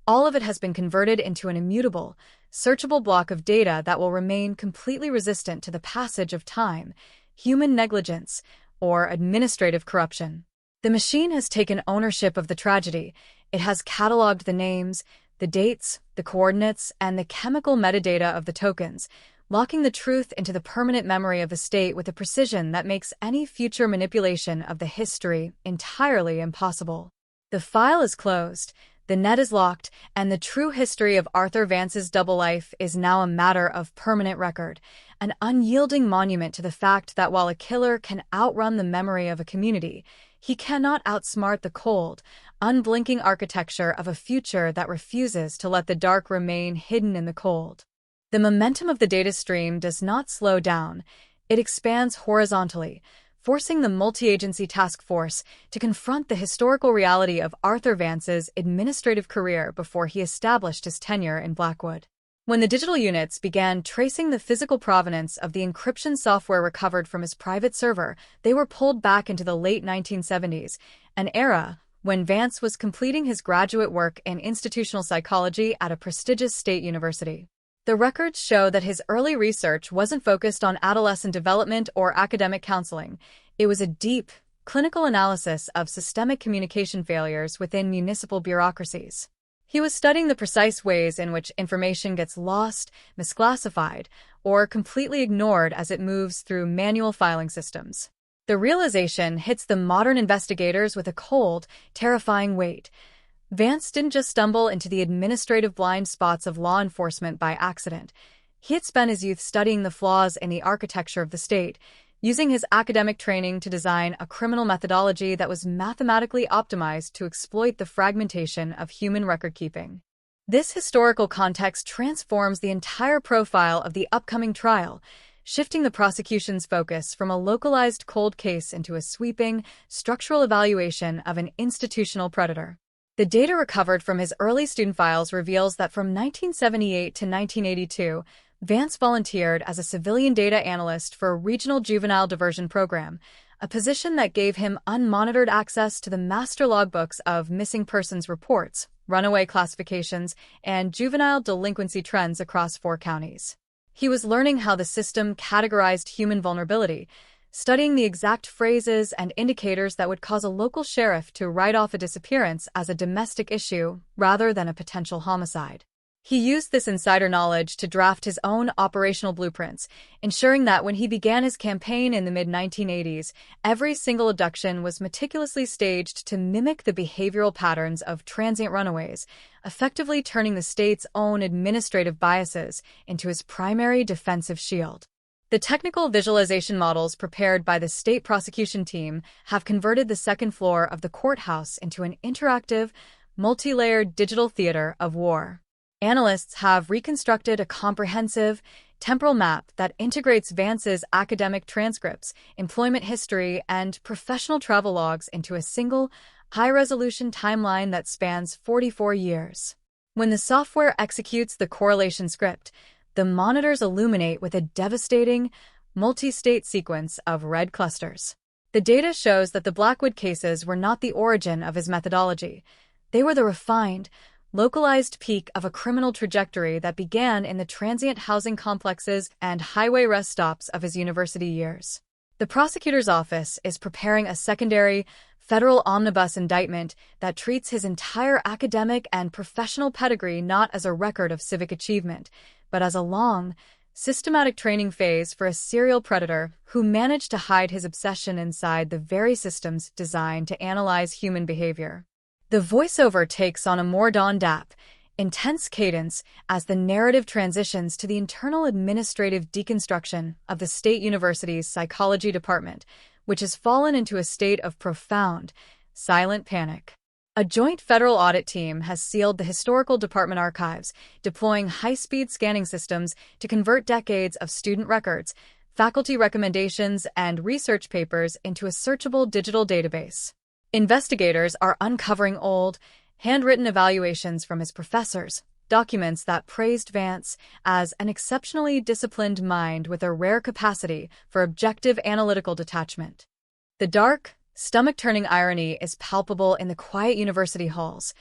Speaker 20: all of it has been converted into an immutable, searchable block of data that will remain completely resistant to the passage of time, human negligence, or administrative corruption. The machine has taken ownership of the tragedy. It has cataloged the names, the dates, the coordinates, and the chemical metadata of the tokens, locking the truth into the permanent memory of the state with a precision that makes any future manipulation of the history entirely impossible. The file is closed, the net is locked, and the true history of Arthur Vance's double life is now a matter of permanent record, an unyielding monument to the fact that while a killer can outrun the memory of a community, he cannot outsmart the cold, unblinking architecture of a future that refuses to let the dark remain hidden in the cold. The momentum of the data stream does not slow down. It expands horizontally, forcing the multi-agency task force to confront the historical reality of Arthur Vance's administrative career before he established his tenure in Blackwood. When the digital units began tracing the physical provenance of the encryption software recovered from his private server, they were pulled back into the late 1970s, an era when Vance was completing his graduate work in institutional psychology at a prestigious state university. The records show that his early research wasn't focused on adolescent development or academic counseling. It was a deep, clinical analysis of systemic communication failures within municipal bureaucracies. He was studying the precise ways in which information gets lost, misclassified, or completely ignored as it moves through manual filing systems. The realization hits the modern investigators with a cold, terrifying weight. Vance didn't just stumble into the administrative blind spots of law enforcement by accident. He had spent his youth studying the flaws in the architecture of the state, using his academic training to design a criminal methodology that was mathematically optimized to exploit the fragmentation of human record-keeping. This historical context transforms the entire profile of the upcoming trial, shifting the prosecution's focus from a localized cold case into a sweeping, structural evaluation of an institutional predator. The data recovered from his early student files reveals that from 1978 to 1982, Vance volunteered as a civilian data analyst for a regional juvenile diversion program, a position that gave him unmonitored access to the master logbooks of missing persons reports, runaway classifications, and juvenile delinquency trends across 4 counties. He was learning how the system categorized human vulnerability, studying the exact phrases and indicators that would cause a local sheriff to write off a disappearance as a domestic issue rather than a potential homicide. He used this insider knowledge to draft his own operational blueprints, ensuring that when he began his campaign in the mid-1980s, every single abduction was meticulously staged to mimic the behavioral patterns of transient runaways, effectively turning the state's own administrative biases into his primary defensive shield. The technical visualization models prepared by the state prosecution team have converted the second floor of the courthouse into an interactive, multi-layered digital theater of war. Analysts have reconstructed a comprehensive, temporal map that integrates Vance's academic transcripts, employment history, and professional travel logs into a single, high-resolution timeline that spans 44 years. When the software executes the correlation script, the monitors illuminate with a devastating, multi-state sequence of red clusters. The data shows that the Blackwood cases were not the origin of his methodology. They were the refined, localized peak of a criminal trajectory that began in the transient housing complexes and highway rest stops of his university years. The prosecutor's office is preparing a secondary, federal omnibus indictment that treats his entire academic and professional pedigree not as a record of civic achievement, but as a long, systematic training phase for a serial predator who managed to hide his obsession inside the very systems designed to analyze human behavior. The voiceover takes on a more Dawn-Dap, intense cadence as the narrative transitions to the internal administrative deconstruction of the State University's psychology department, which has fallen into a state of profound, silent panic. A joint federal audit team has sealed the historical department archives, deploying high-speed scanning systems to convert decades of student records, faculty recommendations, and research papers into a searchable digital database. Investigators are uncovering old, handwritten evaluations from his professors, documents that praised Vance as an exceptionally disciplined mind with a rare capacity for objective analytical detachment. The dark, stomach-turning irony is palpable in the quiet university halls.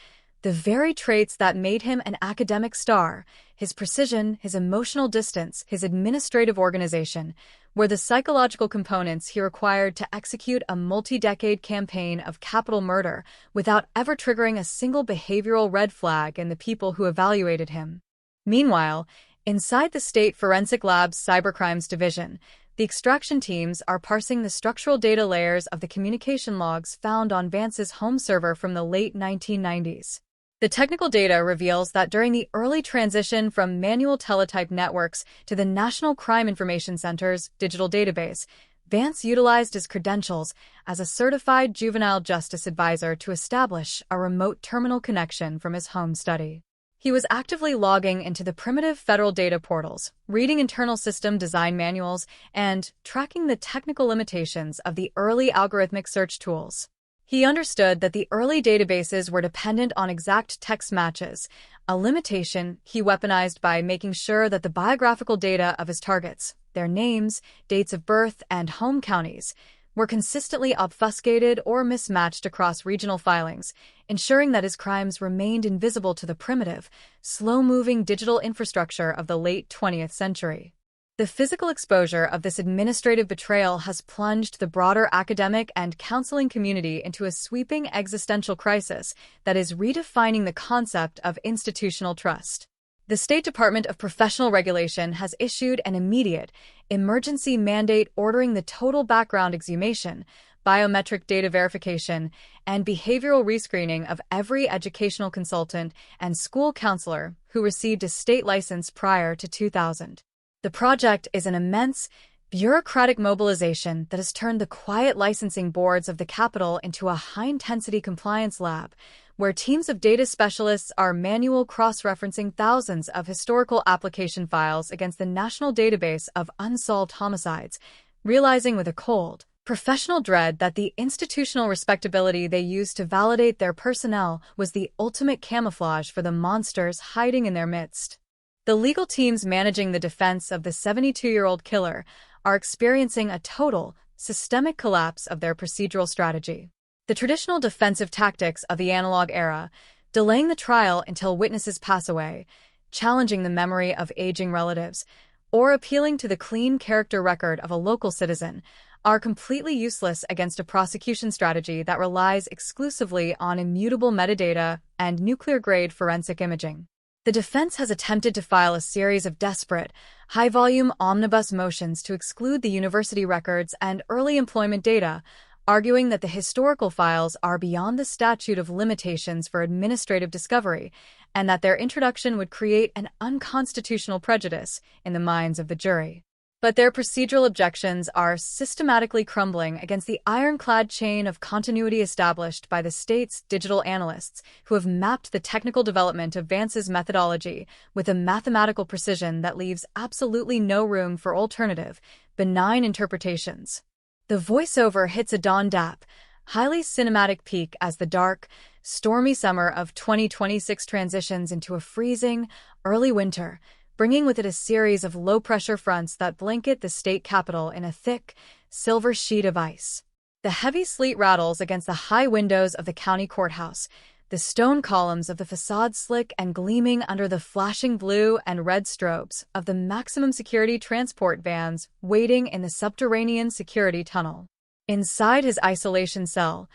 Speaker 20: The very traits that made him an academic star, his precision, his emotional distance, his administrative organization, were the psychological components he required to execute a multi-decade campaign of capital murder without ever triggering a single behavioral red flag in the people who evaluated him. Meanwhile, inside the State Forensic Lab's Cybercrimes Division, the extraction teams are parsing the structural data layers of the communication logs found on Vance's home server from the late 1990s. The technical data reveals that during the early transition from manual teletype networks to the National Crime Information Center's digital database, Vance utilized his credentials as a certified juvenile justice advisor to establish a remote terminal connection from his home study. He was actively logging into the primitive federal data portals, reading internal system design manuals, and tracking the technical limitations of the early algorithmic search tools. He understood that the early databases were dependent on exact text matches, a limitation he weaponized by making sure that the biographical data of his targets, their names, dates of birth, and home counties, were consistently obfuscated or mismatched across regional filings, ensuring that his crimes remained invisible to the primitive, slow-moving digital infrastructure of the late 20th century. The physical exposure of this administrative betrayal has plunged the broader academic and counseling community into a sweeping existential crisis that is redefining the concept of institutional trust. The State Department of Professional Regulation has issued an immediate, emergency mandate ordering the total background exhumation, biometric data verification, and behavioral rescreening of every educational consultant and school counselor who received a state license prior to 2000. The project is an immense, Bureaucratic mobilization that has turned the quiet licensing boards of the Capitol into a high-intensity compliance lab, where teams of data specialists are manual cross-referencing thousands of historical application files against the national database of unsolved homicides, realizing with a cold, professional dread that the institutional respectability they used to validate their personnel was the ultimate camouflage for the monsters hiding in their midst. The legal teams managing the defense of the 72-year-old killer are experiencing a total, systemic collapse of their procedural strategy. The traditional defensive tactics of the analog era, delaying the trial until witnesses pass away, challenging the memory of aging relatives, or appealing to the clean character record of a local citizen, are completely useless against a prosecution strategy that relies exclusively on immutable metadata and nuclear-grade forensic imaging. The defense has attempted to file a series of desperate, high-volume omnibus motions to exclude the university records and early employment data, arguing that the historical files are beyond the statute of limitations for administrative discovery, and that their introduction would create an unconstitutional prejudice in the minds of the jury. But their procedural objections are systematically crumbling against the ironclad chain of continuity established by the state's digital analysts, who have mapped the technical development of Vance's methodology with a mathematical precision that leaves absolutely no room for alternative, benign interpretations. The voiceover hits a dawn dap, highly cinematic peak as the dark, stormy summer of 2026 transitions into a freezing, early winter, bringing with it a series of low-pressure fronts that blanket the state capitol in a thick, silver sheet of ice. The heavy sleet rattles against the high windows of the county courthouse, the stone columns of the facade slick and gleaming under the flashing blue and red strobes of the maximum security transport vans waiting in the subterranean security tunnel. Inside his isolation cell,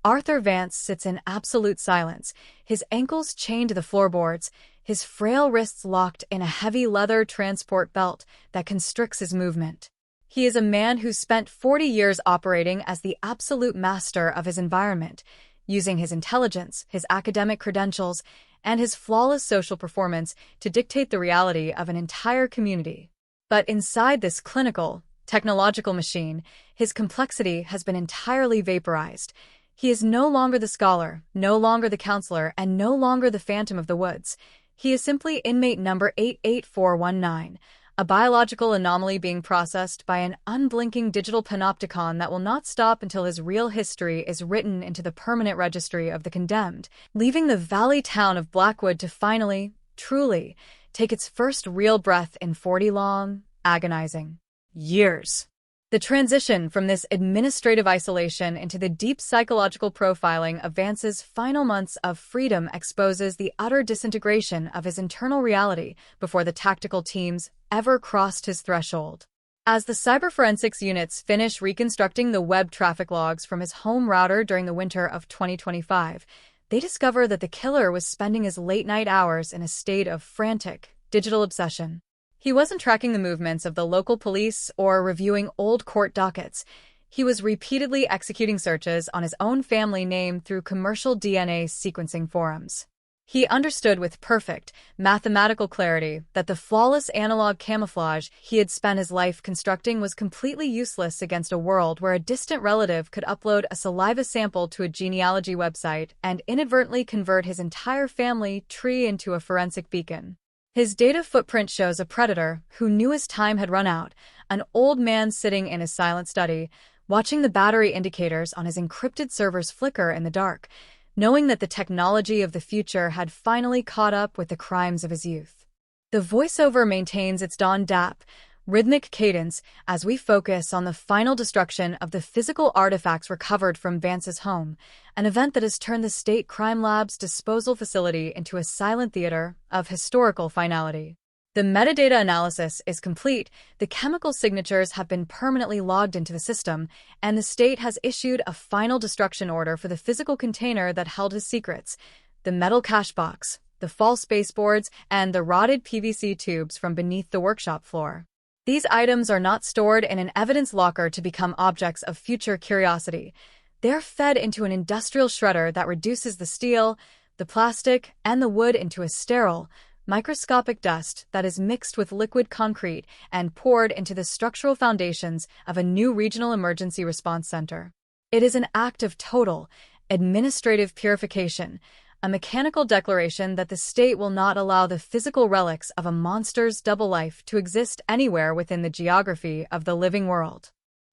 Speaker 20: Arthur Vance sits in absolute silence, his ankles chained to the floorboards, his frail wrists locked in a heavy leather transport belt that constricts his movement. He is a man who spent 40 years operating as the absolute master of his environment, using his intelligence, his academic credentials, and his flawless social performance to dictate the reality of an entire community. But inside this clinical, technological machine, his complexity has been entirely vaporized. He is no longer the scholar, no longer the counselor, and no longer the phantom of the woods. He is simply inmate number 88419, a biological anomaly being processed by an unblinking digital panopticon that will not stop until his real history is written into the permanent registry of the condemned, leaving the valley town of Blackwood to finally, truly, take its first real breath in 40 long, agonizing years. The transition from this administrative isolation into the deep psychological profiling of Vance's final months of freedom exposes the utter disintegration of his internal reality before the tactical teams ever crossed his threshold. As the cyberforensics units finish reconstructing the web traffic logs from his home router during the winter of 2025, they discover that the killer was spending his late-night hours in a state of frantic, digital obsession. He wasn't tracking the movements of the local police or reviewing old court dockets. He was repeatedly executing searches on his own family name through commercial DNA sequencing forums. He understood with perfect, mathematical clarity that the flawless analog camouflage he had spent his life constructing was completely useless against a world where a distant relative could upload a saliva sample to a genealogy website and inadvertently convert his entire family tree into a forensic beacon. His data footprint shows a predator who knew his time had run out, an old man sitting in his silent study, watching the battery indicators on his encrypted servers flicker in the dark, knowing that the technology of the future had finally caught up with the crimes of his youth. The voiceover maintains its dawn dap, rhythmic cadence as we focus on the final destruction of the physical artifacts recovered from Vance's home, an event that has turned the State Crime Lab's disposal facility into a silent theater of historical finality. The metadata analysis is complete, the chemical signatures have been permanently logged into the system, and the state has issued a final destruction order for the physical container that held his secrets, the metal cash box, the false baseboards, and the rotted PVC tubes from beneath the workshop floor. These items are not stored in an evidence locker to become objects of future curiosity. They're fed into an industrial shredder that reduces the steel, the plastic, and the wood into a sterile, microscopic dust that is mixed with liquid concrete and poured into the structural foundations of a new regional emergency response center. It is an act of total, administrative purification, a mechanical declaration that the state will not allow the physical relics of a monster's double life to exist anywhere within the geography of the living world.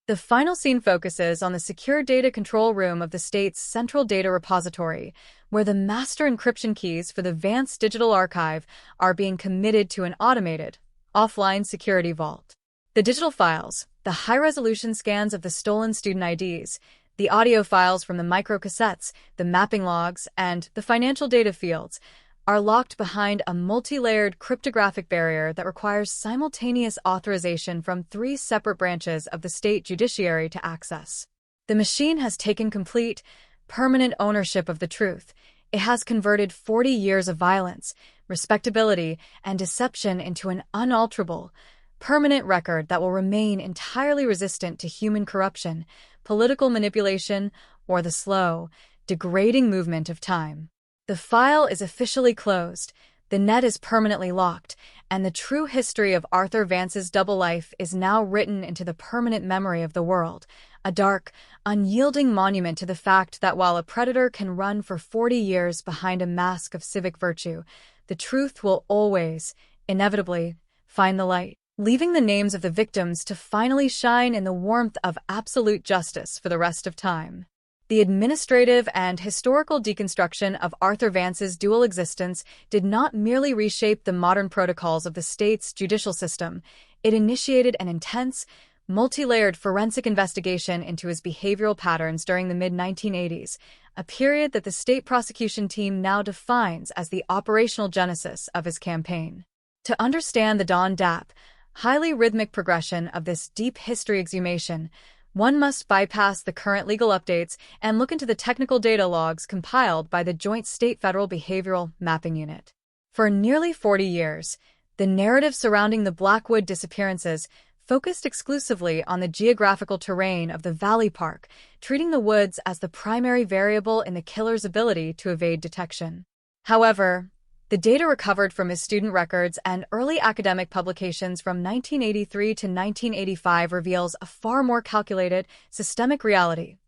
Speaker 20: The final scene focuses on the secure data control room of the state's central data repository, where the master encryption keys for the Vance Digital Archive are being committed to an automated, offline security vault. The digital files, the high-resolution scans of the stolen student IDs, the audio files from the microcassettes, the mapping logs, and the financial data fields are locked behind a multi-layered cryptographic barrier that requires simultaneous authorization from 3 separate branches of the state judiciary to access. The machine has taken complete, permanent ownership of the truth. It has converted 40 years of violence, respectability, and deception into an unalterable, permanent record that will remain entirely resistant to human corruption, political manipulation, or the slow, degrading movement of time. The file is officially closed, the net is permanently locked, and the true history of Arthur Vance's double life is now written into the permanent memory of the world, a dark, unyielding monument to the fact that while a predator can run for 40 years behind a mask of civic virtue, the truth will always, inevitably, find the light, leaving the names of the victims to finally shine in the warmth of absolute justice for the rest of time. The administrative and historical deconstruction of Arthur Vance's dual existence did not merely reshape the modern protocols of the state's judicial system, it initiated an intense, multi-layered forensic investigation into his behavioral patterns during the mid-1980s, a period that the state prosecution team now defines as the operational genesis of his campaign. To understand the Don Dapp, highly rhythmic progression of this deep history exhumation, one must bypass the current legal updates and look into the technical data logs compiled by the Joint State-Federal Behavioral Mapping Unit. For nearly 40 years, the narrative surrounding the Blackwood disappearances focused exclusively on the geographical terrain of the Valley Park, treating the woods as the primary variable in the killer's ability to evade detection. However, the data recovered from his student records and early academic publications from 1983 to 1985 reveals a far more calculated, systemic reality.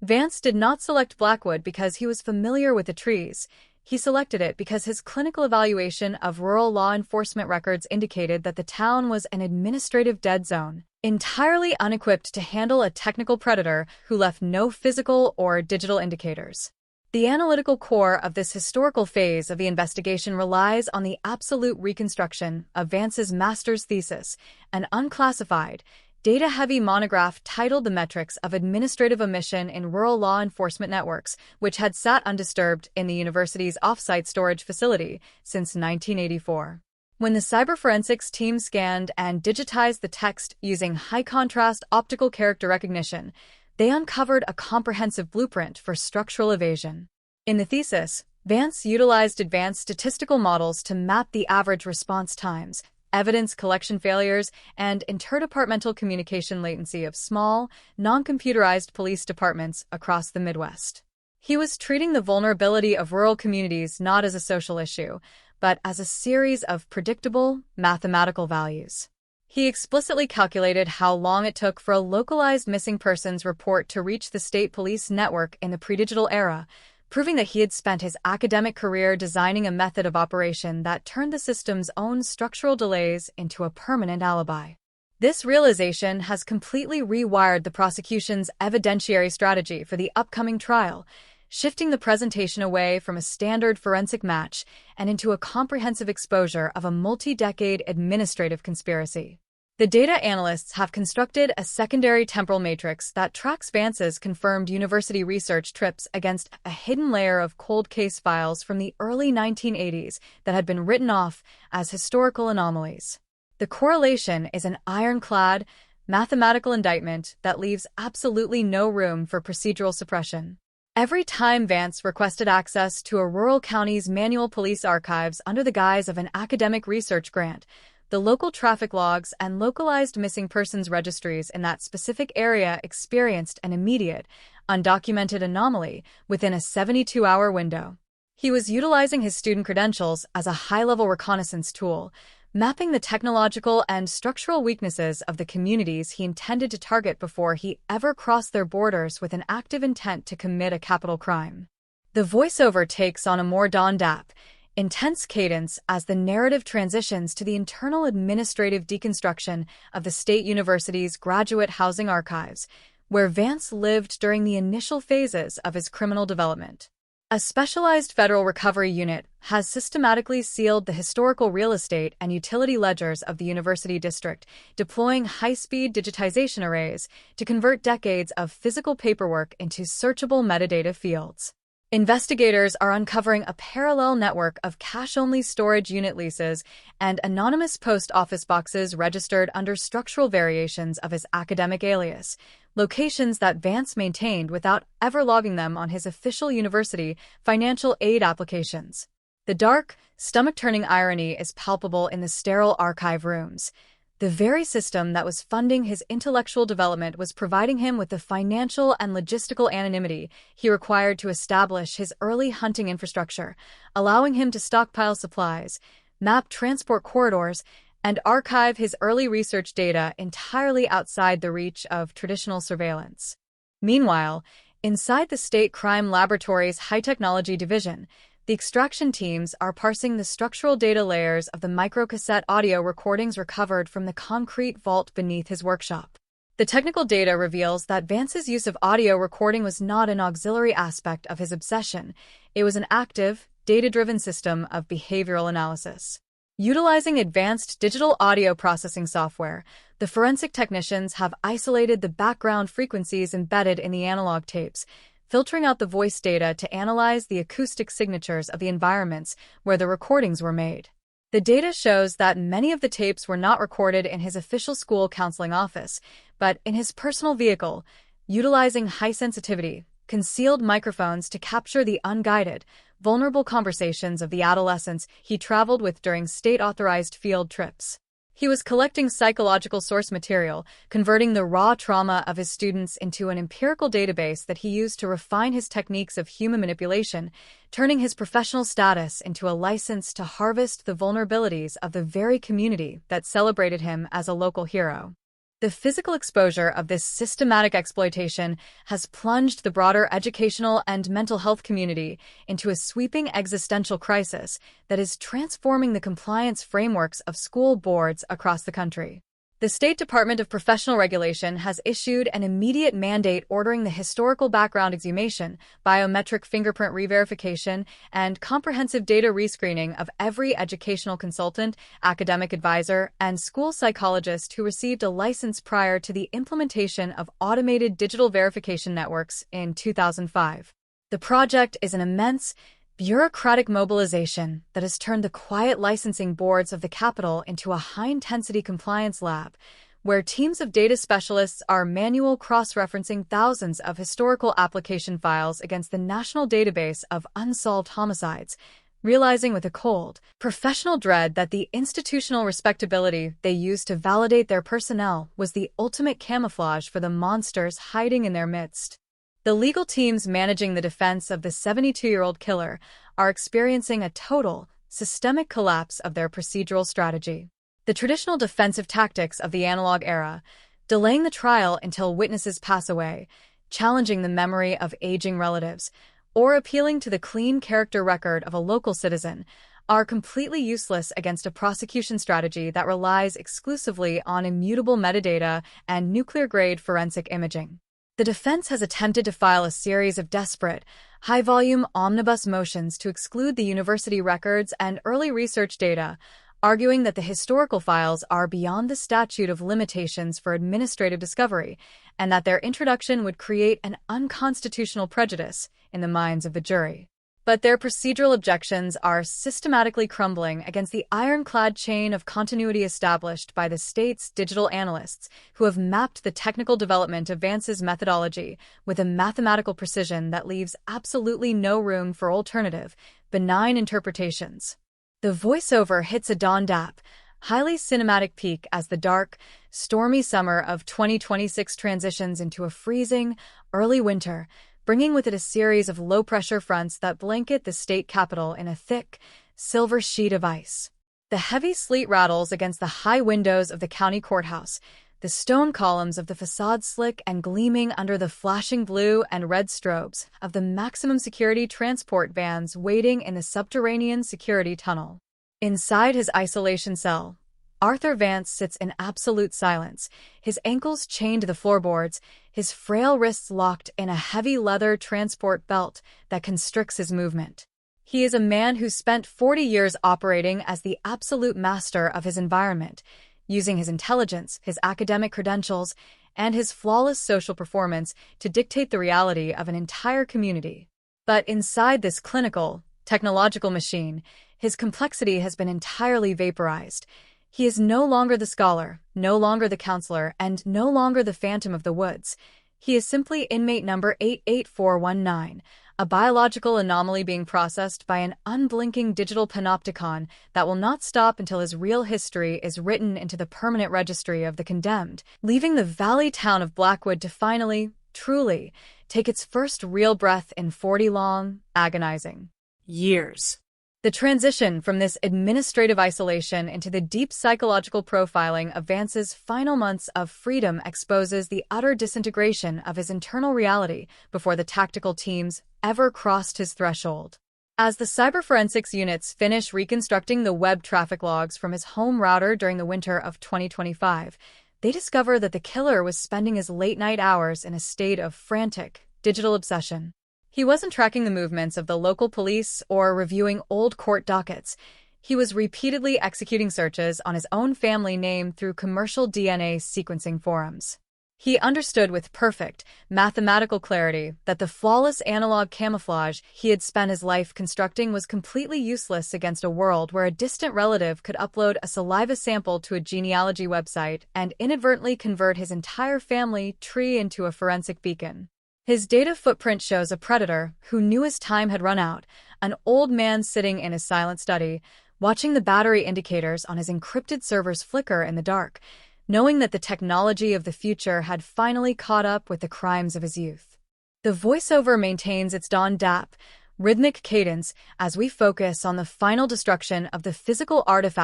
Speaker 20: Vance did not select Blackwood because he was familiar with the trees. He selected it because his clinical evaluation of rural law enforcement records indicated that the town was an administrative dead zone, entirely unequipped to handle a technical predator who left no physical or digital indicators. The analytical core of this historical phase of the investigation relies on the absolute reconstruction of Vance's master's thesis, an unclassified, data-heavy monograph titled The Metrics of Administrative Omission in Rural Law Enforcement Networks, which had sat undisturbed in the university's off-site storage facility since 1984. When the cyberforensics team scanned and digitized the text using high-contrast optical character recognition, they uncovered a comprehensive blueprint for structural evasion. In the thesis, Vance utilized advanced statistical models to map the average response times, evidence collection failures, and interdepartmental communication latency of small, non-computerized police departments across the Midwest. He was treating the vulnerability of rural communities not as a social issue, but as a series of predictable, mathematical values. He explicitly calculated how long it took for a localized missing persons report to reach the state police network in the pre-digital era, proving that he had spent his academic career designing a method of operation that turned the system's own structural delays into a permanent alibi. This realization has completely rewired the prosecution's evidentiary strategy for the upcoming trial, shifting the presentation away from a standard forensic match and into a comprehensive exposure of a multi-decade administrative conspiracy. The data analysts have constructed a secondary temporal matrix that tracks Vance's confirmed university research trips against a hidden layer of cold case files from the early 1980s that had been written off as historical anomalies. The correlation is an ironclad, mathematical indictment that leaves absolutely no room for procedural suppression. Every time Vance requested access to a rural county's manual police archives under the guise of an academic research grant, the local traffic logs and localized missing persons registries in that specific area experienced an immediate, undocumented anomaly within a 72-hour window. He was utilizing his student credentials as a high-level reconnaissance tool, mapping the technological and structural weaknesses of the communities he intended to target before he ever crossed their borders with an active intent to commit a capital crime. The voiceover takes on a more dap, intense cadence as the narrative transitions to the internal administrative deconstruction of the State University's graduate housing archives, where Vance lived during the initial phases of his criminal development. A specialized federal recovery unit has systematically sealed the historical real estate and utility ledgers of the university district, deploying high-speed digitization arrays to convert decades of physical paperwork into searchable metadata fields. Investigators are uncovering a parallel network of cash-only storage unit leases and anonymous post office boxes registered under structural variations of his academic alias, locations that Vance maintained without ever logging them on his official university financial aid applications. The dark, stomach-turning irony is palpable in the sterile archive rooms. The very system that was funding his intellectual development was providing him with the financial and logistical anonymity he required to establish his early hunting infrastructure, allowing him to stockpile supplies, map transport corridors, and archive his early research data entirely outside the reach of traditional surveillance. Meanwhile, inside the State Crime Laboratory's high-technology division, the extraction teams are parsing the structural data layers of the microcassette audio recordings recovered from the concrete vault beneath his workshop. The technical data reveals that Vance's use of audio recording was not an auxiliary aspect of his obsession. It was an active, data-driven system of behavioral analysis. Utilizing advanced digital audio processing software, the forensic technicians have isolated the background frequencies embedded in the analog tapes, filtering out the voice data to analyze the acoustic signatures of the environments where the recordings were made. The data shows that many of the tapes were not recorded in his official school counseling office, but in his personal vehicle, utilizing high-sensitivity, concealed microphones to capture the unguided, vulnerable conversations of the adolescents he traveled with during state-authorized field trips. He was collecting psychological source material, converting the raw trauma of his students into an empirical database that he used to refine his techniques of human manipulation, turning his professional status into a license to harvest the vulnerabilities of the very community that celebrated him as a local hero. The physical exposure of this systematic exploitation has plunged the broader educational and mental health community into a sweeping existential crisis that is transforming the compliance frameworks of school boards across the country. The State Department of Professional Regulation has issued an immediate mandate ordering the historical background exhumation, biometric fingerprint re-verification, and comprehensive data rescreening of every educational consultant, academic advisor, and school psychologist who received a license prior to the implementation of automated digital verification networks in 2005. The project is an immense, bureaucratic mobilization that has turned the quiet licensing boards of the Capitol into a high-intensity compliance lab, where teams of data specialists are manual cross-referencing thousands of historical application files against the national database of unsolved homicides, realizing with a cold, professional dread that the institutional respectability they used to validate their personnel was the ultimate camouflage for the monsters hiding in their midst. The legal teams managing the defense of the 72-year-old killer are experiencing a total, systemic collapse of their procedural strategy. The traditional defensive tactics of the analog era, delaying the trial until witnesses pass away, challenging the memory of aging relatives, or appealing to the clean character record of a local citizen, are completely useless against a prosecution strategy that relies exclusively on immutable metadata and nuclear-grade forensic imaging. The defense has attempted to file a series of desperate, high-volume omnibus motions to exclude the university records and early research data, arguing that the historical files are beyond the statute of limitations for administrative discovery, and that their introduction would create an unconstitutional prejudice in the minds of the jury. But their procedural objections are systematically crumbling against the ironclad chain of continuity established by the state's digital analysts, who have mapped the technical development of Vance's methodology with a mathematical precision that leaves absolutely no room for alternative, benign interpretations. The voiceover hits a dawn-dap, highly cinematic peak as the dark, stormy summer of 2026 transitions into a freezing, early winter, bringing with it a series of low-pressure fronts that blanket the state capitol in a thick, silver sheet of ice. The heavy sleet rattles against the high windows of the county courthouse, the stone columns of the facade slick and gleaming under the flashing blue and red strobes of the maximum security transport vans waiting in the subterranean security tunnel. Inside his isolation cell, Arthur Vance sits in absolute silence, his ankles chained to the floorboards, his frail wrists locked in a heavy leather transport belt that constricts his movement. He is a man who spent 40 years operating as the absolute master of his environment, using his intelligence, his academic credentials, and his flawless social performance to dictate the reality of an entire community. But inside this clinical, technological machine, his complexity has been entirely vaporized. He is no longer the scholar, no longer the counselor, and no longer the phantom of the woods. He is simply inmate number 88419, a biological anomaly being processed by an unblinking digital panopticon that will not stop until his real history is written into the permanent registry of the condemned, leaving the valley town of Blackwood to finally, truly, take its first real breath in 40 long, agonizing years. The transition from this administrative isolation into the deep psychological profiling of Vance's final months of freedom exposes the utter disintegration of his internal reality before the tactical teams ever crossed his threshold. As the cyberforensics units finish reconstructing the web traffic logs from his home router during the winter of 2025, they discover that the killer was spending his late-night hours in a state of frantic, digital obsession. He wasn't tracking the movements of the local police or reviewing old court dockets. He was repeatedly executing searches on his own family name through commercial DNA sequencing forums. He understood with perfect, mathematical clarity that the flawless analog camouflage he had spent his life constructing was completely useless against a world where a distant relative could upload a saliva sample to a genealogy website and inadvertently convert his entire family tree into a forensic beacon. His data footprint shows a predator who knew his time had run out, an old man sitting in his silent study, watching the battery indicators on his encrypted servers flicker in the dark, knowing that the technology of the future had finally caught up with the crimes of his youth. The voiceover maintains its Don Dap, rhythmic cadence as we focus on the final destruction of the physical artifact